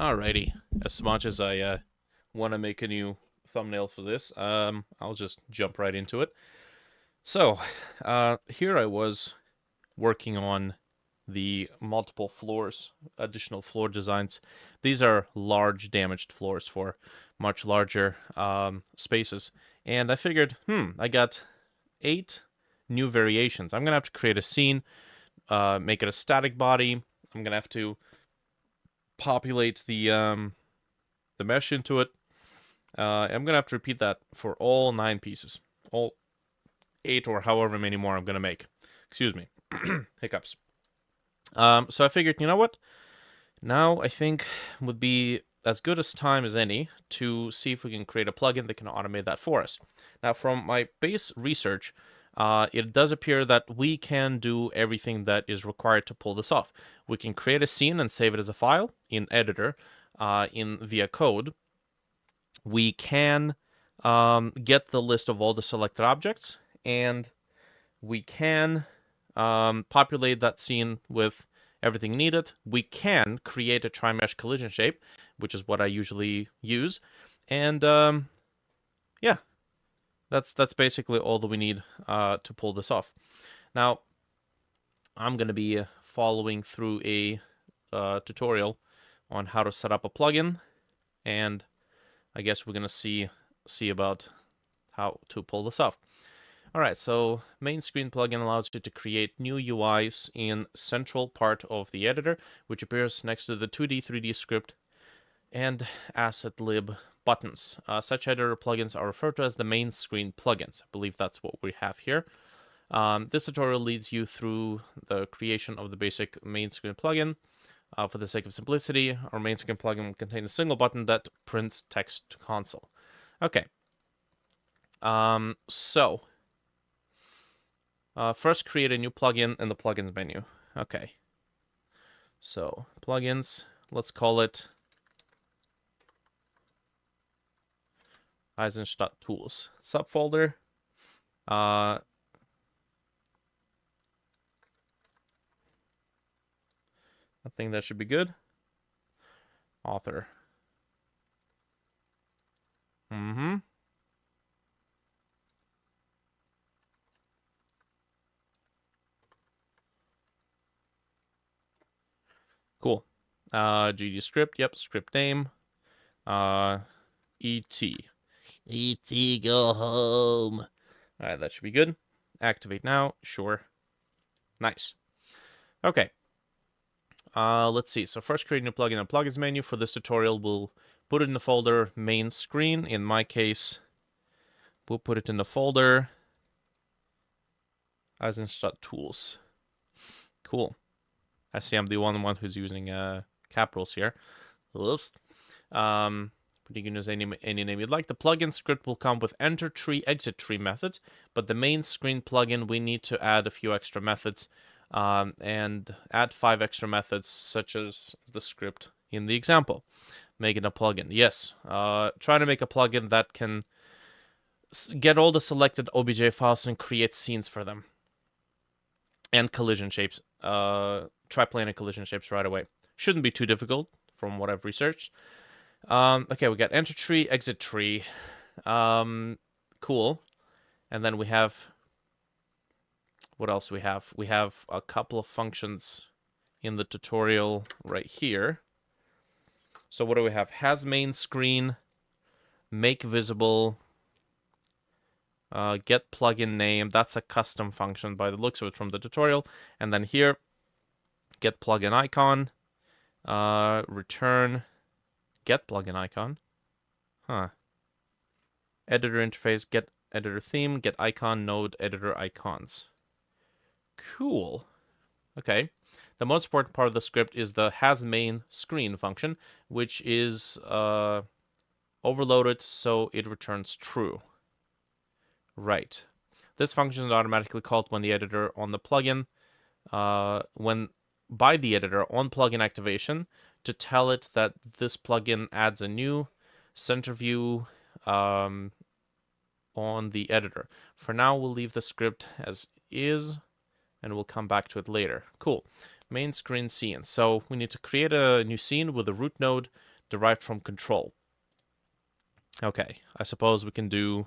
Alrighty. As much as I want to make a new thumbnail for this, I'll just jump right into it. So, here I was working on the multiple floors, additional floor designs. These are large damaged floors for much larger spaces. And I figured, I got 8 new variations. I'm going to have to create a scene, make it a static body. I'm going to have to populate the mesh into it. I'm gonna have to repeat that for all 9 pieces, all 8 or however many more I'm gonna make. Excuse me, hiccups. So I figured, you know what? Now I think would be as good as time as any to see if we can create a plugin that can automate that for us. Now, from my base research, it does appear that we can do everything that is required to pull this off. We can create a scene and save it as a file in editor, via code. We can get the list of all the selected objects, and we can populate that scene with everything needed. We can create a tri-mesh collision shape, which is what I usually use, and yeah, that's basically all that we need to pull this off. Now, I'm going to be following through a tutorial on how to set up a plugin, and I guess we're going to see about how to pull this off. Alright, so main screen plugin allows you to create new UIs in central part of the editor, which appears next to the 2D, 3D script and asset lib buttons. Such editor plugins are referred to as the main screen plugins. I believe that's what we have here. This tutorial leads you through the creation of the basic main screen plugin. For the sake of simplicity, our main screen plugin will contain a single button that prints text to console. Okay. First create a new plugin in the plugins menu. Okay. So, plugins, let's call it Eisenstadt Tools. Subfolder. I think that should be good. Author. Cool. GD script, yep, script name. ET. ET, go home. Alright, that should be good. Activate now, sure. Nice. Okay. Let's see. So first create a new plugin in the plugins menu. For this tutorial, we'll put it in the folder main screen. In my case, we'll put it in the folder Eisenstadt Tools. Cool. I see I'm the one who's using capitals here. Whoops. But you can use any name you'd like. The plugin script will come with enter tree, exit tree methods, but the main screen plugin, we need to add a few extra methods, and add 5 extra methods, such as the script in the example. Make it a plugin. Yes. Try to make a plugin that can get all the selected OBJ files and create scenes for them. And collision shapes. Triplanar collision shapes right away. Shouldn't be too difficult from what I've researched. Okay, we got enter tree, exit tree. Cool. And then we have... What else do we have? We have a couple of functions in the tutorial right here. So what do we have? Has main screen, make visible, get plugin name. That's a custom function by the looks of it from the tutorial. And then here, get plugin icon, return get plugin icon. Editor interface, get editor theme, get icon, node, editor icons. Cool. Okay. The most important part of the script is the has main screen function, which is overloaded so it returns true. Right. This function is automatically called when the editor on the plugin, by the editor on plugin activation, to tell it that this plugin adds a new center view on the editor. For now, we'll leave the script as is, and we'll come back to it later. Cool. Main screen scene. So we need to create a new scene with a root node derived from control. Okay, I suppose we can do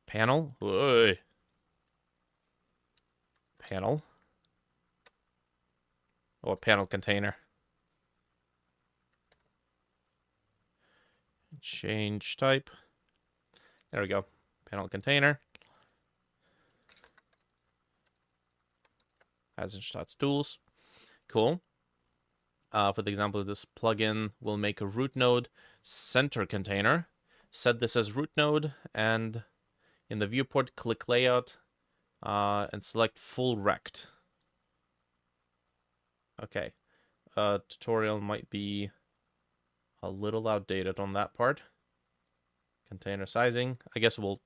panel. Oy. Panel. Or panel container. Change type. There we go. Panel container. As instance tools. Cool. For the example of this plugin, we'll make a root node center container. Set this as root node, and in the viewport, click layout and select full rect. Okay. Tutorial might be a little outdated on that part. Container sizing. I guess we'll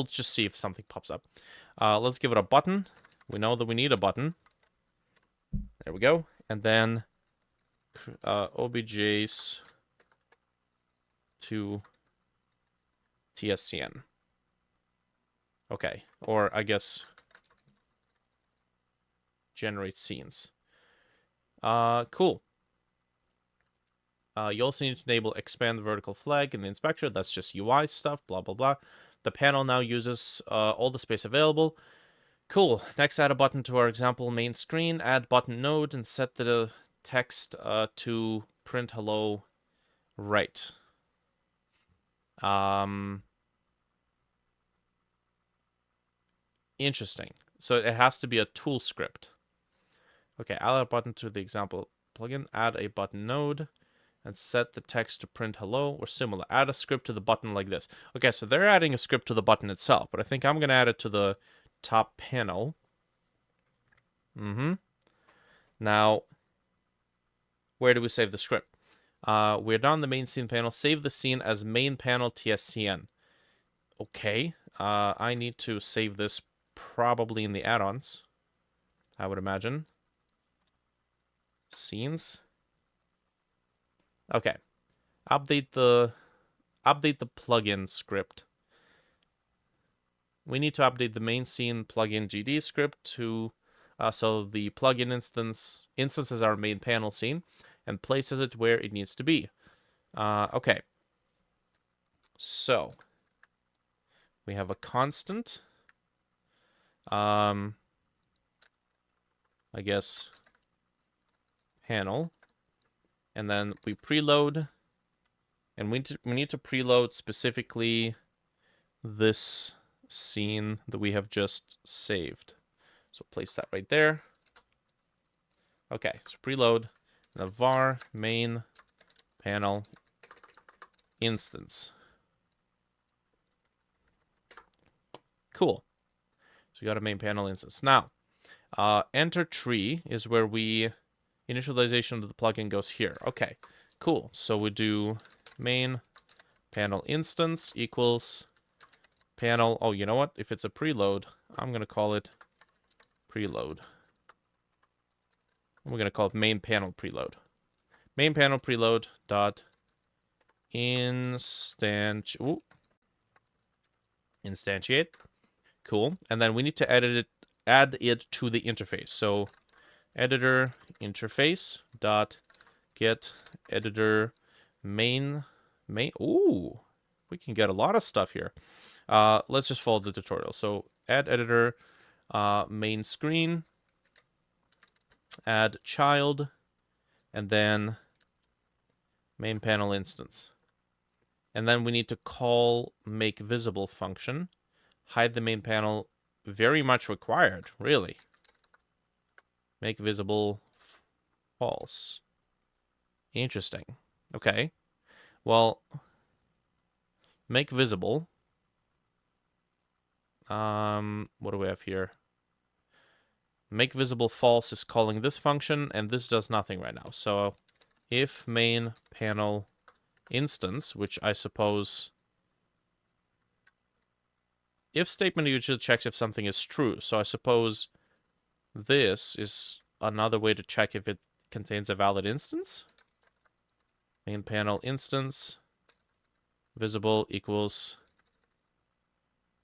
just see if something pops up. Let's give it a button. We know that we need a button. There we go. And then objs to tscn. Okay. Or I guess generate scenes. Cool. You also need to enable expand the vertical flag in the inspector. That's just UI stuff, blah, blah, blah. The panel now uses all the space available. Cool. Next, add a button to our example main screen. Add button node and set the text to print hello right. Interesting. So it has to be a tool script. Okay, add a button to the example plugin. Add a button node and set the text to print hello or similar. Add a script to the button like this. Okay, so they're adding a script to the button itself, but I think I'm going to add it to the top panel. Now, where do we save the script? We're down the main scene panel. Save the scene as main panel tscn. Okay, I need to save this probably in the add-ons, I would imagine. Scenes. Okay, update the plugin script. We need to update the main scene plugin GD script to so the plugin instances our main panel scene and places it where it needs to be. Okay, so we have a constant. I guess panel. And then we preload, and we need to preload specifically this scene that we have just saved. So place that right there. Okay, so preload, and the var main panel instance. Cool. So we got a main panel instance. Now, enter tree is where we initialization of the plugin goes here. Okay, cool. So we do main panel instance equals panel. Oh, you know what? If it's a preload, I'm going to call it preload. We're going to call it main panel preload. Main panel preload dot instantiate. Cool. And then we need to add it to the interface. So editor interface dot get editor main. Ooh, we can get a lot of stuff here. Let's just follow the tutorial. So add editor main screen, add child, and then main panel instance. And then we need to call make visible function, hide the main panel. Very much required, really. Make visible false. Interesting. Okay. Well, make visible. What do we have here? Make visible false is calling this function, and this does nothing right now. So if main panel instance, which I suppose if statement usually checks if something is true. So I suppose this is another way to check if it contains a valid instance. Main panel instance visible equals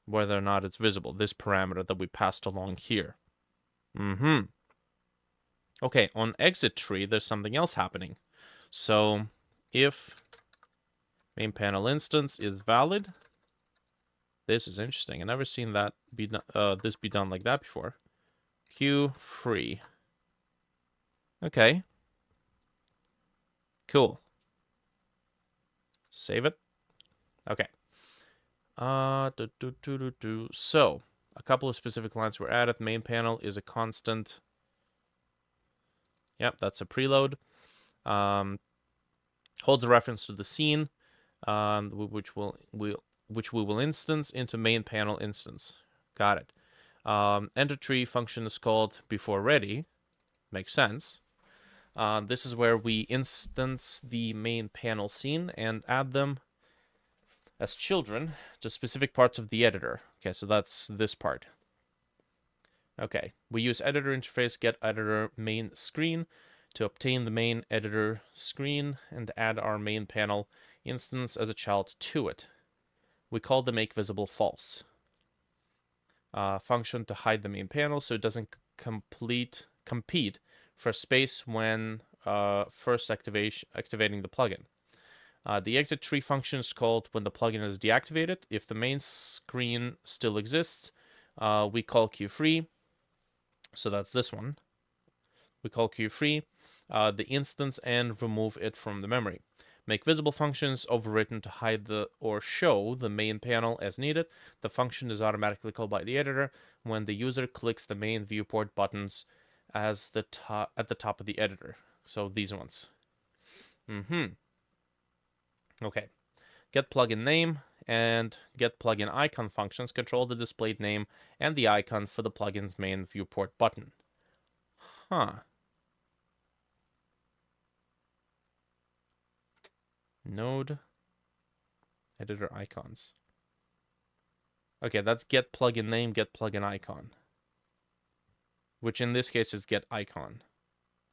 whether or not it's visible, this parameter that we passed along here. Okay, on exit tree, there's something else happening. So if main panel instance is valid. This is interesting. I've never seen that be this be done like that before. Queue free. Okay. Cool. Save it. Okay. So, a couple of specific lines were added. Main panel is a constant. Yep, that's a preload. Holds a reference to the scene, which we will instance into main panel instance. Got it. Enter tree function is called before ready. Makes sense. This is where we instance the main panel scene and add them as children to specific parts of the editor. Okay, so that's this part. Okay, we use editor interface get editor main screen to obtain the main editor screen and add our main panel instance as a child to it. We call the make visible false function to hide the main panel so it doesn't compete for space when first activating the plugin. The exit tree function is called when the plugin is deactivated. If the main screen still exists, we call queueFree. So that's this one. We call queueFree the instance and remove it from the memory. Make visible functions overwritten to hide or show the main panel as needed. The function is automatically called by the editor when the user clicks the main viewport buttons at the top of the editor. So these ones. Okay. Get plugin name and get plugin icon functions control the displayed name and the icon for the plugin's main viewport button. Node editor icons. Okay, that's get plugin name, get plugin icon. Which in this case is get icon.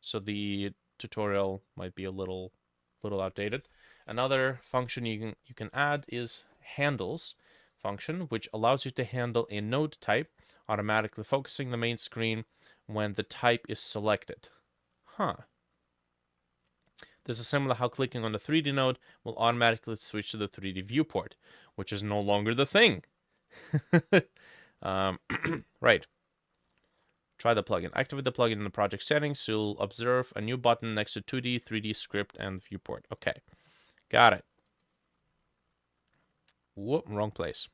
So the tutorial might be a little outdated. Another function you can add is handles function, which allows you to handle a node type, automatically focusing the main screen when the type is selected. This is similar to how clicking on the 3D node will automatically switch to the 3D viewport, which is no longer the thing. Right. Try the plugin. Activate the plugin in the project settings. You'll observe a new button next to 2D, 3D script, and viewport. Okay. Got it. Whoop, wrong place.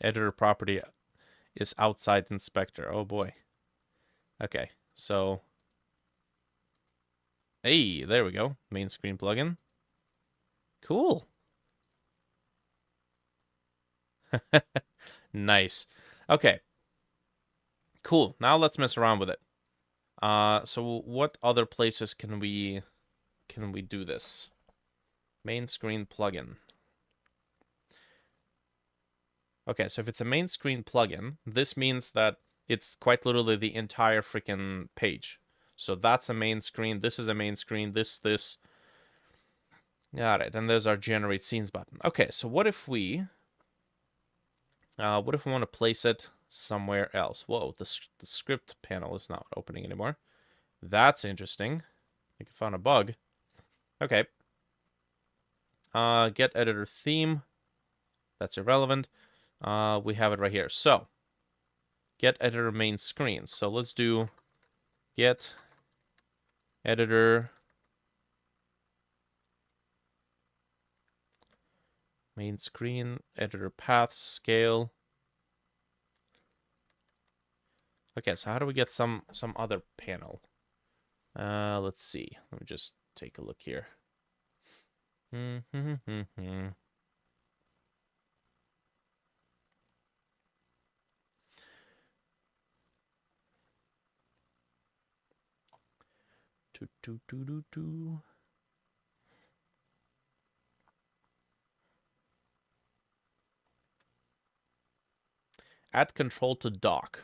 Editor property is outside inspector. Oh boy. Okay, so... Hey, there we go. Main screen plugin. Cool. Nice. Okay. Cool. Now let's mess around with it. So what other places can we do this? Main screen plugin. Okay, so if it's a main screen plugin, this means that it's quite literally the entire freaking page. So that's a main screen, this is a main screen, this. Got it, and there's our generate scenes button. Okay, so what if we want to place it somewhere else? Whoa, the script panel is not opening anymore. That's interesting. I think I found a bug. Okay. Get editor theme. That's irrelevant. We have it right here. So, get editor main screen. So let's do get editor main screen, editor path, scale. Okay, so how do we get some other panel? Let's see. Let me just take a look here. Add control to dock.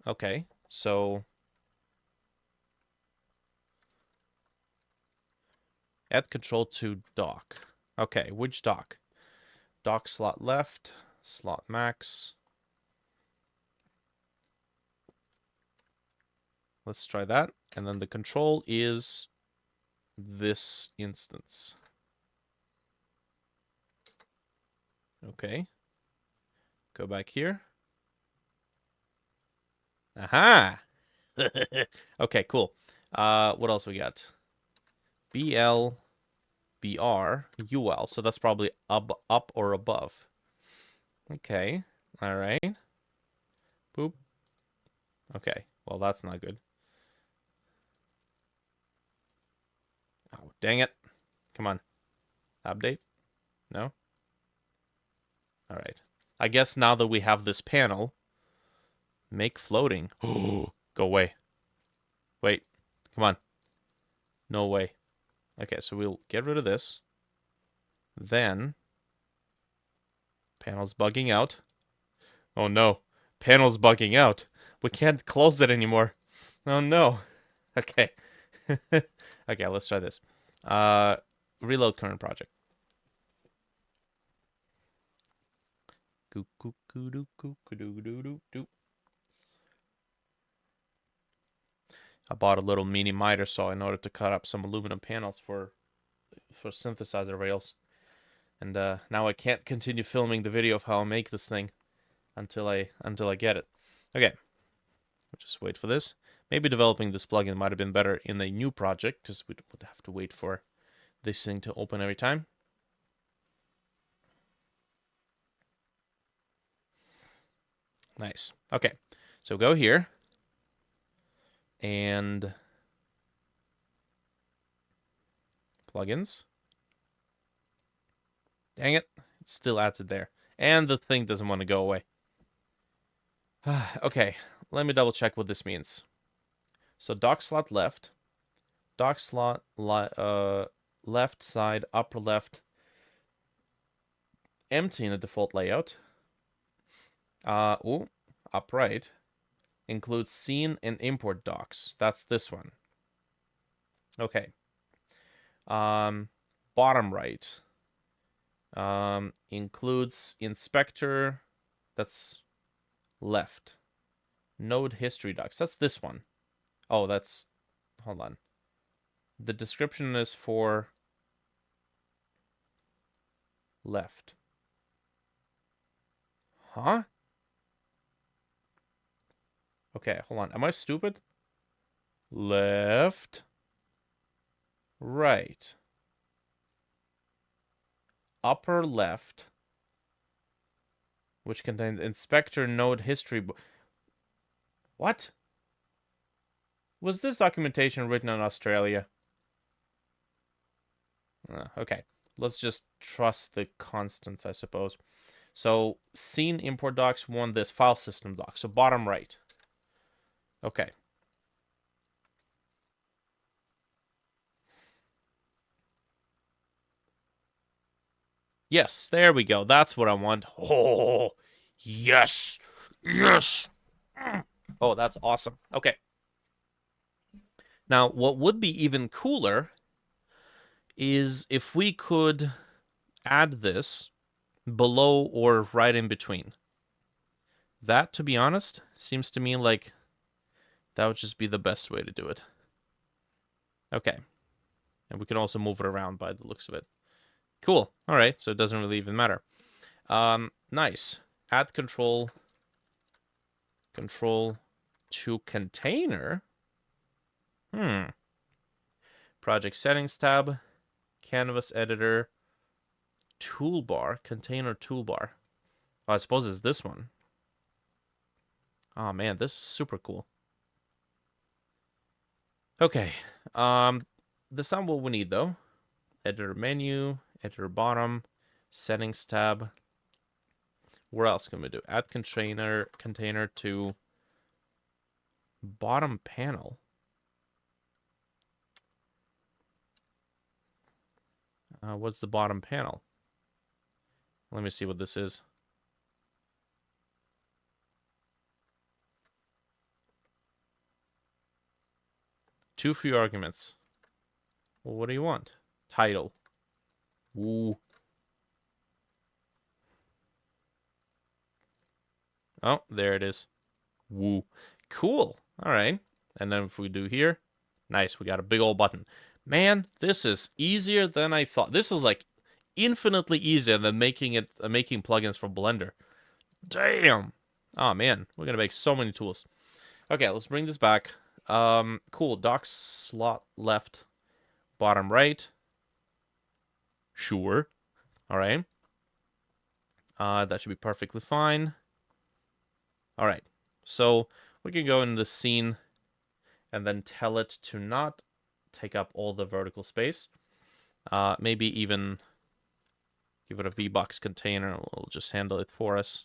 Okay, so add control to dock. Okay, which dock? Dock slot left, slot max. let's try that. And then the control is this instance. Okay. Go back here. Aha! Okay, cool. What else we got? BL, BR, UL. So that's probably up or above. Okay. All right. Boop. Okay. Well, that's not good. Oh, dang it. Come on. Update? No? All right. I guess now that we have this panel, make floating. Oh, go away. Wait. Come on. No way. Okay, so we'll get rid of this. Then, panel's bugging out. Oh no. Panel's bugging out. We can't close it anymore. Oh no. Okay. Okay, let's try this. Reload current project. I bought a little mini miter saw in order to cut up some aluminum panels for synthesizer rails. And now I can't continue filming the video of how I make this thing until I get it. Okay. We'll just wait for this. Maybe developing this plugin might have been better in a new project, because we would have to wait for this thing to open every time. Nice. Okay. So go here. And plugins. Dang it. It still adds it there. And the thing doesn't want to go away. Okay. Let me double check what this means. So dock slot left. Dock slot left side, upper left. Empty in the default layout. Upright. Includes scene and import docks. That's this one. Okay. Bottom right. Includes inspector. That's left. Node history docs. That's this one. Oh, that's... Hold on. The description is for left. Huh? Okay, hold on. Am I stupid? Left. Right. Upper left. Which contains inspector node history. What? Was this documentation written in Australia? Okay. Let's just trust the constants, I suppose. So, scene import docs, one this file system doc. So, bottom right. Okay. Yes, there we go. That's what I want. Oh, yes. Yes. Oh, that's awesome. Okay. Now, what would be even cooler is if we could add this below or right in between. That, to be honest, seems to me like that would just be the best way to do it. Okay. And we can also move it around by the looks of it. Cool. All right. So it doesn't really even matter. Nice. Add control to container. Project settings tab, canvas editor, toolbar, container toolbar. Oh, I suppose it's this one. Oh man, this is super cool. Okay. That's not what we need though. Editor menu, editor bottom, settings tab. Where else can we do? Add container to bottom panel. What's the bottom panel? Let me see what this is. Too few arguments. Well, what do you want? Title. Ooh. Oh, there it is. Woo. Cool. All right. And then if we do here, nice, we got a big old button. Man, this is easier than I thought. This is like infinitely easier than making plugins for Blender. Damn. Oh man, we're gonna make so many tools. Okay, let's bring this back. Cool. Dock slot left, bottom right. Sure. All right. That should be perfectly fine. All right. So we can go in the scene and then tell it to not take up all the vertical space. Maybe even give it a VBox container. We'll just handle it for us.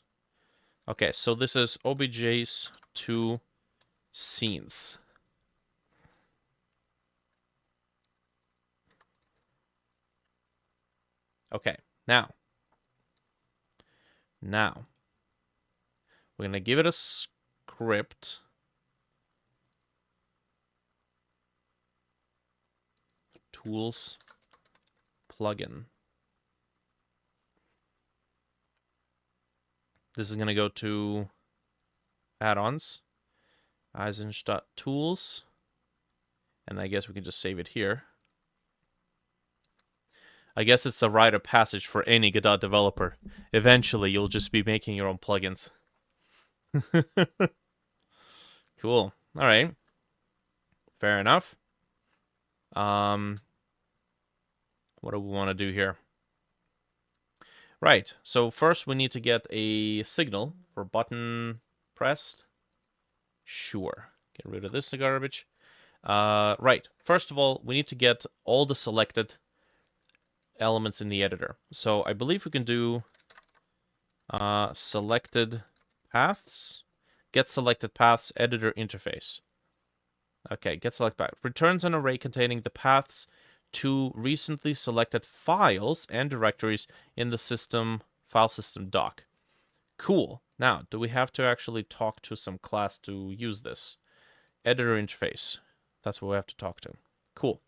Okay, so this is OBJ's to scenes. Okay, now we're gonna give it a script. Tools plugin. This is gonna go to add-ons, Eisenstadt.tools, and I guess we can just save it here. I guess it's a rite of passage for any Godot developer. Eventually, you'll just be making your own plugins. Cool. All right. Fair enough. What do we want to do here? Right. So first we need to get a signal for button pressed. Sure. Get rid of this garbage. Right. First of all, we need to get all the selected elements in the editor. So I believe we can do selected paths. Get selected paths editor interface. Okay, get select path. Returns an array containing the paths to recently selected files and directories in the file system doc. Cool. Now, do we have to actually talk to some class to use this? Editor interface. That's what we have to talk to. Cool.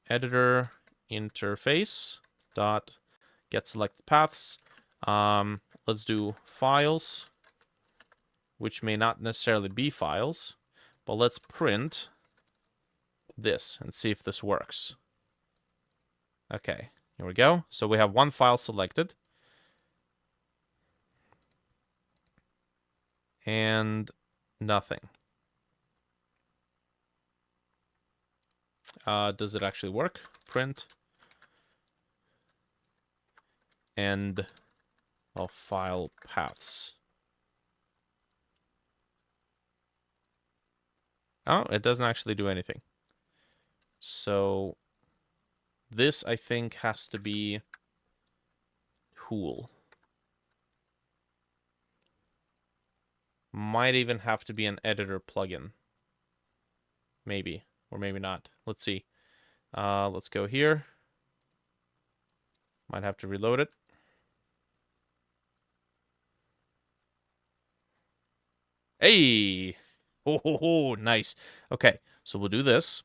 Editor interface dot get selected paths. Let's do files, which may not necessarily be files, but let's print this and see if this works. Okay, here we go. So we have one file selected. And nothing. Does it actually work? Print end of file paths. Oh, it doesn't actually do anything. So this, I think, has to be tool. Might even have to be an editor plugin. Maybe, or maybe not. Let's see. Let's go here. Might have to reload it. Hey! Oh, nice. Okay, so we'll do this.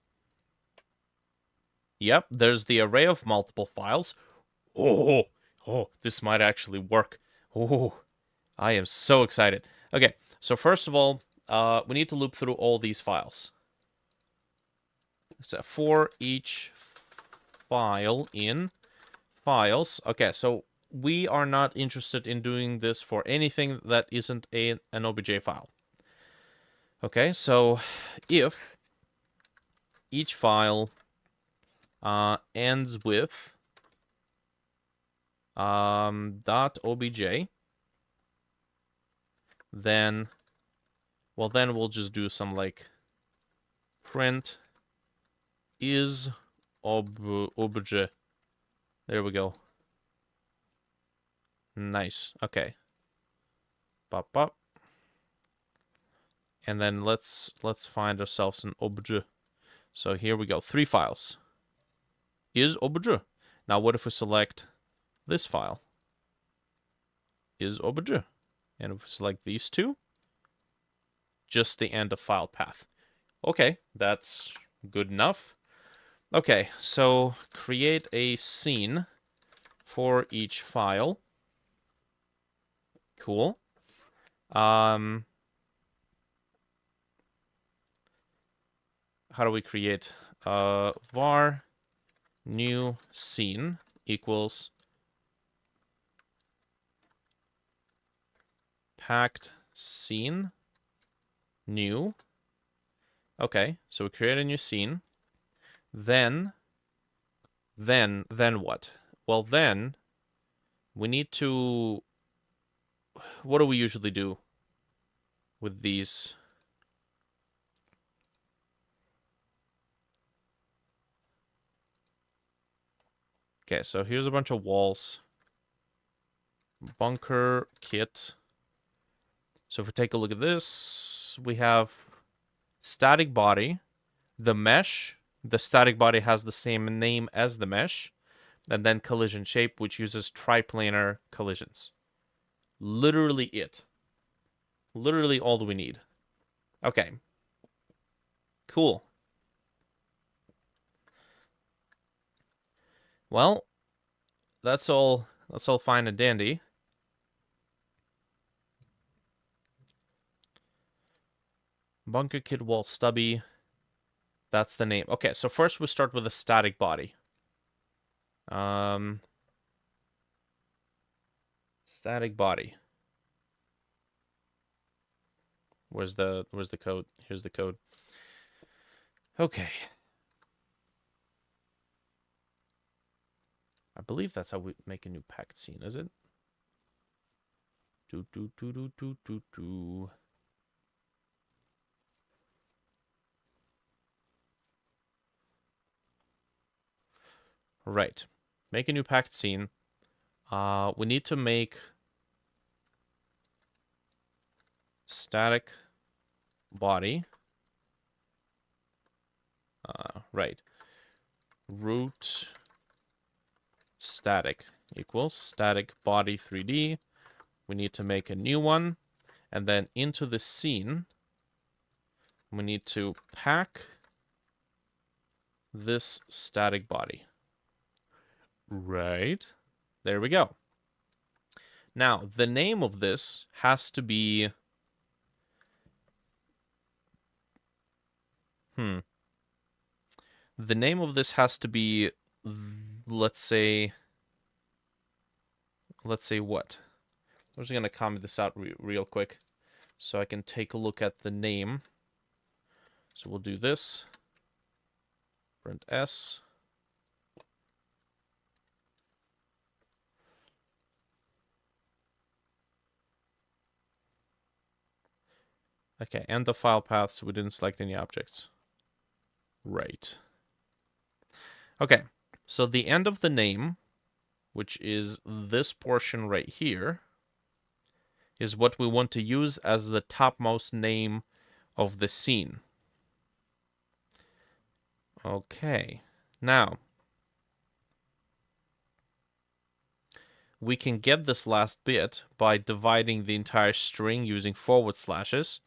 Yep, there's the array of multiple files. Oh, this might actually work. Oh, I am so excited. Okay, so first of all, we need to loop through all these files. So for each file in files. Okay, so we are not interested in doing this for anything that isn't an OBJ file. Okay, so if each file ends with .obj, then, well, then we'll just do some like print is obj. There we go. Nice. Okay. Pop up. And then let's find ourselves an obj. So here we go. 3 files. Is obj. Now what if we select this file? Is obj. And if we select these 2, just the end of file path. Okay, that's good enough. Okay, so create a scene for each file. Cool. how do we create var new scene equals packed scene new. Okay, so we create a new scene. Then what? Well, then we need to... What do we usually do with these? Okay, so here's a bunch of walls. Bunker kit. So if we take a look at this, we have static body, the mesh. The static body has the same name as the mesh. And then collision shape, which uses triplanar collisions. Literally it. Literally all that we need. Okay. Cool. Well, that's all fine and dandy. Bunker kit wall stubby. That's the name. Okay, so first we start with a static body. Static body. Where's the code? Here's the code. Okay. I believe that's how we make a new packed scene, is it? Do. Right. Make a new packed scene. We need to make static body. Right. Root static equals static body 3D. We need to make a new one. And then into the scene, we need to pack this static body. Right. There we go. Now, the name of this has to be... The name of this has to be, let's say what? I'm just going to comment this out real quick so I can take a look at the name. So we'll do this. Print S. Okay, and the file path, so we didn't select any objects. Right. Okay, so the end of the name, which is this portion right here, is what we want to use as the topmost name of the scene. Okay, now we can get this last bit by dividing the entire string using forward slashes,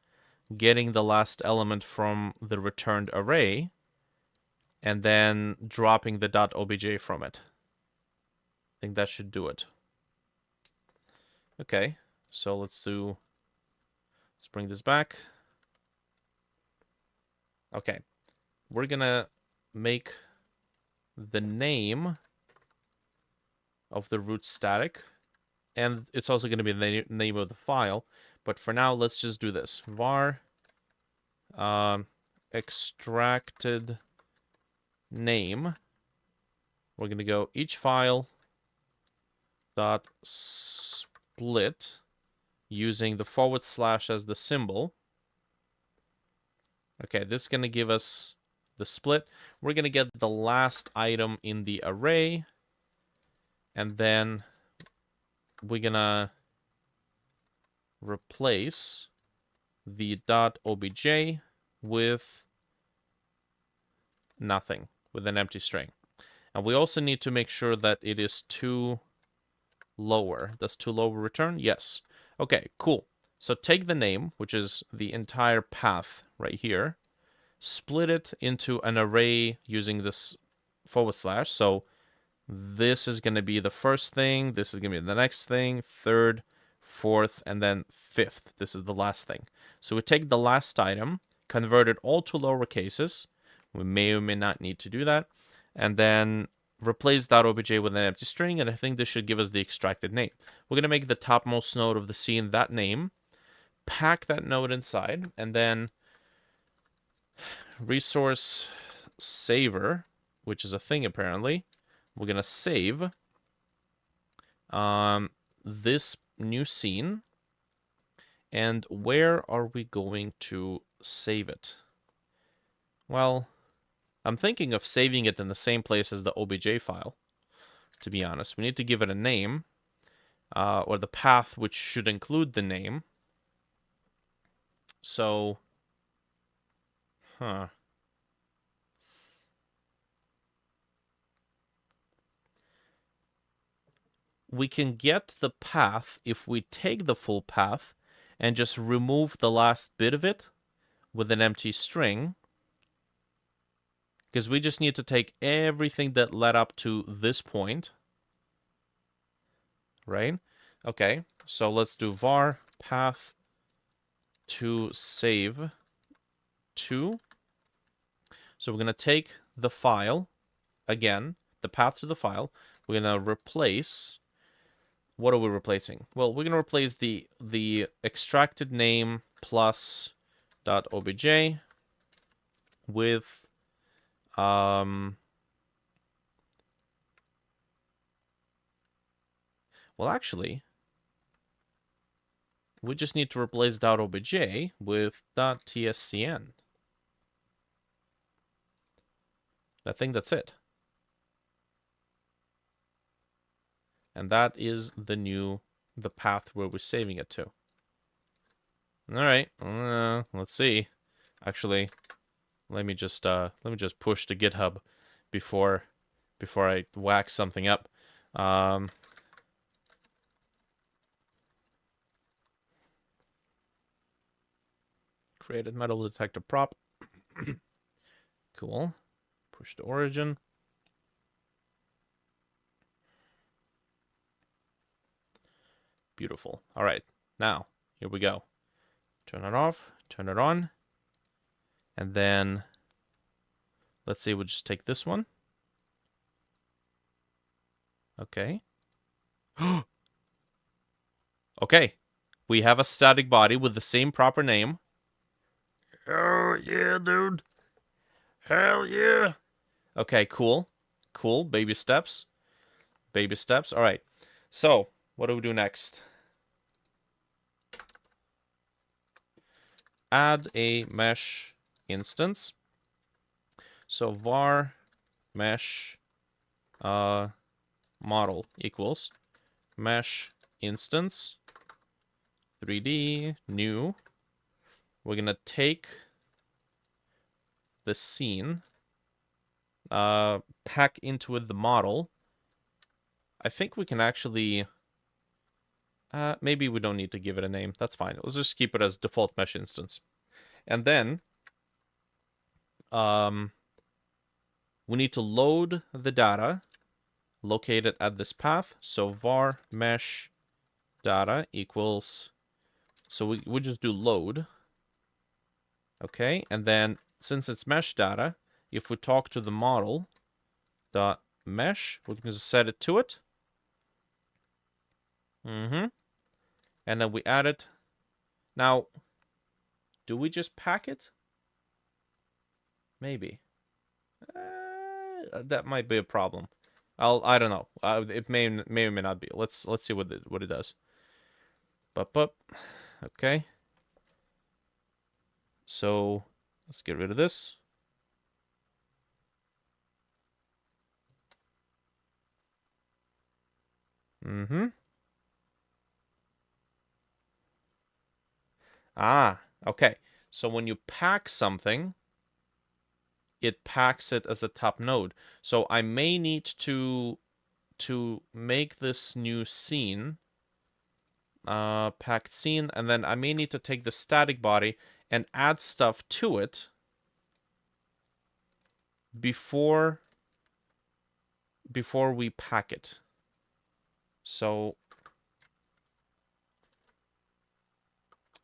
getting the last element from the returned array, and then dropping the .obj from it. I think that should do it. Okay, so let's bring this back. Okay, we're gonna make the name of the root static, and it's also gonna be the name of the file, but for now, let's just do this. Var extracted name. We're gonna go each file dot split using the forward slash as the symbol. Okay, this is gonna give us the split. We're gonna get the last item in the array, and then we're gonna replace the .obj with nothing, with an empty string. And we also need to make sure that it is to lower. Does to lower return? Yes. Okay, cool. So take the name, which is the entire path right here, split it into an array using this forward slash. So this is going to be the first thing, this is going to be the next thing, third, fourth, and then fifth. This is the last thing. So we take the last item, convert it all to lower cases. We may or may not need to do that. And then replace .obj with an empty string, and I think this should give us the extracted name. We're going to make the topmost node of the scene that name, pack that node inside, and then resource saver, which is a thing apparently, we're going to save this new scene. And where are we going to save it? Well, I'm thinking of saving it in the same place as the obj file, to be honest. We need to give it a name, or the path which should include the name. So, we can get the path if we take the full path and just remove the last bit of it with an empty string. Because we just need to take everything that led up to this point. Right? Okay, so let's do var path to save to. So we're going to take the file, again, the path to the file. We're going to replace, what are we replacing? Well, we're going to replace the extracted name plus .obj with well, actually, we just need to replace .obj with .tscn. I think that's it. And that is the path where we're saving it to. All right, let's see. Actually, let me just push to GitHub before I whack something up. Created metal detector prop. Cool. Push to origin. Beautiful. All right, now here we go. Turn it off, turn it on, and then let's see, we'll just take this one. Okay. Okay, we have a static body with the same proper name. Oh yeah, dude. Hell yeah. Okay, cool. Cool. Baby steps. Baby steps. All right. So, what do we do next? Add a mesh instance. So var mesh model equals mesh instance 3D new. We're gonna take the scene, pack into it the model. I think we can actually, maybe we don't need to give it a name. That's fine. Let's just keep it as default mesh instance. And then we need to load the data located at this path. So var mesh data equals, so we just do load. Okay, and then since it's mesh data, if we talk to the model dot mesh, we can just set it to it. And then we add it. Now, do we just pack it? Maybe. That might be a problem. I don't know. It may or may not be. Let's see what it does. Okay. So let's get rid of this. Ah, okay. So when you pack something, it packs it as a top node. So I may need to make this new scene, packed scene, and then I may need to take the static body and add stuff to it before we pack it. So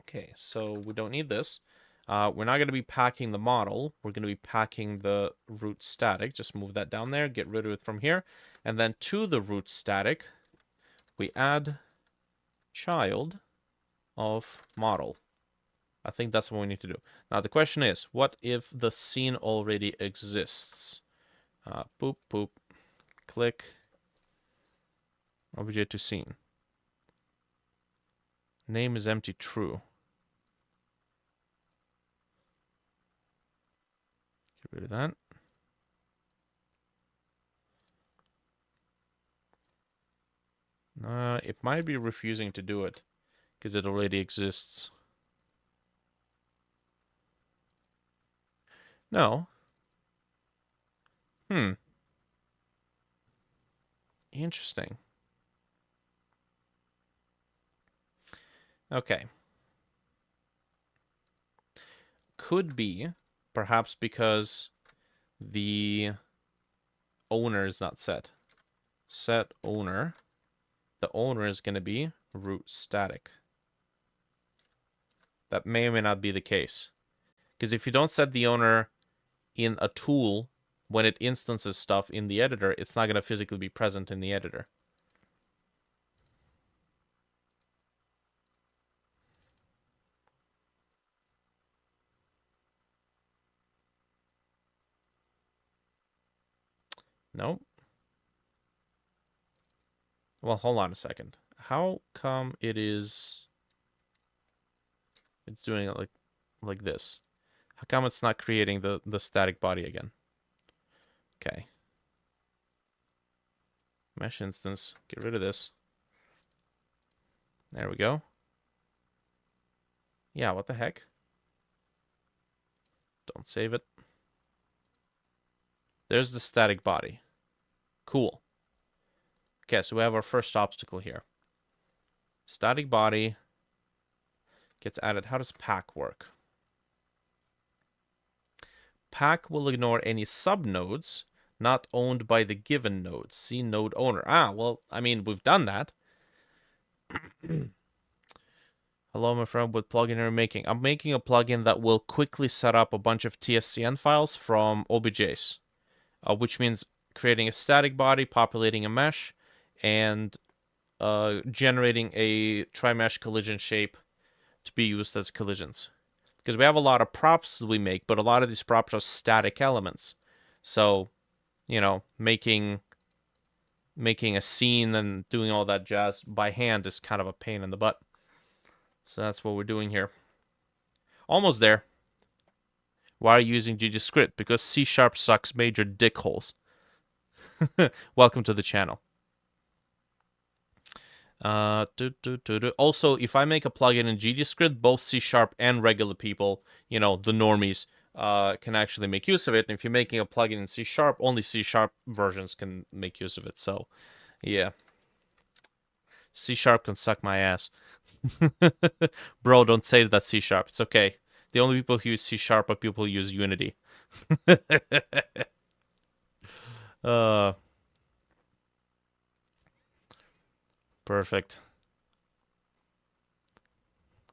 okay, so we don't need this. We're not going to be packing the model. We're going to be packing the root static. Just move that down there, get rid of it from here. And then to the root static, we add child of model. I think that's what we need to do. Now, the question is, what if the scene already exists? Boop, boop, click, obj to scene. Name is empty, true. Get rid of that. It might be refusing to do it because it already exists. No. Interesting. Okay. Could be, perhaps because the owner is not set. Set owner. The owner is going to be root static. That may or may not be the case. Because if you don't set the owner in a tool, when it instances stuff in the editor, it's not going to physically be present in the editor. Nope. Well, hold on a second. How come it's doing it like this? How come it's not creating the static body again? Okay. Mesh instance. Get rid of this. There we go. Yeah, what the heck? Don't save it. There's the static body. Cool. Okay, so we have our first obstacle here. Static body gets added. How does pack work? Pack will ignore any subnodes not owned by the given node. See node owner. Ah, well, I mean, we've done that. Hello, my friend. What plugin are you making? I'm making a plugin that will quickly set up a bunch of TSCN files from OBJs, which means creating a static body, populating a mesh, and generating a tri-mesh collision shape to be used as collisions. Because we have a lot of props that we make, but a lot of these props are static elements. So, you know, making a scene and doing all that jazz by hand is kind of a pain in the butt. So that's what we're doing here. Almost there. Why are you using GGScript? Because C# sucks major dick holes. Welcome to the channel. Also, if I make a plugin in GGScript, both C# and regular people, you know, the normies, can actually make use of it. And if you're making a plugin in C#, only C# versions can make use of it. So, yeah. C# can suck my ass. Bro, don't say that C#. It's okay. The only people who use C# are people who use Unity. Perfect.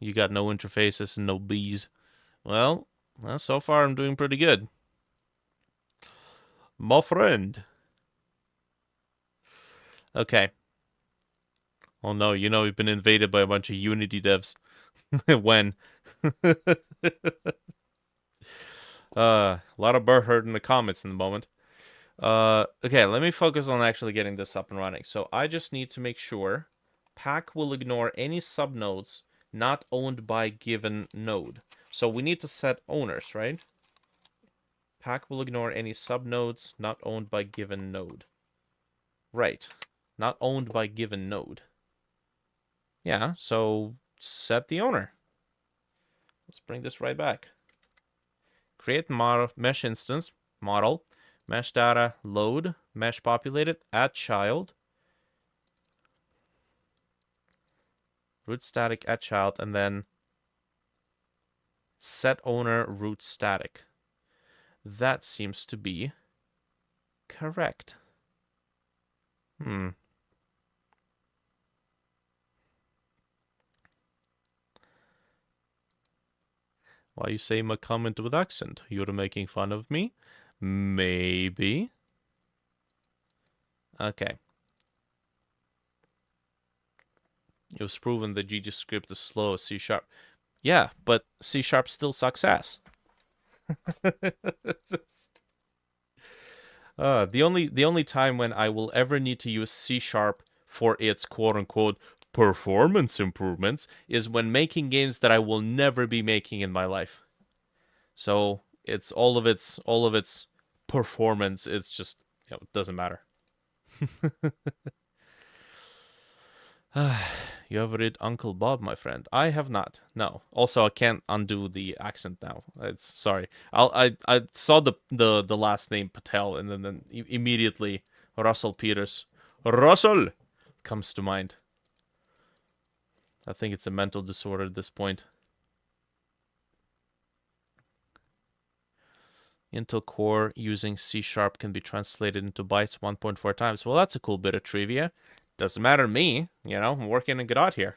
You got no interfaces and no bees. Well, so far I'm doing pretty good. My friend. Okay. Oh no, you know we've been invaded by a bunch of Unity devs. When? A lot of bird hurt in the comments in the moment. Okay, let me focus on actually getting this up and running. So I just need to make sure pack will ignore any subnodes not owned by given node. So we need to set owners, right? Pack will ignore any subnodes not owned by given node. Right. Not owned by given node. Yeah, so set the owner. Let's bring this right back. Create model, mesh instance, model, mesh data, load, mesh populated, add child, root static, add child, and then set owner root static. That seems to be correct. Why you say my comment with accent? You're making fun of me? Maybe. Okay. It was proven that GG script is slow as C#. Yeah, but C# still sucks ass. The only time when I will ever need to use C# for its quote unquote performance improvements is when making games that I will never be making in my life. So it's all of its performance. It's just, it doesn't matter. You have read Uncle Bob, my friend. I have not. No. Also, I can't undo the accent now. It's sorry. I saw the last name Patel, and then immediately Russell Peters, Russell, comes to mind. I think it's a mental disorder at this point. Intel Core using C# can be translated into bytes 1.4 times. Well, that's a cool bit of trivia. Doesn't matter to me, I'm working in Godot here.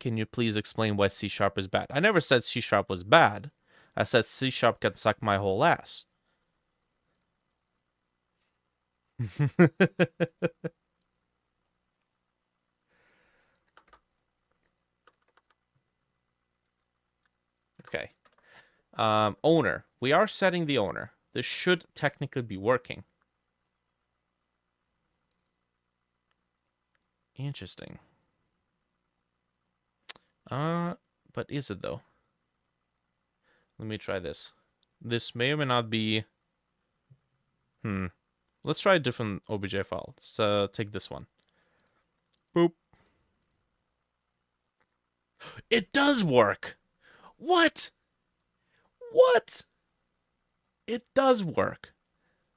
Can you please explain why C# is bad? I never said C# was bad. I said C# can suck my whole ass. Okay. Owner. We are setting the owner. This should technically be working. Interesting. But is it though? Let me try this. This may or may not be... Let's try a different OBJ file. Let's take this one. Boop. It does work! What? What? It does work.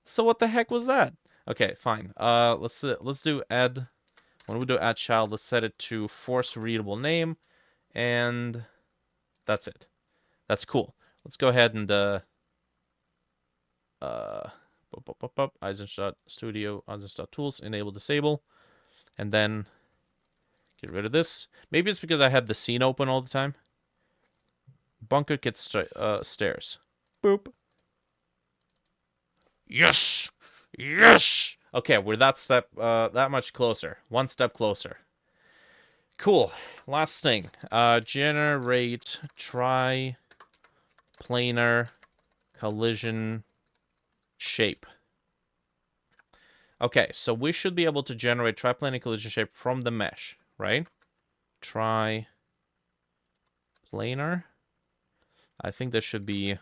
So what the heck was that? Okay, fine. Let's do add... When we do add child, let's set it to force readable name, and that's it. That's cool. Let's go ahead and Eisenstadt Studio, Eisenstadt Tools, enable disable, and then get rid of this. Maybe it's because I had the scene open all the time. Bunker gets stairs. Boop. Yes! Yes! Okay, we're that much closer. One step closer. Cool. Last thing. Generate tri-planar collision shape. Okay, so we should be able to generate triplanar collision shape from the mesh, right? Triplanar. I think there should be...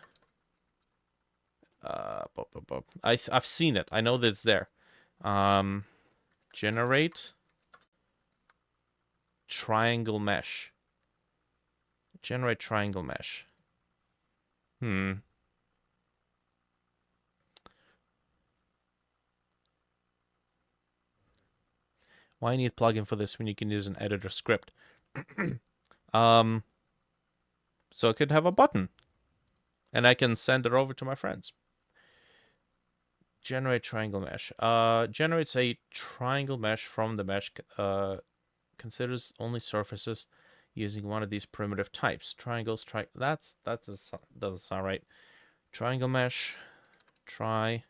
I've seen it. I know that it's there. Generate triangle mesh. Generate triangle mesh. Why need plugin for this when you can use an editor script? So it could have a button, and I can send it over to my friends. Generate triangle mesh. Generates a triangle mesh from the mesh. Considers only surfaces using one of these primitive types. Triangles. That doesn't sound right. Triangle mesh. Tri-planar.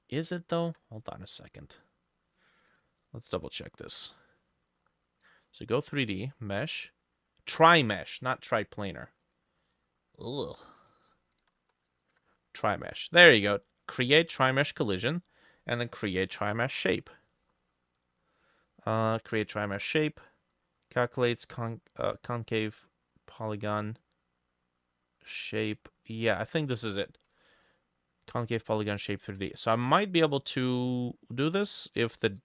Is it though? Hold on a second. Let's double check this. So go 3D, mesh, tri-mesh, not triplanar. Ugh. Tri-mesh. There you go. Create tri-mesh collision, and then create tri-mesh shape. Create tri-mesh shape. Calculates concave polygon shape. Yeah, I think this is it. Concave polygon shape 3D. So I might be able to do this if the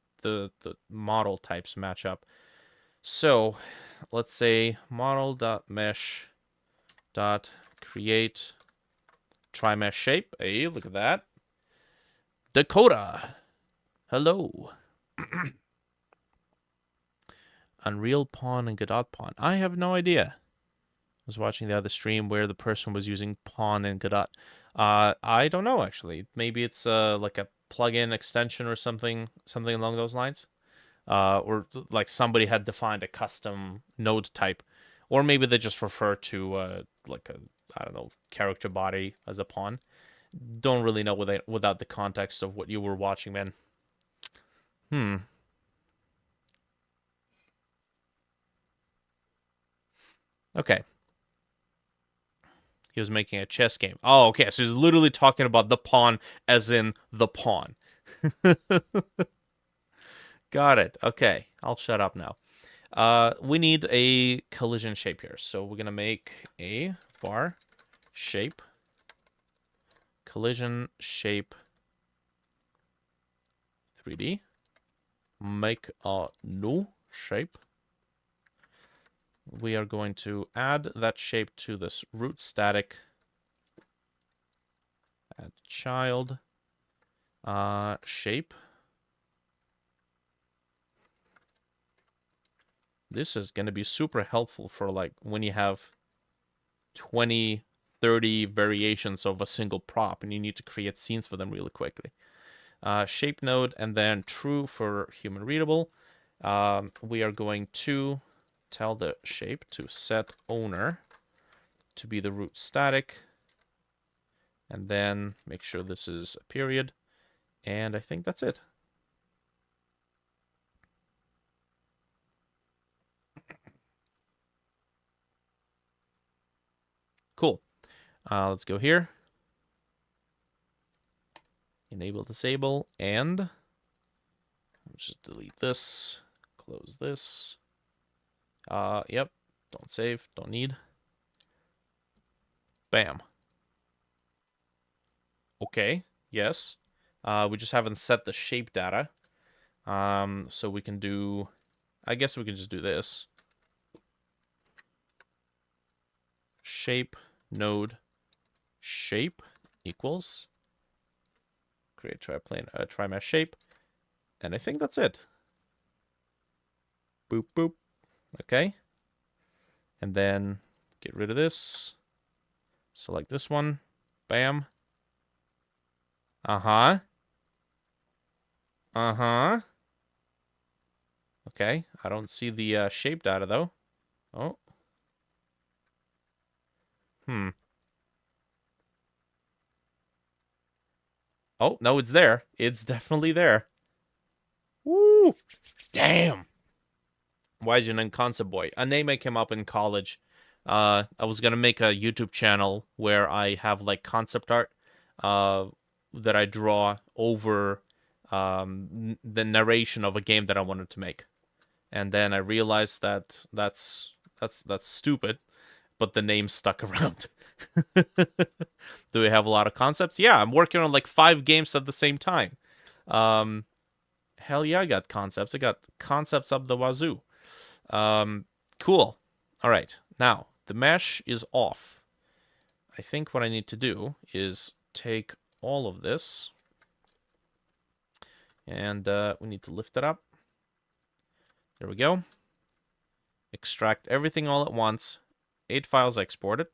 model types match up. So let's say model.mesh.create tri-mesh shape. Hey, look at that. Dakota. Hello. Unreal Pawn and Godot Pawn. I have no idea. I was watching the other stream where the person was using Pawn and Godot. I don't know, actually. Maybe it's like a plugin extension or something along those lines. Or like somebody had defined a custom node type, or maybe they just refer to like a, I don't know, character body as a pawn. Don't really know without the context of what you were watching, man. Okay. He was making a chess game. Oh, okay. So he's literally talking about the pawn as in the pawn. Got it. Okay. I'll shut up now. We need a collision shape here. So we're going to make a var shape collision shape 3D. Make a new shape. We are going to add that shape to this root static. Add child shape. This is going to be super helpful for like when you have 20, 30 variations of a single prop and you need to create scenes for them really quickly. Shape node and then true for human readable. We are going to tell the shape to set owner to be the root static, and then make sure this is a period, and I think that's it. Cool. Let's go here. Enable, disable, and let's just delete this, close this. Yep, don't save, don't need. Bam. Okay, yes. We just haven't set the shape data. So we can do, I guess we can just do this. Shape node shape equals create triplane trimesh shape, and I think that's it. Boop boop. Okay, and then get rid of this. Select this one. Bam. Uh-huh. Uh-huh. Okay, I don't see the shape data though. Oh. Oh, no, it's there. It's definitely there. Woo! Damn! Why is your name Concept Boy? A name I came up in college. I was gonna make a YouTube channel where I have like concept art that I draw over the narration of a game that I wanted to make. And then I realized that that's stupid, but the name stuck around. Do we have a lot of concepts? Yeah, I'm working on like 5 games at the same time. Hell yeah, I got concepts. I got concepts up the wazoo. Cool. All right. Now, the mesh is off. I think what I need to do is take all of this and we need to lift it up. There we go. Extract everything all at once. 8 files exported.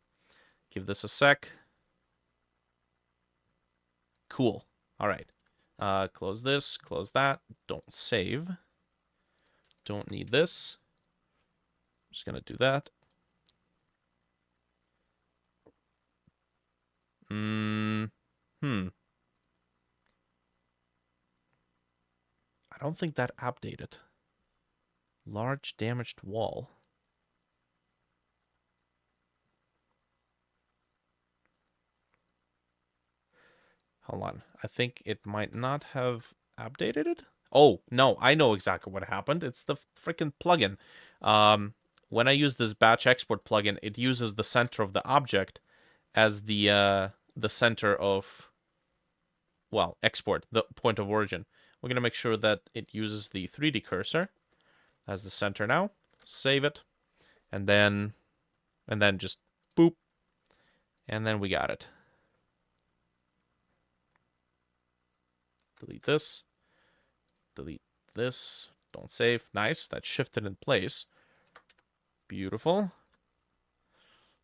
Give this a sec. Cool. All right. Close this, close that. Don't save. Don't need this. I'm just going to do that. I don't think that updated. Large damaged wall. Hold on. I think it might not have updated it. Oh, no, I know exactly what happened. It's the freaking plugin. When I use this batch export plugin, it uses the center of the object as the center of, well, export, the point of origin. We're going to make sure that it uses the 3D cursor as the center now. Save it. And then just boop. And then we got it. Delete this. Delete this. Don't save. Nice. That shifted in place. Beautiful.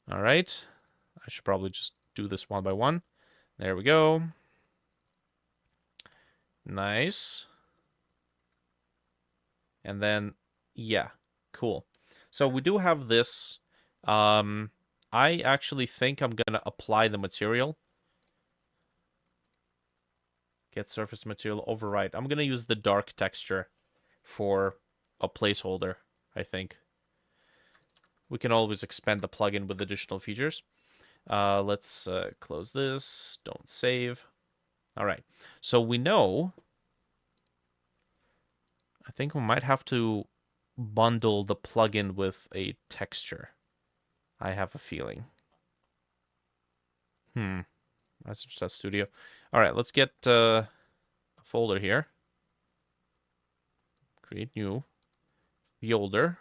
All right. I should probably just do this one by one. There we go. Nice. And then, yeah, cool. So we do have this. I actually think I'm going to apply the material. Get surface material override. I'm going to use the dark texture for a placeholder, I think. We can always expand the plugin with additional features. Let's close this. Don't save. All right. So we know, I think we might have to bundle the plugin with a texture. I have a feeling. That's just a studio. All right, let's get a folder here. Create new folder.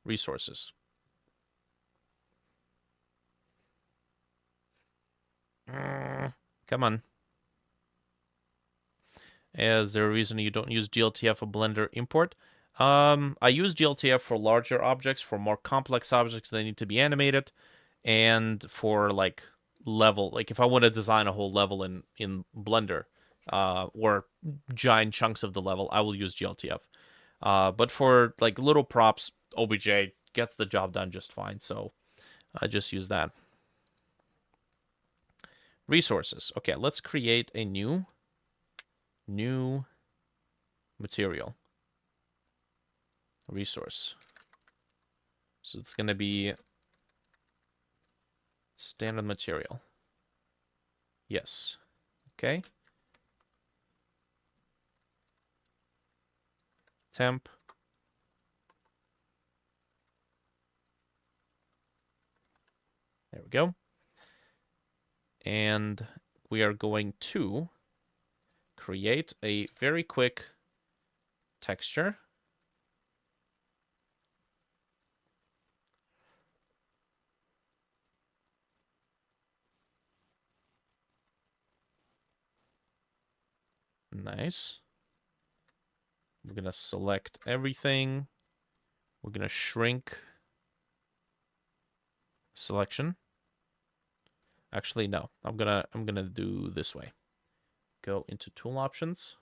Resources. Come on. Is there a reason you don't use GLTF for Blender import? I use GLTF for larger objects, for more complex objects that need to be animated, and for like level. Like if I want to design a whole level in Blender, or giant chunks of the level, I will use GLTF. But for like little props, OBJ gets the job done just fine. So I just use that. Resources. Okay, let's create a new material. Resource. So it's going to be standard material. Yes. Okay. Temp. There we go. And we are going to create a very quick texture. Nice. We're going to select everything. We're going to shrink selection. Actually, no. I'm gonna do this way. Go into tool options.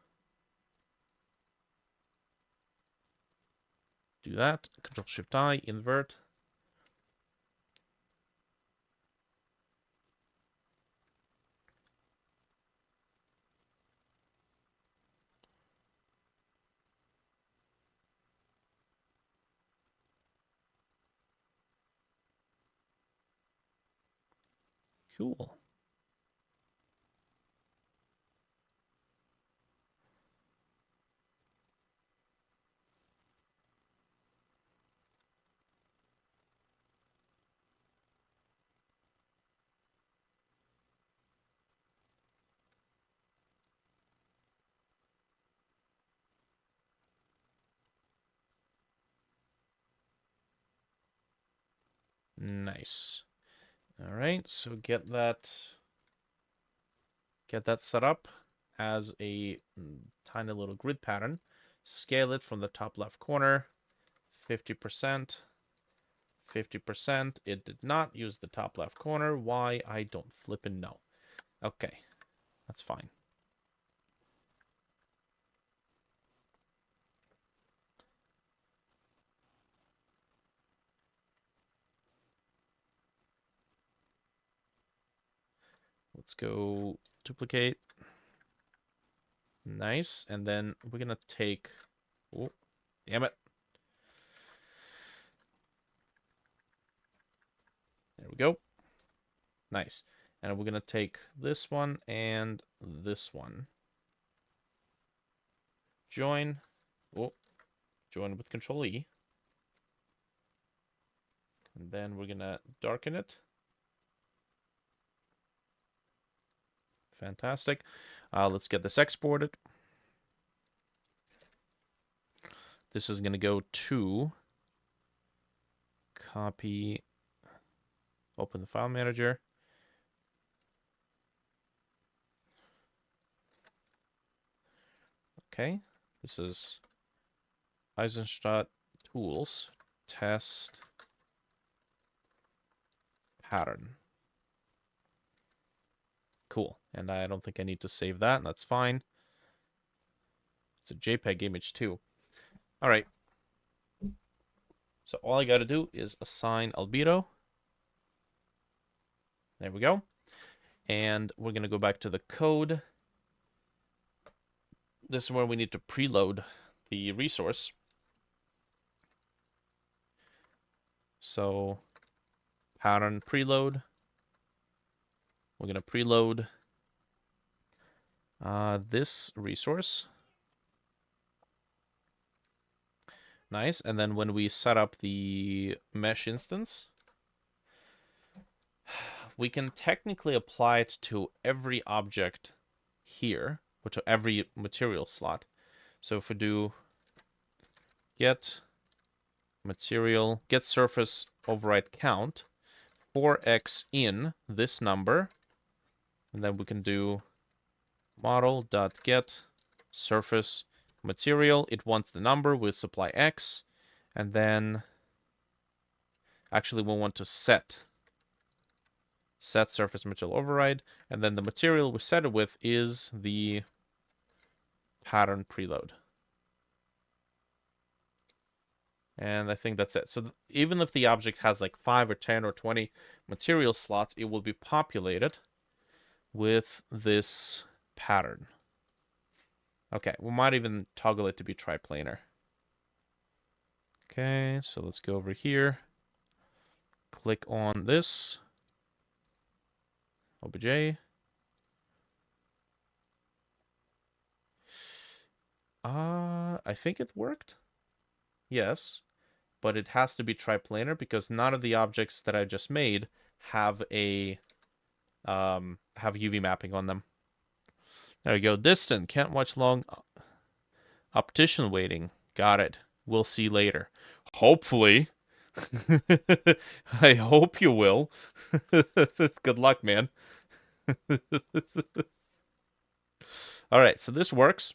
Do that. Control-Shift-I, invert. Cool. Nice. All right, so get that set up as a tiny little grid pattern. Scale it from the top left corner, 50%, 50%. It did not use the top left corner. Why? I don't flippin' know. Okay, that's fine. Let's go duplicate. Nice. And then we're going to take... Oh, damn it. There we go. Nice. And we're going to take this one and this one. Join. Oh, join with Control-E. And then we're going to darken it. Fantastic. Let's get this exported. This is going to go to copy, open the file manager. Okay, this is Eisenstadt Tools test pattern. Cool. And I don't think I need to save that. That's fine. It's a JPEG image too. All right. So all I got to do is assign albedo. There we go. And we're going to go back to the code. This is where we need to preload the resource. So pattern preload. We're going to preload this resource. Nice. And then when we set up the mesh instance, we can technically apply it to every object here, or to every material slot. So if we do get material, get surface override count, 4x in this number, and then we can do model.get surface material. It wants the number with supply x, and then actually we want to set surface material override, and then the material we set it with is the pattern preload. And I think that's it. So even if the object has like 5 or 10 or 20 material slots, it will be populated with this pattern. Okay, we might even toggle it to be triplanar. Okay, so let's go over here. Click on this. OBJ. I think it worked. Yes, but it has to be triplanar because none of the objects that I just made have a have UV mapping on them. There we go. Distant. Can't watch long. Optician waiting. Got it. We'll see later. Hopefully. I hope you will. Good luck, man. All right, so this works.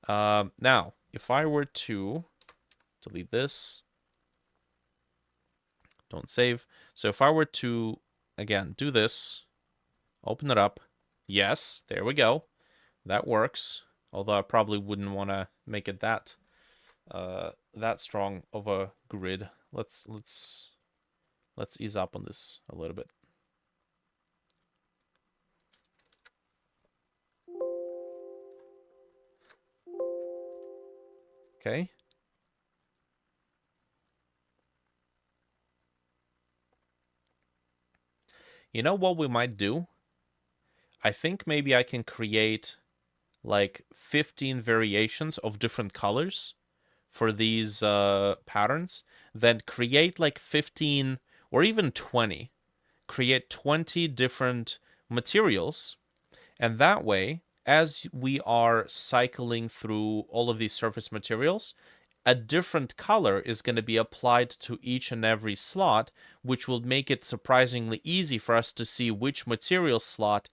Now, if I were to delete this, don't save. So if I were to, again, do this, open it up. Yes, there we go. That works. Although I probably wouldn't want to make it that strong of a grid. Let's ease up on this a little bit. Okay. You know what we might do? I think maybe I can create like 15 variations of different colors for these patterns, then create like 15 or even 20. Create 20 different materials, and that way, as we are cycling through all of these surface materials, a different color is going to be applied to each and every slot, which will make it surprisingly easy for us to see which material slot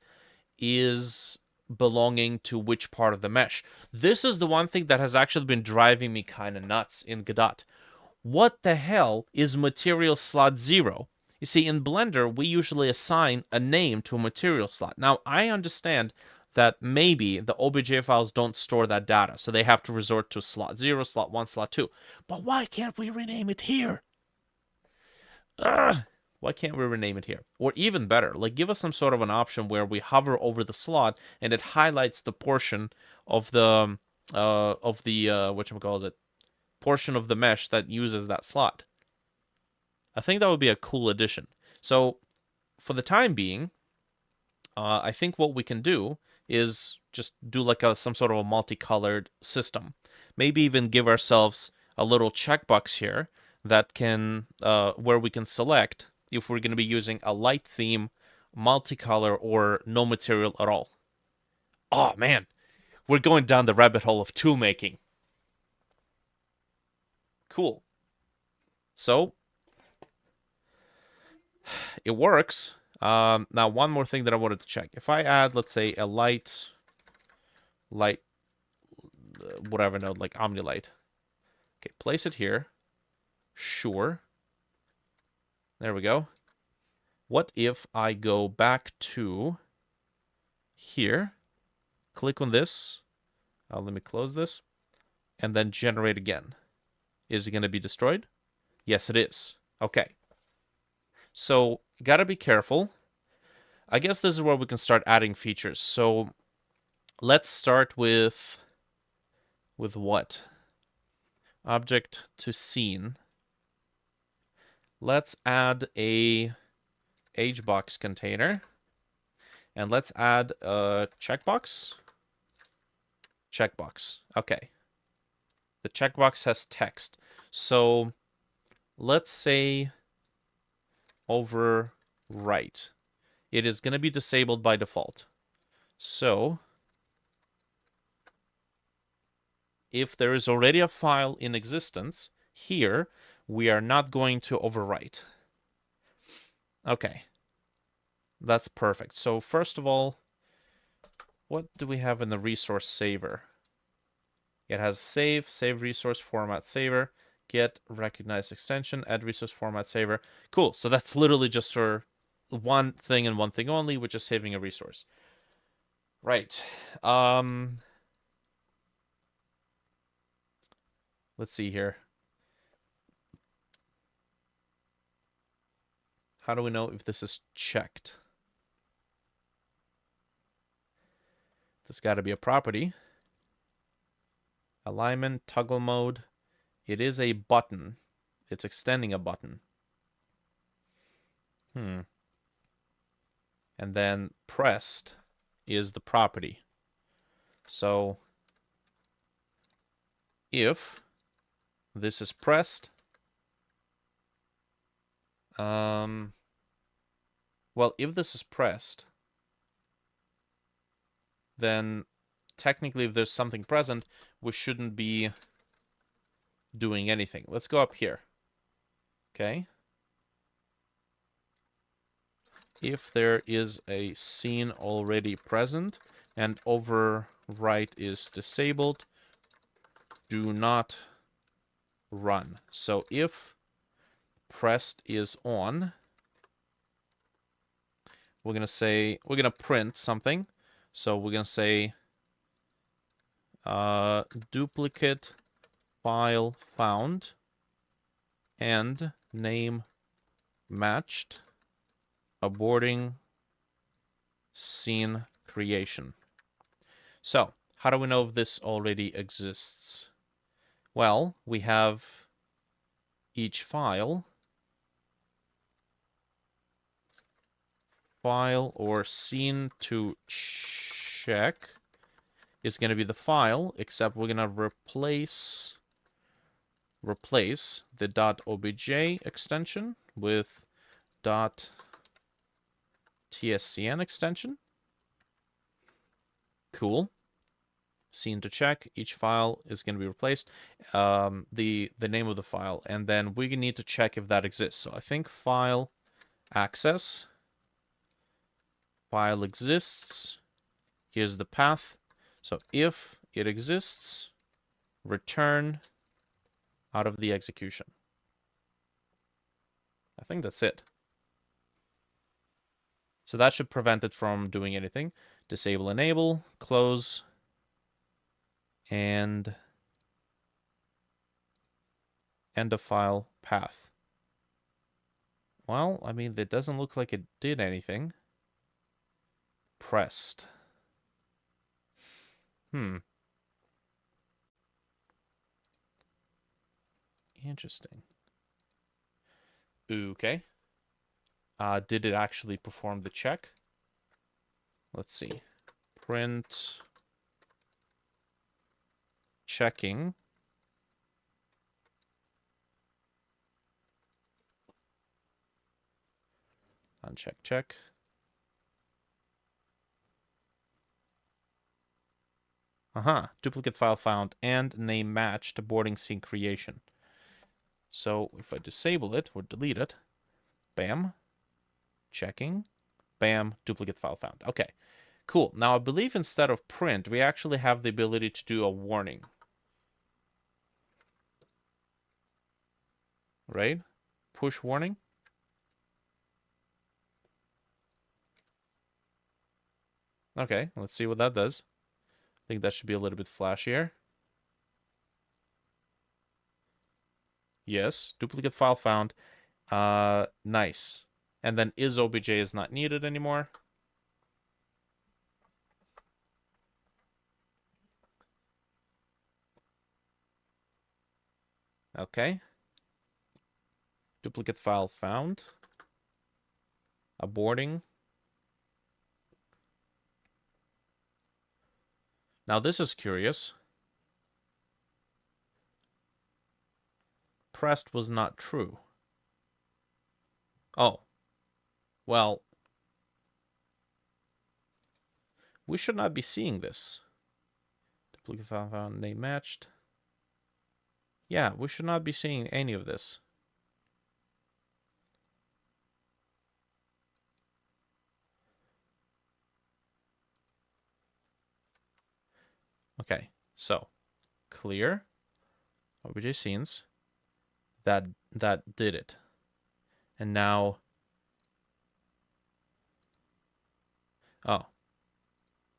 is belonging to which part of the mesh. This is the one thing that has actually been driving me kind of nuts in Godot. What the hell is material slot 0? You see, in Blender, we usually assign a name to a material slot. Now, I understand that maybe the OBJ files don't store that data, so they have to resort to slot 0, slot 1, slot 2. But why can't we rename it here? Ugh! Why can't we rename it here? Or even better, like give us some sort of an option where we hover over the slot and it highlights the portion of the whatchamacallit, portion of the mesh that uses that slot. I think that would be a cool addition. So for the time being, I think what we can do is just do like some sort of a multicolored system. Maybe even give ourselves a little checkbox here that can where we can select if we're going to be using a light theme, multicolor, or no material at all. Oh man, we're going down the rabbit hole of tool making. Cool. So it works. Now one more thing that I wanted to check. If I add, let's say, a light whatever node, like OmniLight. Okay, place it here. Sure. There we go. What if I go back to here, click on this. Let me close this, and then generate again. Is it going to be destroyed? Yes, it is. Okay. So, gotta be careful. I guess this is where we can start adding features. So, let's start with what? Object to scene. Let's add a HBox container. And let's add a checkbox. Checkbox. Okay. The checkbox has text. So let's say overwrite. It is going to be disabled by default. So if there is already a file in existence, here we are not going to overwrite. Okay. That's perfect. So first of all, what do we have in the resource saver? It has save resource format saver, get recognized extension, add resource format saver. Cool. So that's literally just for one thing and one thing only, which is saving a resource. Right. Let's see here. How do we know if this is checked? There's got to be a property. Alignment, toggle mode. It is a button. It's extending a button. And then pressed is the property. So if this is pressed, well, if this is pressed, then technically if there's something present, we shouldn't be doing anything. Let's go up here. Okay. If there is a scene already present and overwrite is disabled, do not run. So if pressed is on, we're going to print something. So we're going to say duplicate file found and name matched aborting scene creation. So how do we know if this already exists? Well, we have each file or scene to check is going to be the file, except we're going to replace the .obj extension with .tscn extension. Cool. Scene to check. Each file is going to be replaced. The name of the file, and then we need to check if that exists. So I think file access. File exists. Here's the path. So if it exists, return out of the execution. I think that's it. So that should prevent it from doing anything. Disable, enable, close, and end of file path. Well, I mean, it doesn't look like it did anything. Pressed. Interesting. Okay. Did it actually perform the check? Let's see. Print checking. Uncheck, check. Duplicate file found and name matched to boarding scene creation. So if I disable it or delete it, bam, checking, bam, duplicate file found. Okay, cool. Now I believe instead of print, we actually have the ability to do a warning. Right? Push warning. Okay, let's see what that does. I think that should be a little bit flashier. Yes, duplicate file found. Nice. And then is obj is not needed anymore. Okay. Duplicate file found. Aborting. Now this is curious. Pressed was not true. Oh. Well, we should not be seeing this. Duplicate file found, name matched. Yeah, we should not be seeing any of this. Okay, so clear obj scenes. That did it. And now, oh,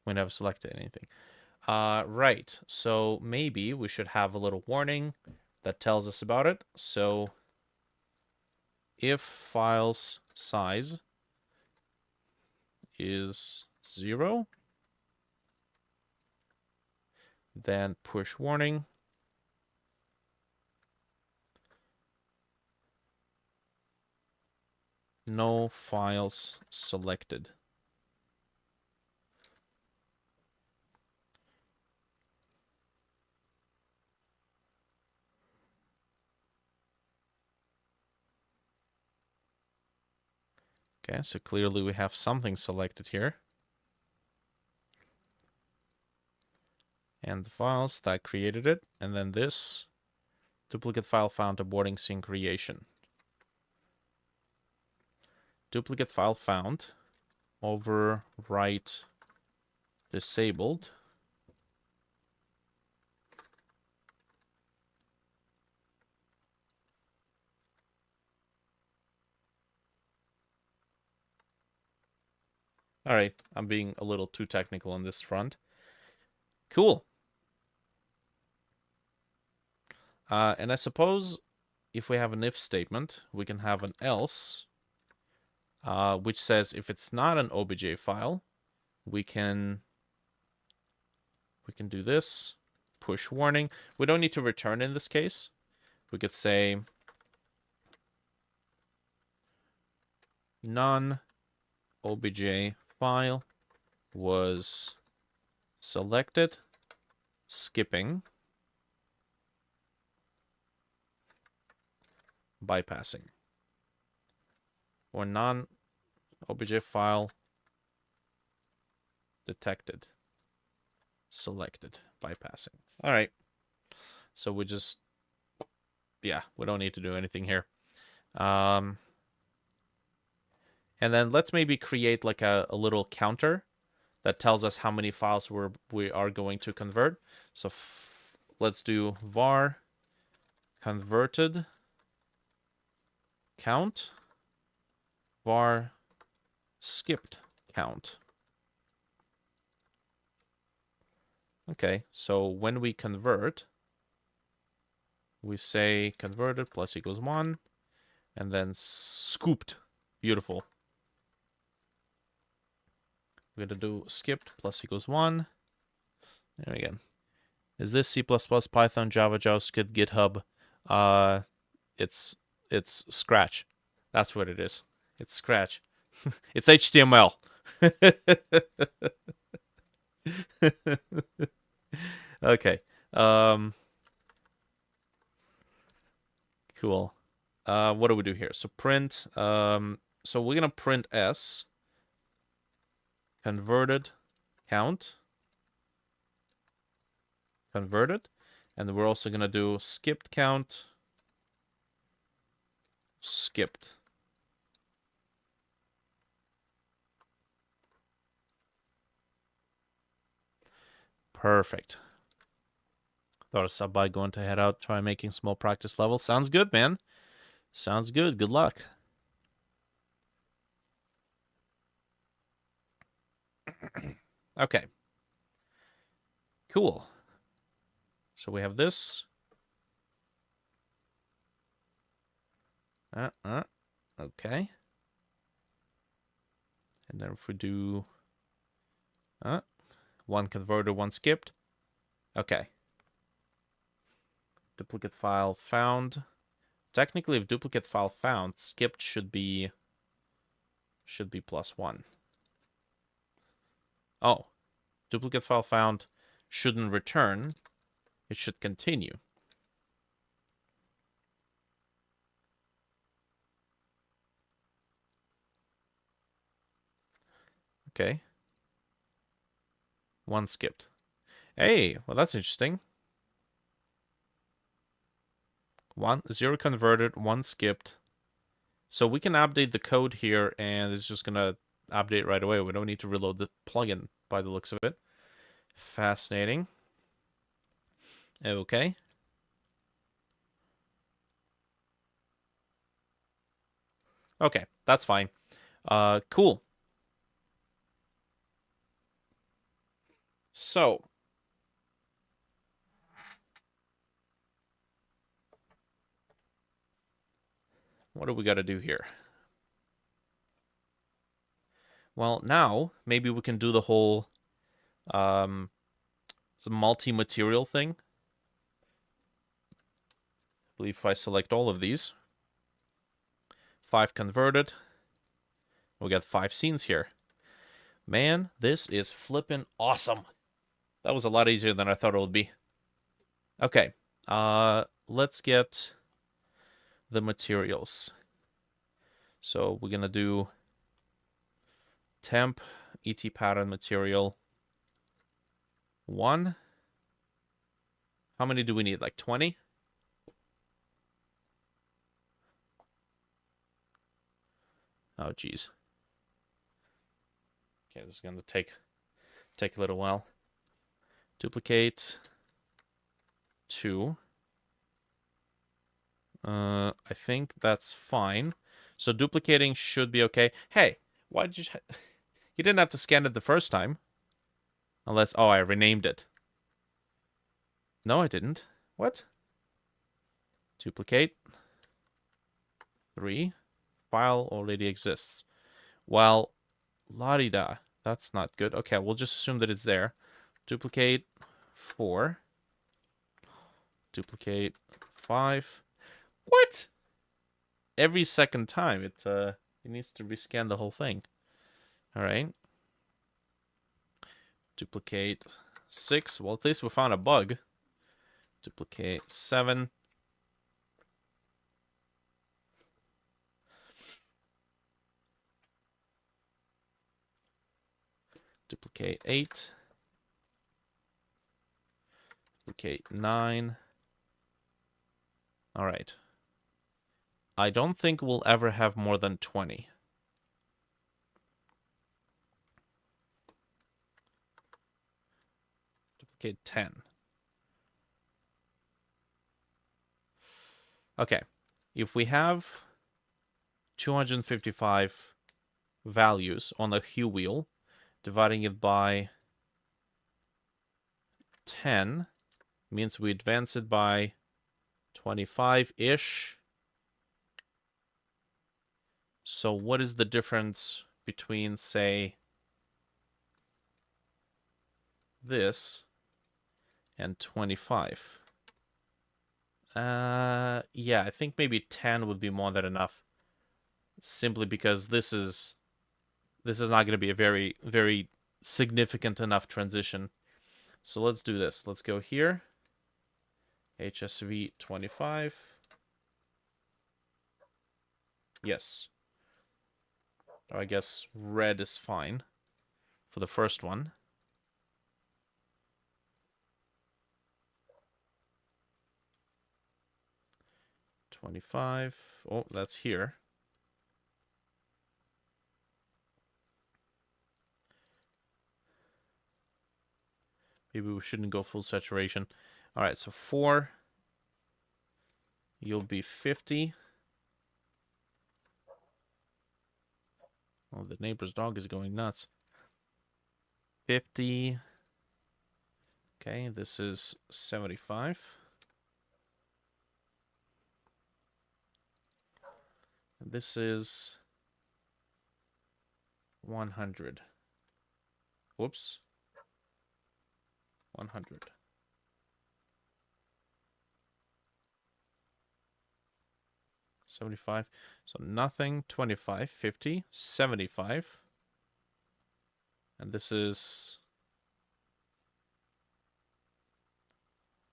we never selected anything. Right. So maybe we should have a little warning that tells us about it. So if file's size is 0, then push warning. No files selected. Okay, so clearly we have something selected here. And the files that created it, and then this duplicate file found aborting scene creation. Duplicate file found, overwrite disabled. All right, I'm being a little too technical on this front. Cool. And I suppose if we have an if statement, we can have an else, which says if it's not an obj file, we can do this, push warning. We don't need to return in this case. We could say non-obj file was selected, skipping, bypassing, or non-obj file detected, selected, bypassing. All right. So we just, yeah, we don't need to do anything here. And then let's maybe create like a little counter that tells us how many files we are going to convert. So let's do var converted count, var skipped count. Okay, so when we convert, we say converted plus equals 1, and then scooped. Beautiful. We're going to do skipped plus equals 1. There we go. Is this C++, Python, Java, JavaScript, GitHub? It's Scratch. That's what it is. It's Scratch. It's HTML. Okay. Cool. What do we do here? So print. So we're gonna print s converted count converted, and we're also gonna do skipped count skipped. Perfect. Thought a sub by going to head out, try making small practice levels. Sounds good, man. Sounds good. Good luck. Okay. Cool. So we have this. Okay. And then if we do one converted, one skipped. Okay. Duplicate file found. Technically, if duplicate file found, skipped should be +1. Oh, duplicate file found shouldn't return. It should continue. Okay. One skipped. Hey, well that's interesting. 0 converted, 1 skipped. So we can update the code here, and it's just gonna update right away. We don't need to reload the plugin by the looks of it. Fascinating. Okay. Okay, that's fine. Cool. So, what do we got to do here? Well, now maybe we can do the whole multi-material thing. I believe if I select all of these, 5 converted, we got 5 scenes here. Man, this is flippin' awesome. That was a lot easier than I thought it would be. Okay, let's get the materials. So we're gonna do temp et pattern material 1. How many do we need? Like 20? Oh, geez. Okay, this is gonna take a little while. Duplicate 2. I think that's fine. So duplicating should be okay. Hey, why did you... You didn't have to scan it the first time. Unless... Oh, I renamed it. No, I didn't. What? Duplicate. 3. File already exists. Well, la-di-da. That's not good. Okay, we'll just assume that it's there. Duplicate 4. Duplicate 5. What? Every second time it needs to rescan the whole thing. All right. Duplicate 6. Well, at least we found a bug. Duplicate 7. Duplicate 8. Duplicate 9. All right. I don't think we'll ever have more than 20. Duplicate 10. Okay. If we have 255 values on a hue wheel, dividing it by 10 means we advance it by 25-ish. So what is the difference between, say, this and 25? Yeah, I think maybe 10 would be more than enough. Simply because this is not going to be a very, very significant enough transition. So let's do this. Let's go here. HSV 25. Yes. Or I guess red is fine for the first one. $25. Oh, that's here. Maybe we shouldn't go full saturation. All right, so 4. You'll be 50. Oh, the neighbor's dog is going nuts. 50. Okay, this is 75. This is 100. Whoops. 100. $75. So nothing. 25, 50, 75. And this is...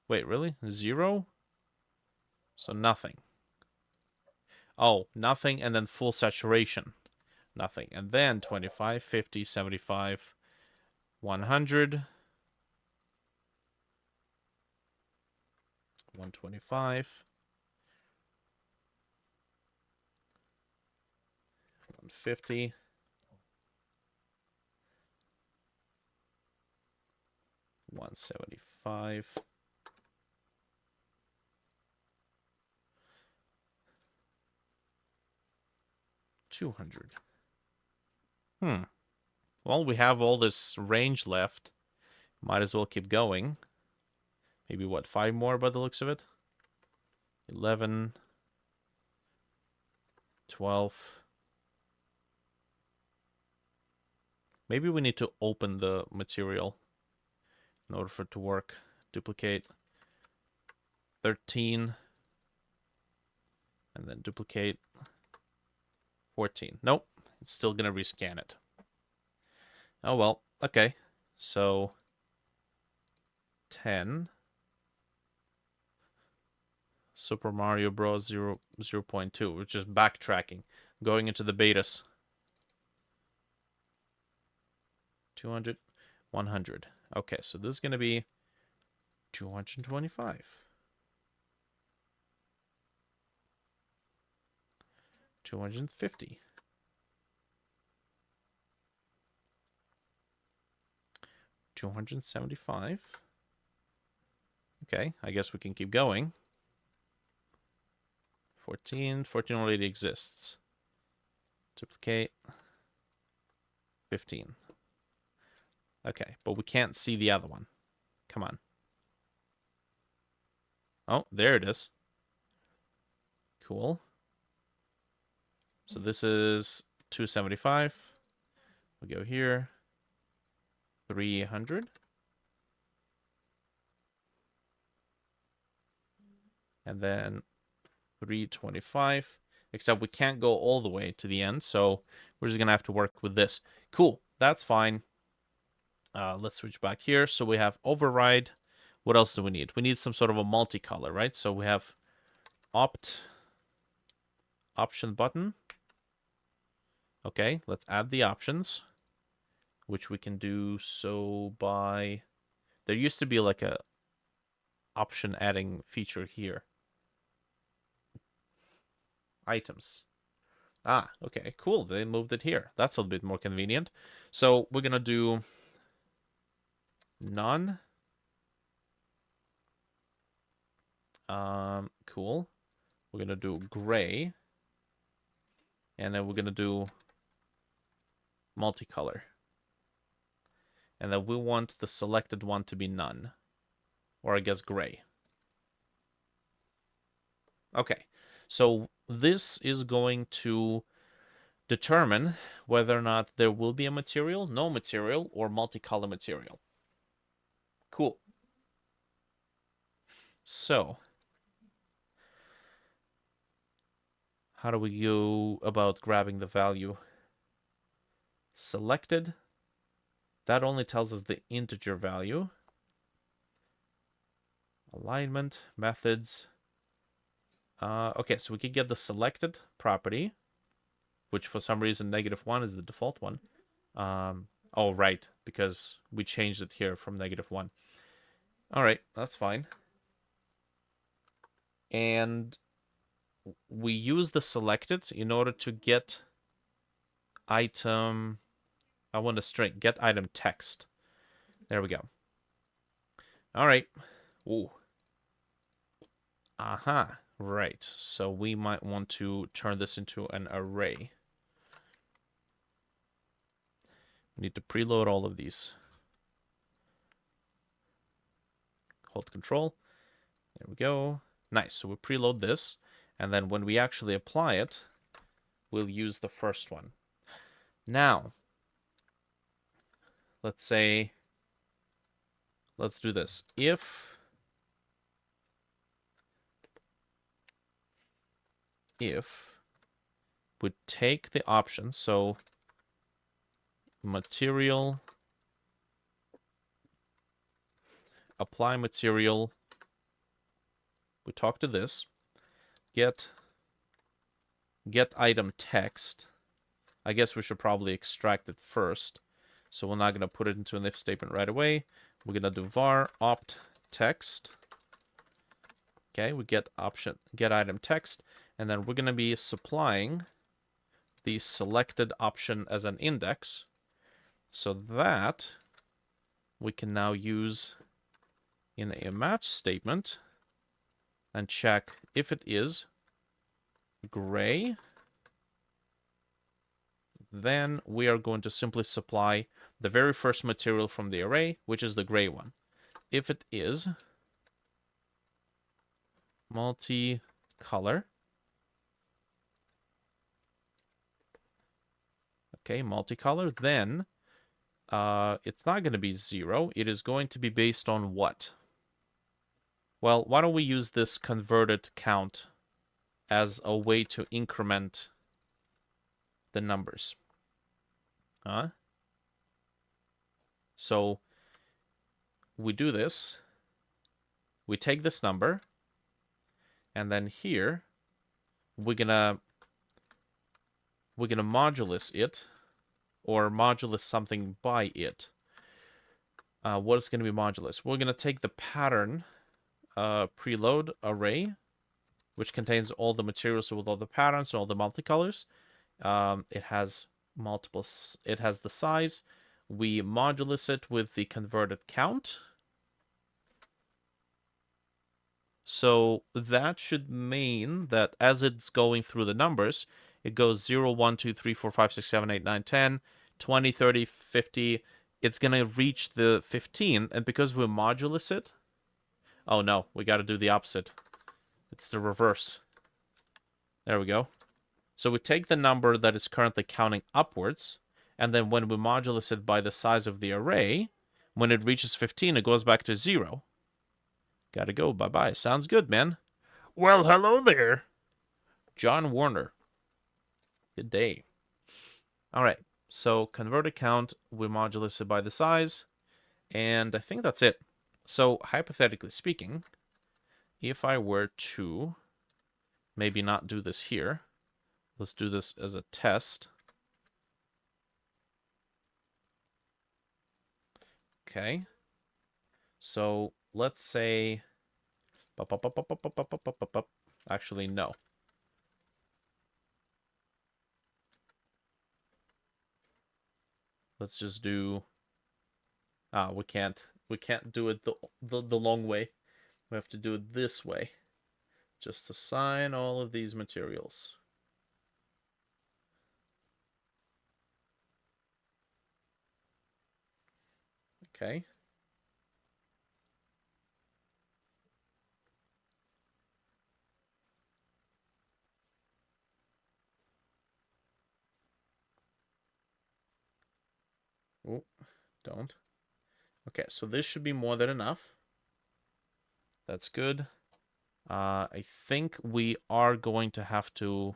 Wait, really? 0? So nothing. Oh, nothing and then full saturation. Nothing. And then 25, 50, 75, 100. 125. 150. 175. 200. Well, we have all this range left. Might as well keep going. Maybe, what, 5 more by the looks of it? 11. 12. Maybe we need to open the material in order for it to work. Duplicate. 13. And then duplicate. 14. Nope. It's still going to rescan it. Oh, well. Okay. So 10. Super Mario Bros. 0.2. We're just backtracking. Going into the betas. 200. 100. Okay, so this is going to be 225. 250. 275. Okay, I guess we can keep going. 14. 14 already exists. Duplicate. 15. Okay, but we can't see the other one. Come on. Oh, there it is. Cool. So this is 275. We go here. 300. And then 325. Except we can't go all the way to the end, so we're just going to have to work with this. Cool. That's fine. Let's switch back here. So we have override. What else do we need? We need some sort of a multicolor, right? So we have option button. Okay, let's add the options, which we can do so by... There used to be like a option adding feature here. Items. Ah, okay, cool. They moved it here. That's a bit more convenient. So we're going to do none. Cool. We're going to do gray. And then we're going to do multicolor. And then we want the selected one to be none. Or I guess gray. Okay. So this is going to determine whether or not there will be a material, no material, or multicolor material. Cool. So how do we go about grabbing the value? Selected. That only tells us the integer value. Alignment, methods. Okay, so we could get the selected property, which for some reason -1 is the default one. Oh, right, because we changed it here from -1. All right, that's fine. And we use the selected in order to get item... I want a string. Get item text. There we go. All right. Ooh. Aha. Right. So we might want to turn this into an array. We need to preload all of these. hold Control. There we go. Nice. So we preload this, and then when we actually apply it, we'll use the first one. Now, let's do this. If we take the option, so material, apply material, we talk to this, get item text. I guess we should probably extract it first. So we're not going to put it into an if statement right away. We're going to do var opt text. Okay, we get item text, and then we're going to be supplying the selected option as an index, so that we can now use in a match statement and check if it is gray. Then we are going to simply supply the very first material from the array, which is the gray one. If it is multicolor, okay, multicolor, then it's not going to be 0. It is going to be based on what? Well, why don't we use this converted count as a way to increment the numbers? So we do this. We take this number, and then here we're gonna modulus it, or modulus something by it. What is going to be modulus? We're going to take the pattern preload array, which contains all the materials with all the patterns and all the multicolors. It has it has the size. We modulus it with the converted count. So that should mean that as it's going through the numbers, it goes 0, 1, 2, 3, 4, 5, 6, 7, 8, 9, 10, 20, 30, 50. It's going to reach the 15, and because we modulus it... Oh no, we got to do the opposite. It's the reverse. There we go. So we take the number that is currently counting upwards, and then when we modulus it by the size of the array, when it reaches 15, it goes back to 0. Gotta go, bye-bye. Sounds good, man. Well, hello there. John Warner. Good day. All right, so converted count, we modulus it by the size, and I think that's it. So hypothetically speaking, if I were to maybe not do this here, let's do this as a test. Okay, so let's say, actually no. Let's just do, we can't do it the long way. We have to do it this way. Just assign all of these materials. Okay. Oh, don't. Okay, so this should be more than enough. That's good. I think we are going to have to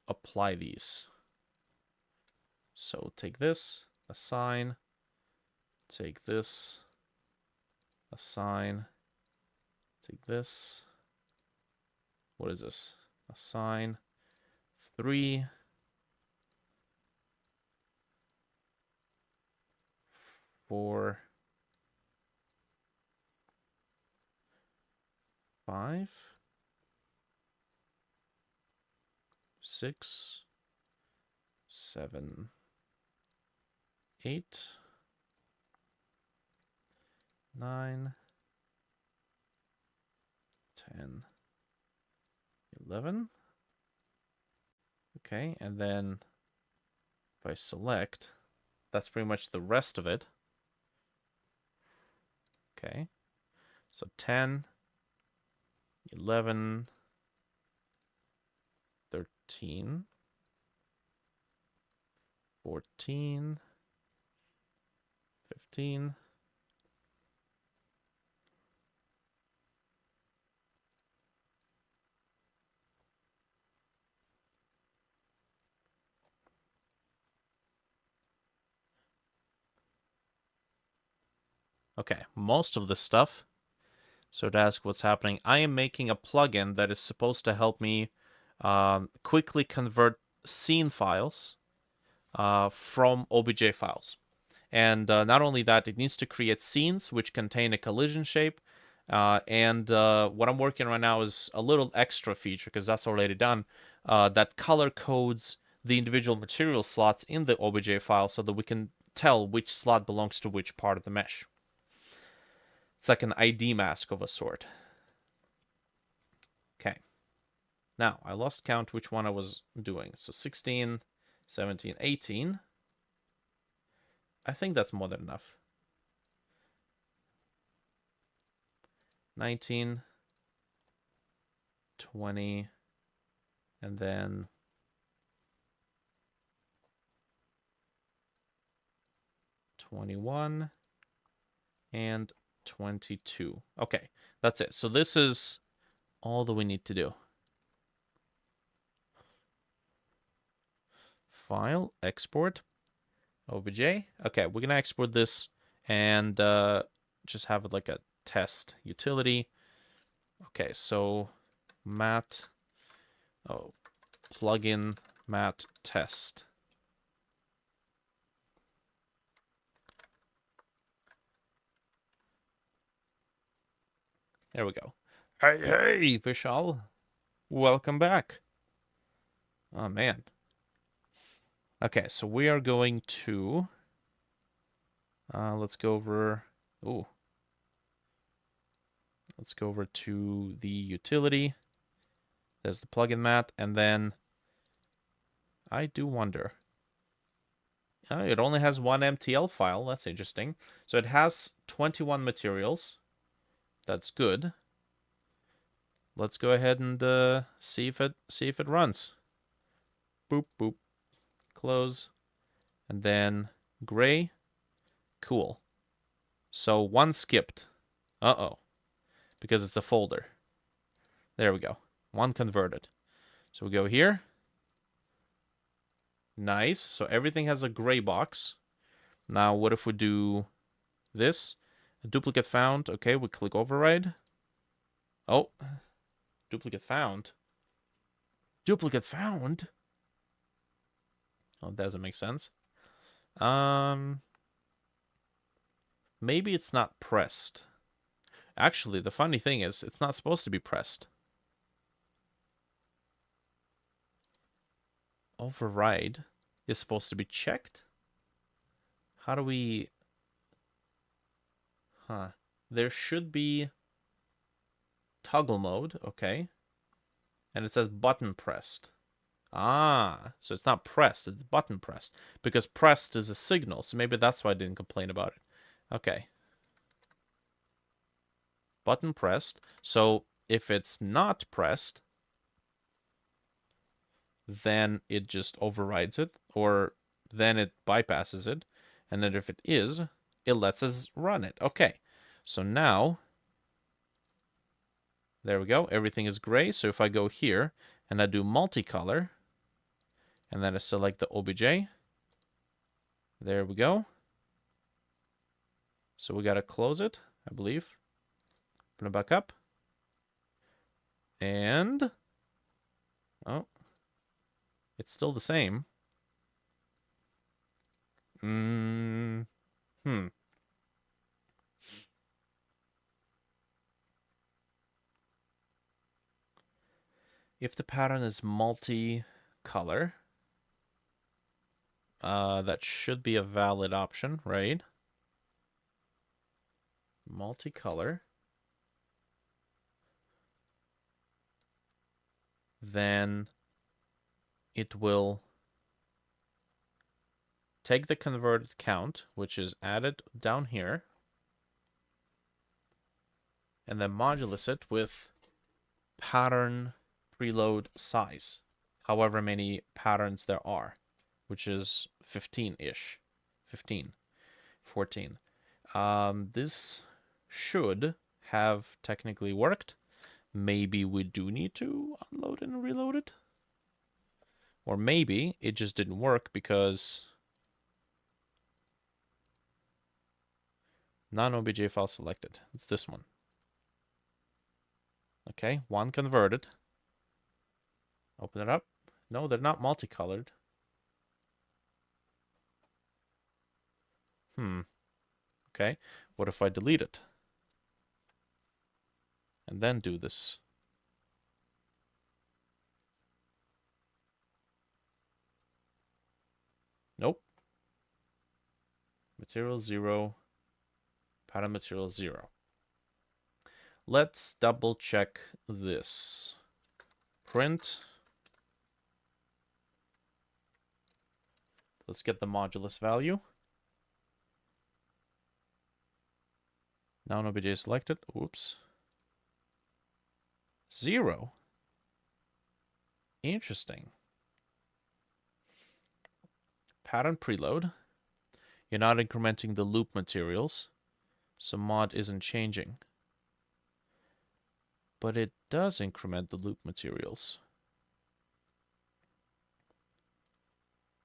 apply these. So take this, assign, take this, assign, take this. What is this? Assign 3, 4, 5, 6, 7, 8, 9, 10, 11. Okay, and then if I select, that's pretty much the rest of it. Okay, So 10, 11, 13, 14, 15. Okay, most of the stuff. So to ask what's happening, I am making a plugin that is supposed to help me quickly convert scene files from OBJ files. And not only that, it needs to create scenes which contain a collision shape. And what I'm working on right now is a little extra feature, because that's already done, that color codes the individual material slots in the OBJ file so that we can tell which slot belongs to which part of the mesh. It's like an ID mask of a sort. Okay. Now, I lost count which one I was doing. So 16, 17, 18. I think that's more than enough. 19, 20, and then 21 and 22. Okay, that's it. So this is all that we need to do. File, export, OBJ. Okay, we're gonna export this and just have it like a test utility. Okay, so mat, plugin mat test. There we go. Hey, Vishal. Welcome back. Oh, man. Okay, so we are going to... let's go over... Ooh. Let's go over to the utility. There's the plugin mat, and then... I do wonder... it only has one MTL file. That's interesting. So it has 21 materials. That's good. Let's go ahead and see if it runs. Boop boop. Close. And then gray. Cool. So one skipped. Uh-oh. Because it's a folder. There we go. One converted. So we go here. Nice. So everything has a gray box. Now what if we do this? A duplicate found. Okay, we click override. Oh. Duplicate found. Duplicate found? Oh, that doesn't make sense. Maybe it's not pressed. Actually, the funny thing is, it's not supposed to be pressed. Override is supposed to be checked? How do we... There should be toggle mode, okay. And it says button pressed. Ah, so it's not pressed, it's button pressed. Because pressed is a signal, so maybe that's why I didn't complain about it. Okay. Button pressed. So if it's not pressed, then it just overrides it, or then it bypasses it. And then if it is, it lets us run it. Okay, so now, there we go. Everything is gray. So if I go here and I do multicolor, and then I select the OBJ, there we go. So we got to close it, I believe. Open it back up. And, oh, it's still the same. If the pattern is multi-color, that should be a valid option, right? Multicolor. Then it will take the converted count, which is added down here, and then modulus it with pattern preload size, however many patterns there are, which is 15-ish, 15, 14. This should have technically worked. Maybe we do need to unload and reload it. Or maybe it just didn't work because non-obj file selected. It's this one. Okay, one converted. Open it up. No, they're not multicolored. Okay, what if I delete it? And then do this. Nope. Material 0. Pattern material 0. Let's double check this. Print. Let's get the modulus value. Now nobody is selected. Oops. 0. Interesting. Pattern preload. You're not incrementing the loop materials, so mod isn't changing. But it does increment the loop materials.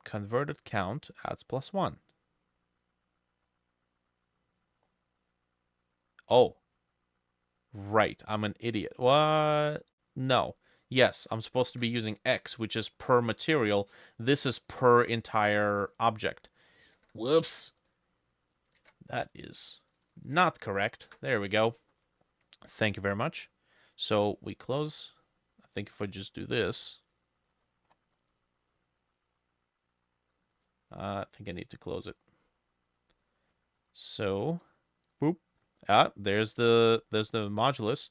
Converted count adds +1. Oh. Right, I'm an idiot. What? No. Yes, I'm supposed to be using X, which is per material. This is per entire object. Whoops. That is not correct. There we go. Thank you very much. So we close. I think if I just do this, I think I need to close it. So, boop. Ah, there's the modulus,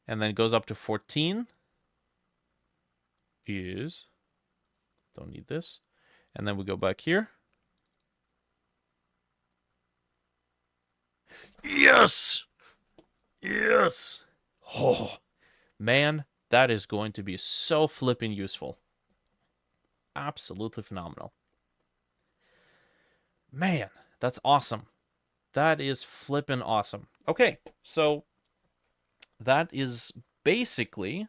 and then it goes up to 14. Don't need this, and then we go back here. Yes! Yes! Oh, man, that is going to be so flippin' useful. Absolutely phenomenal. Man, that's awesome. That is flippin' awesome. Okay, so that is basically...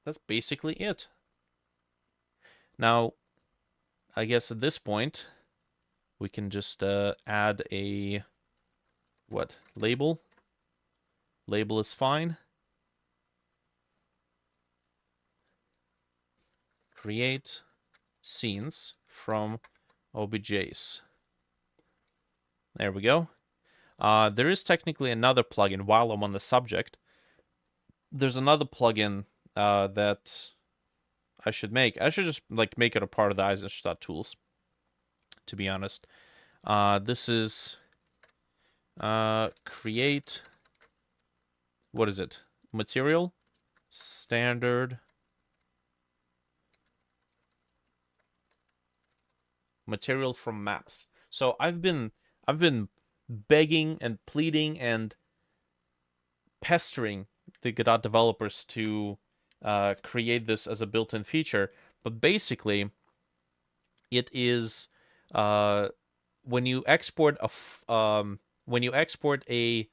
That's basically it. Now, I guess at this point, we can just add a... What? Label? Label is fine. Create scenes from OBJs. There we go. There is technically another plugin while I'm on the subject. There's another plugin that I should make. I should just make it a part of the Eisenstadt tools, to be honest. This is create, what is it? Material, standard, material from maps. So I've been begging and pleading and pestering the Godot developers to create this as a built-in feature, but basically it is when you export a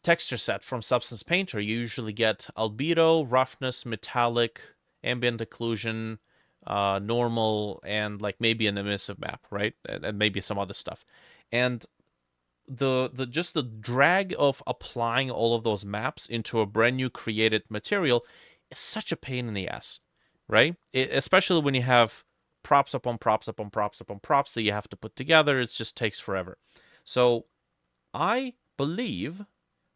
texture set from Substance Painter, you usually get albedo, roughness, metallic, ambient occlusion, normal, and maybe an emissive map, right? And maybe some other stuff. And just the drag of applying all of those maps into a brand new created material is such a pain in the ass, right? Especially when you have props upon props upon props upon props that you have to put together. It just takes forever. So I believe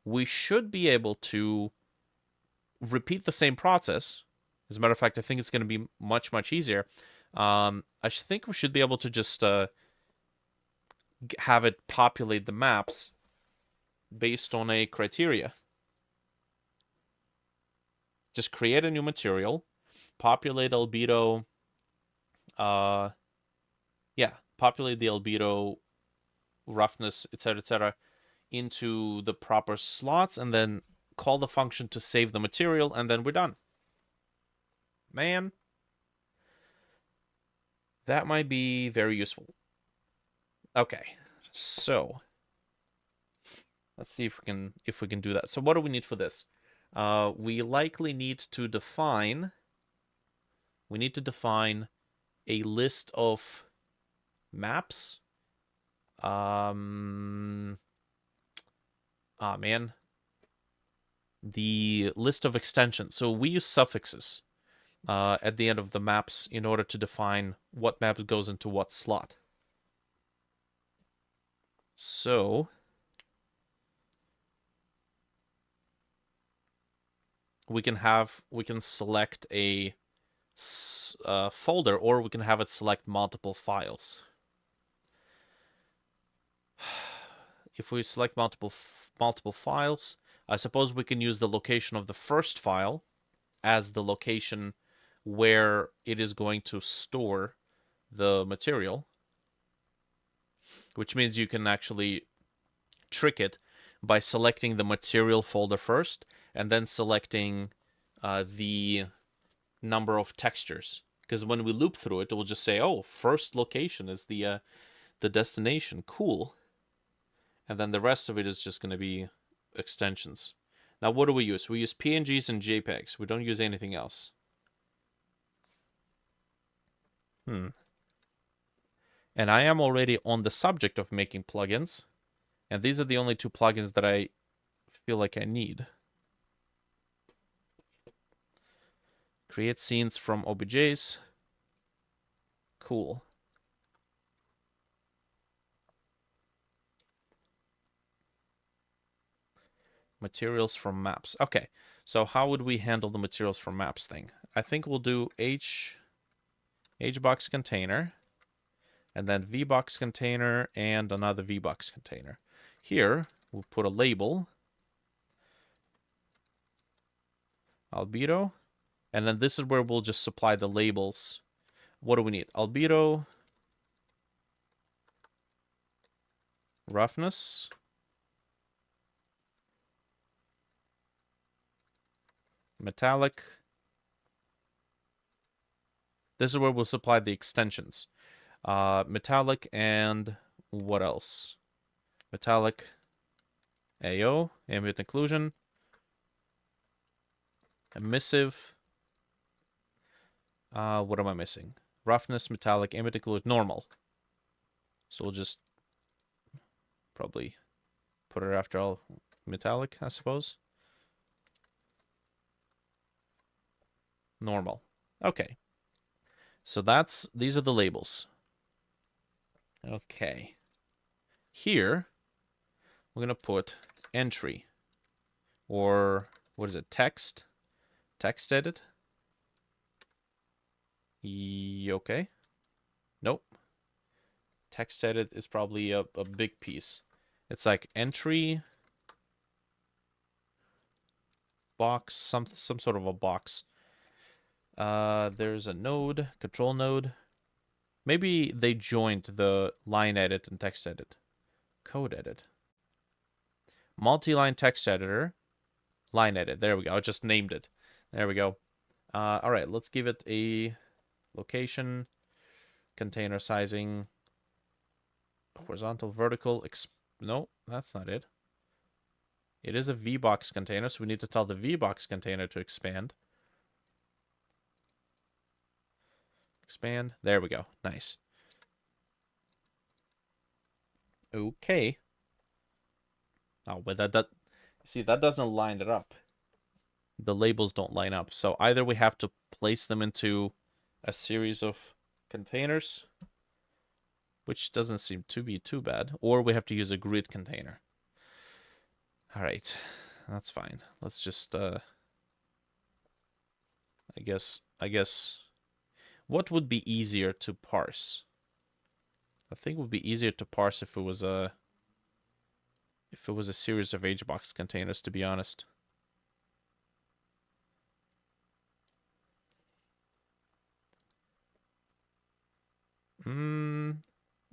we should be able to repeat the same process. As a matter of fact, I think it's going to be much, much easier. I think we should be able to just have it populate the maps based on a criteria. Just create a new material, populate albedo, populate the albedo, roughness, etc., etc., into the proper slots and then call the function to save the material, and then we're done. Man, that might be very useful. Okay, so let's see if we can do that. So what do we need for this? We likely need to define. We need to define a list of maps. Man, the list of extensions. So we use suffixes at the end of the maps in order to define what map goes into what slot. So we can select a folder, or we can have it select multiple files. If we select multiple files, I suppose we can use the location of the first file as the location where it is going to store the material, which means you can actually trick it by selecting the material folder first and then selecting the number of textures. Because when we loop through it, it will just say, oh, first location is the destination. Cool. And then the rest of it is just going to be extensions. Now, what do we use? We use PNGs and JPEGs. We don't use anything else. And I am already on the subject of making plugins. And these are the only two plugins that I feel like I need. Create scenes from OBJs. Cool. Materials from maps. Okay, so how would we handle the materials from maps thing? I think we'll do hbox container, and then vbox container, and another vbox container. Here, we'll put a label, albedo, and then this is where we'll just supply the labels. What do we need? Albedo, roughness, metallic. This is where we'll supply the extensions. Metallic and what else? Metallic, AO, ambient occlusion, emissive. What am I missing? Roughness, metallic, ambient occlusion, normal. So we'll just probably put it after all metallic, I suppose. Normal. Okay. So these are the labels. Okay. Here, we're going to put entry, or what is it, text? Text edit? Okay. Nope. Text edit is probably a big piece. It's like entry, box, some sort of a box. There's a node, control node. Maybe they joined the line edit and text edit. Code edit. Multi-line text editor. Line edit. There we go. I just named it. There we go. All right, let's give it a location, container sizing, horizontal, vertical. No, that's not it. It is a VBox container, so we need to tell the VBox container to expand. Expand. There we go. Nice. Okay. Oh, but see, that doesn't line it up. The labels don't line up. So either we have to place them into a series of containers, which doesn't seem to be too bad, or we have to use a grid container. All right, that's fine. Let's just, I guess, what would be easier to parse? I think it would be easier to parse if it was a series of hbox containers, to be honest.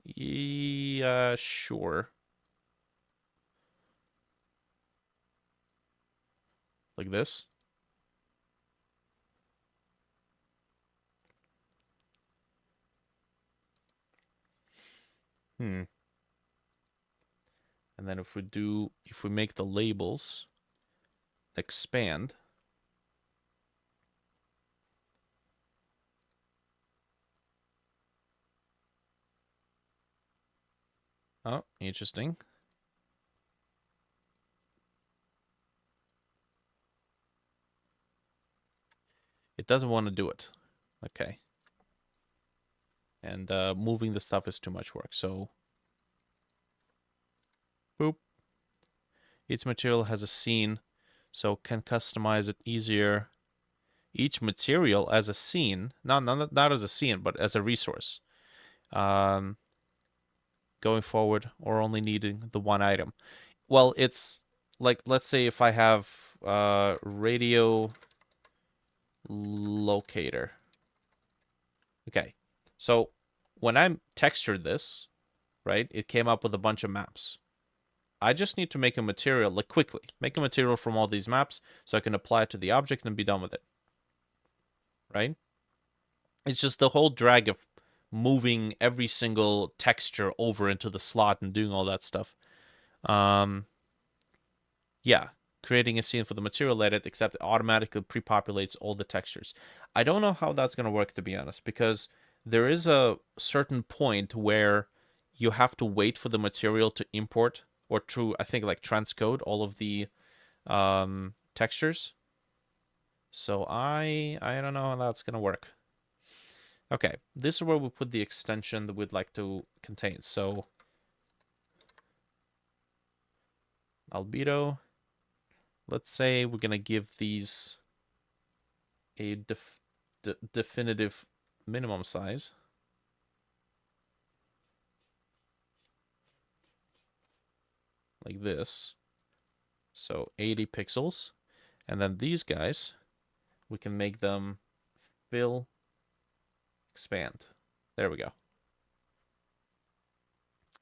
Yeah, sure. like this. And then if we make the labels expand, oh, interesting. It doesn't want to do it. Okay. And moving the stuff is too much work. So, boop. Each material has a scene, so can customize it easier. Each material as a scene, not as a scene, but as a resource. Going forward, or only needing the one item. Well, it's like, let's say if I have radio locator. Okay, so when I textured this, right, it came up with a bunch of maps. I just need to make a material, like quickly, make a material from all these maps so I can apply it to the object and be done with it, right? It's just the whole drag of moving every single texture over into the slot and doing all that stuff. Yeah, creating a scene for the material edit, except it automatically pre-populates all the textures. I don't know how that's going to work, to be honest, because there is a certain point where you have to wait for the material to import or to, I think, like transcode all of the textures. So I don't know how that's going to work. Okay, this is where we put the extension that we'd like to contain. So albedo, let's say we're going to give these a definitive minimum size. Like this. So 80 pixels. And then these guys, we can make them fill, expand. There we go.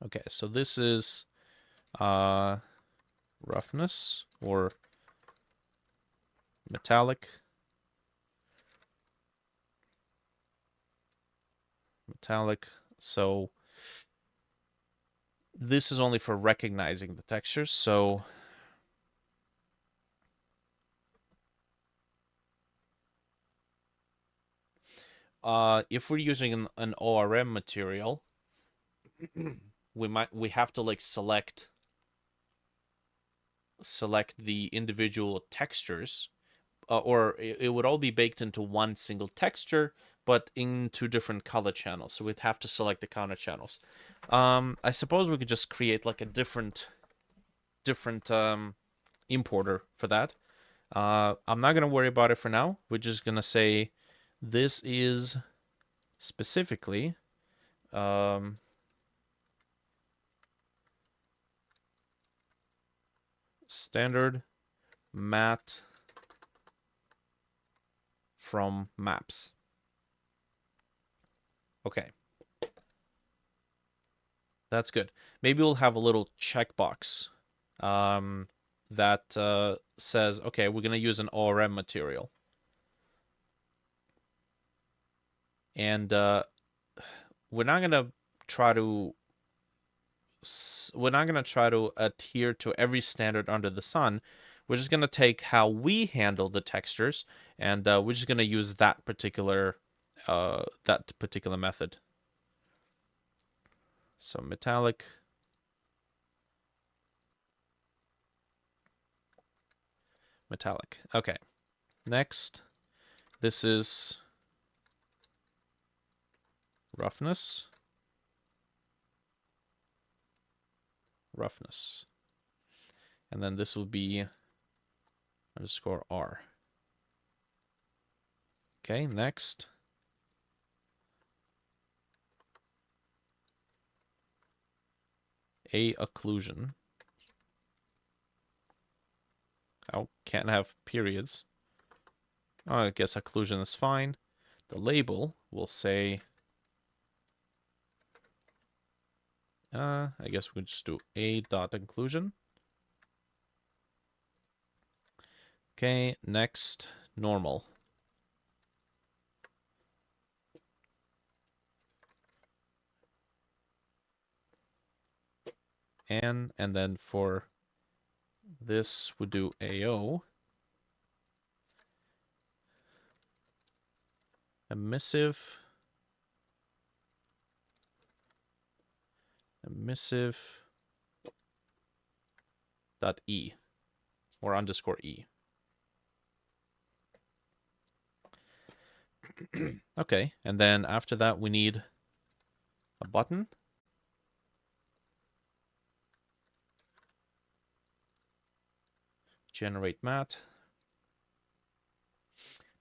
Okay, so this is roughness or metallic. Metallic. So this is only for recognizing the textures. So if we're using an ORM material, we have to like select the individual textures, or it would all be baked into one single texture, but into different color channels. So we'd have to select the color channels. I suppose we could just create like a different importer for that. I'm not gonna worry about it for now. We're just gonna say this is specifically standard matte from maps. Okay. That's good. Maybe we'll have a little checkbox that says, okay, we're going to use an ORM material. And we're not going to try to adhere to every standard under the sun. We're just going to take how we handle the textures, and we're just going to use that particular method. So metallic. Metallic. Okay. Next, this is roughness. Roughness. And then this will be underscore R. Okay, next. A occlusion. Oh, can't have periods. Oh, I guess occlusion is fine. The label will say, I guess we'll just do a dot occlusion. Okay, next, normal. And then for this, we do AO. Emissive. Emissive. Dot E. Or underscore E. Okay, and then after that, we need a button. Generate mat.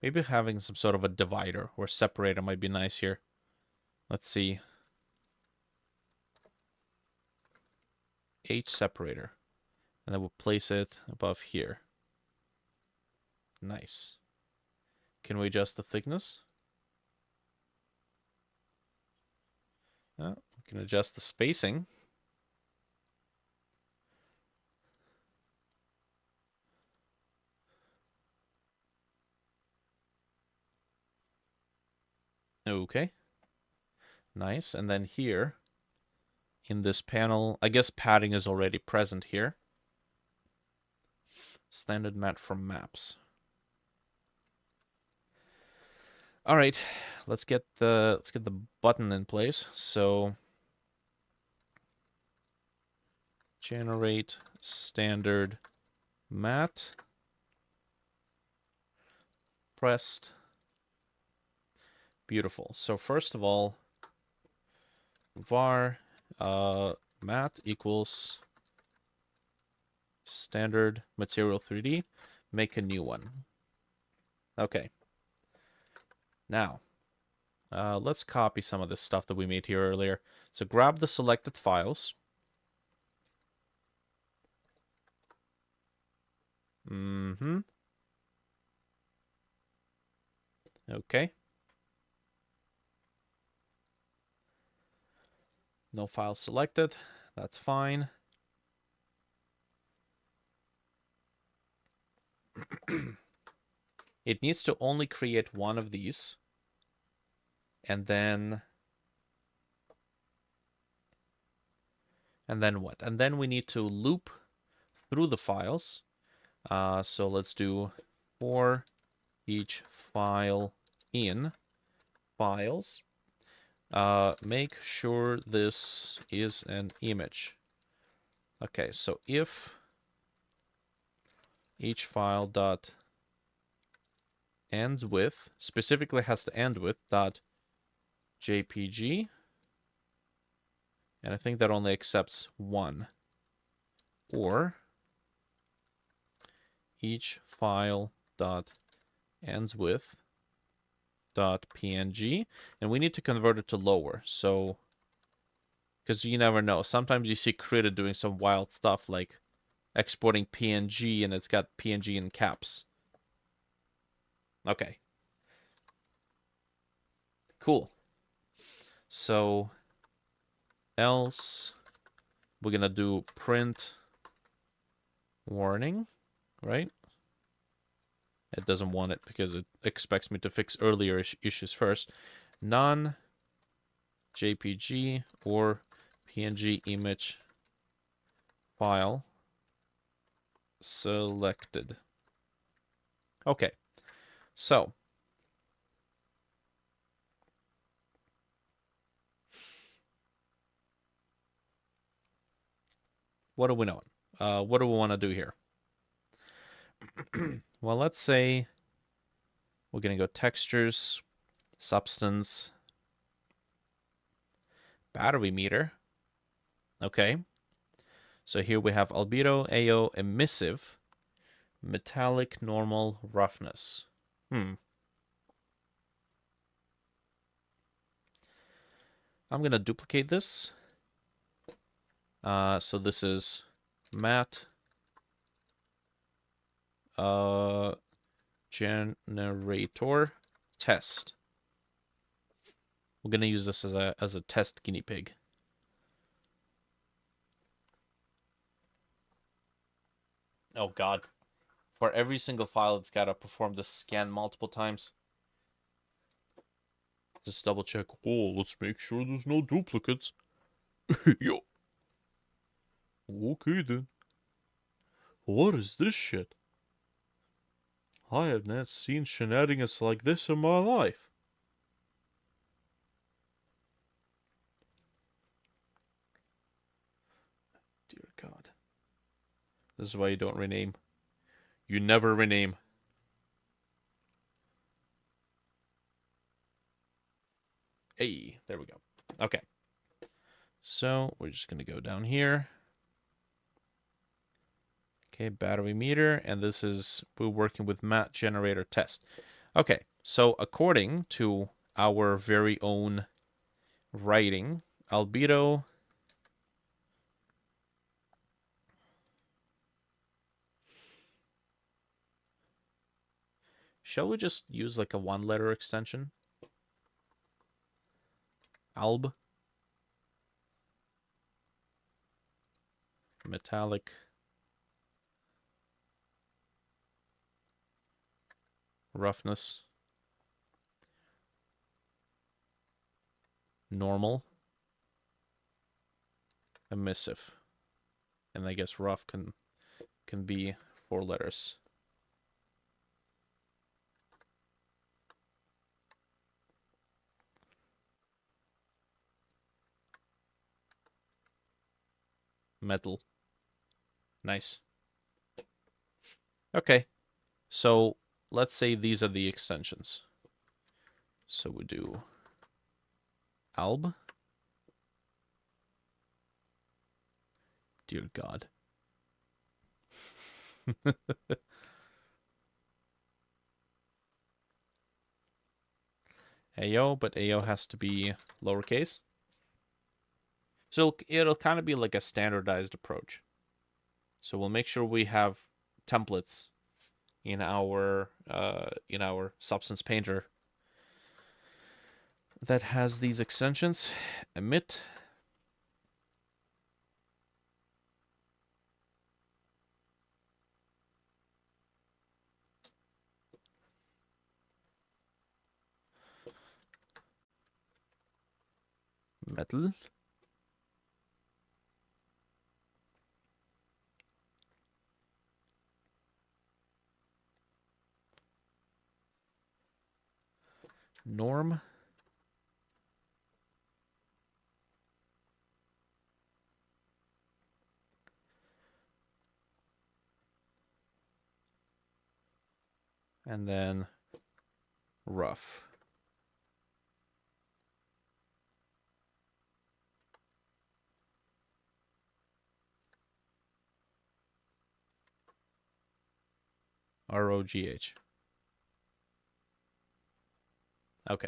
Maybe having some sort of a divider or separator might be nice here. Let's see. H separator. And then we'll place it above here. Nice. Can we adjust the thickness? We can adjust the spacing. Okay. Nice. And then here, in this panel, I guess padding is already present here. Standard mat from maps. All right, let's get the button in place. So generate standard mat pressed. Beautiful. So first of all, var mat equals standard material 3D. Make a new one. Okay. Now, let's copy some of this stuff that we made here earlier. So grab the selected files. Okay. No file selected. That's fine. It needs to only create one of these. And then what? And then we need to loop through the files. So let's do for each file in files. Make sure this is an image. Okay, so if each file dot ends with, specifically has to end with dot JPG, and I think that only accepts one, or each file dot ends with dot PNG, and we need to convert it to lower, so because you never know. Sometimes you see Krita doing some wild stuff like exporting PNG and it's got PNG in caps. Okay. Cool. So else we're gonna do print warning, right? It doesn't want it because it expects me to fix earlier issues first. Non JPG or PNG image file selected. Okay, so what do we know? What do we want to do here? Well, let's say we're going to go textures, substance, battery meter. Okay. So here we have albedo, AO, emissive, metallic, normal, roughness. I'm going to duplicate this. So this is mat generator test. We're going to use this as a test guinea pig. Oh God. For every single file, it's got to perform the scan multiple times. Just double check. Oh, let's make sure there's no duplicates. Yo. Okay then. What is this shit? I have not seen shenanigans like this in my life. Dear God. This is why you don't rename. You never rename. Hey, there we go. Okay. So we're just going to go down here. Okay, battery meter, and this is, we're working with mat generator test. Okay, so according to our very own writing, albedo shall we just use like a one-letter extension? Alb. Metallic. Roughness. Normal. Emissive. And I guess rough can be 4 letters. Metal. Nice. Okay. So let's say these are the extensions. So we do alb. Dear God. AO, but AO has to be lowercase. So it'll kind of be like a standardized approach. So we'll make sure we have templates in our Substance Painter that has these extensions. Emit. Metal. Norm. And then rough. ROGH. Okay.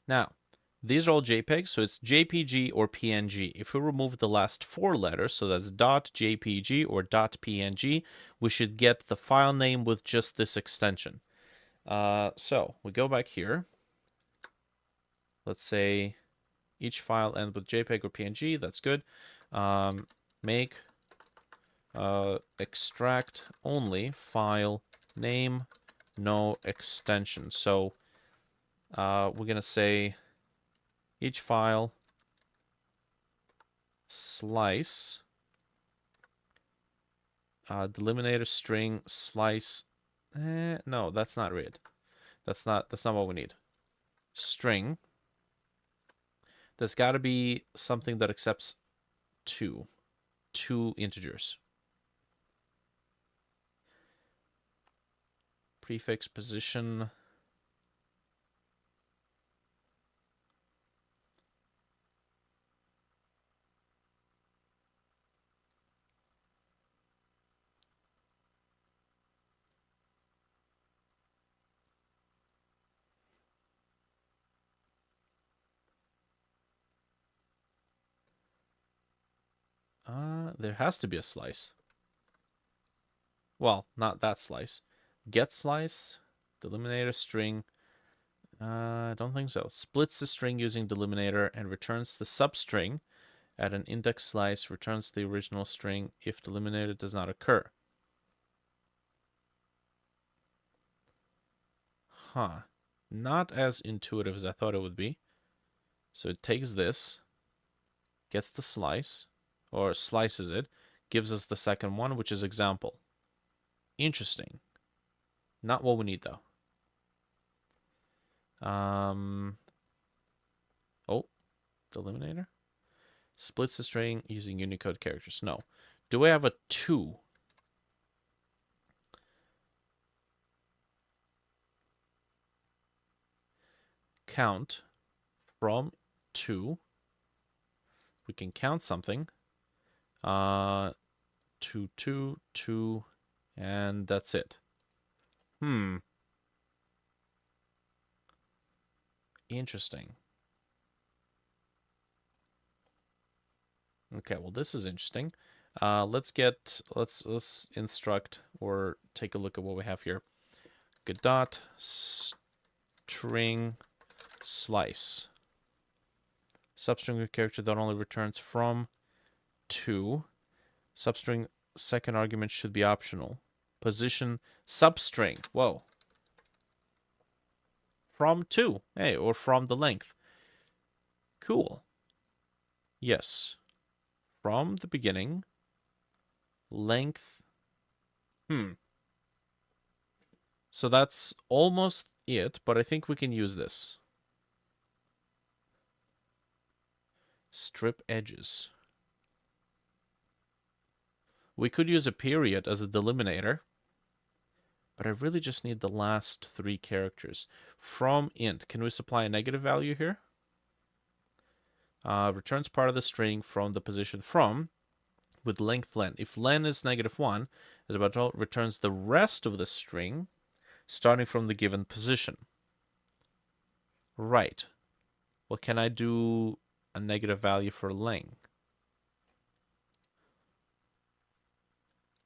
Now, these are all JPEGs, so it's JPG or PNG. If we remove the last 4 letters, so that's .jpg or .png, we should get the file name with just this extension. So we go back here. Let's say each file ends with JPEG or PNG. That's good. Make extract only file name, no extension. So we're going to say each file slice delimiter string slice. No, that's not read. That's not what we need. String. There's got to be something that accepts two integers. Prefix position. There has to be a slice. Well, not that slice. Get slice, delimiter string. I don't think so. Splits the string using delimiter and returns the substring at an index slice, returns the original string if delimiter does not occur. Huh. Not as intuitive as I thought it would be. So it takes this, gets the slice, or slices it, gives us the second one, which is example. Interesting. Not what we need, though. Oh, delimiter? Splits the string using Unicode characters. No. Do I have a 2? Count from 2. We can count something. 2, 2, 2, and that's it. Interesting. Okay, well this is interesting. Let's instruct or take a look at what we have here. Godot string slice. Substring with character that only returns from 2. Substring second argument should be optional. Position substring. Whoa. From 2. Hey, or from the length. Cool. Yes. From the beginning. Length. So that's almost it, but I think we can use this. Strip edges. We could use a period as a delimiter, but I really just need the last 3 characters. From int, can we supply a negative value here? Returns part of the string from the position from with length len. If len is -1, as about all, returns the rest of the string starting from the given position. Right. Well, can I do a negative value for len?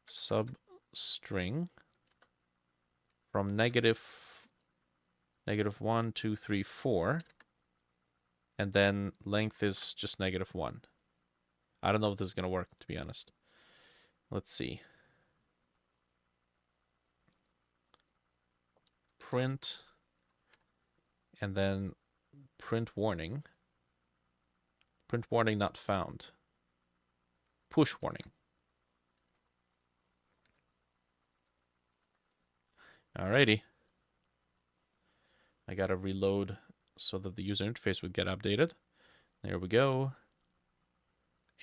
Substring from -1, 2, 3, 4, and then length is just -1. I don't know if this is going to work, to be honest. Let's see. Print, and then print warning. Print warning not found. Push warning. Alrighty. I gotta reload so that the user interface would get updated. There we go.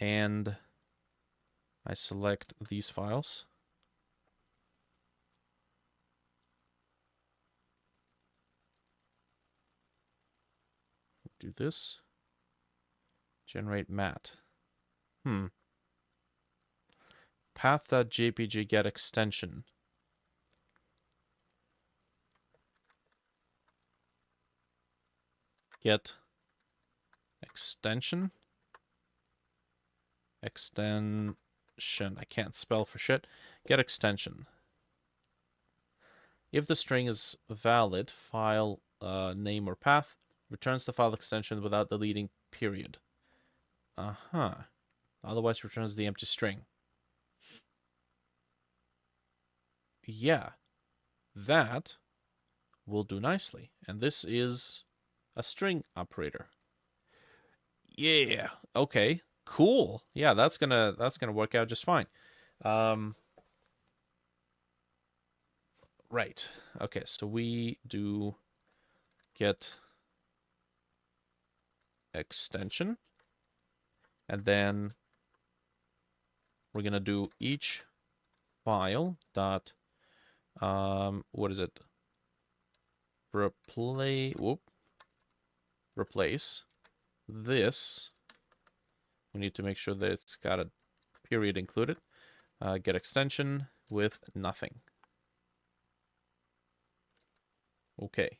And I select these files. Do this. Generate mat. Path.jpg get extension. Get extension. Extension. I can't spell for shit. Get extension. If the string is valid, file name or path, returns the file extension without deleting period. Otherwise returns the empty string. Yeah. That will do nicely. And this is a string operator. Yeah. Okay. Cool. Yeah, that's gonna work out just fine. Right. Okay, so we do get extension, and then we're gonna do each file dot what is it? Replace this. We need to make sure that it's got a period included. Get extension with nothing. Okay.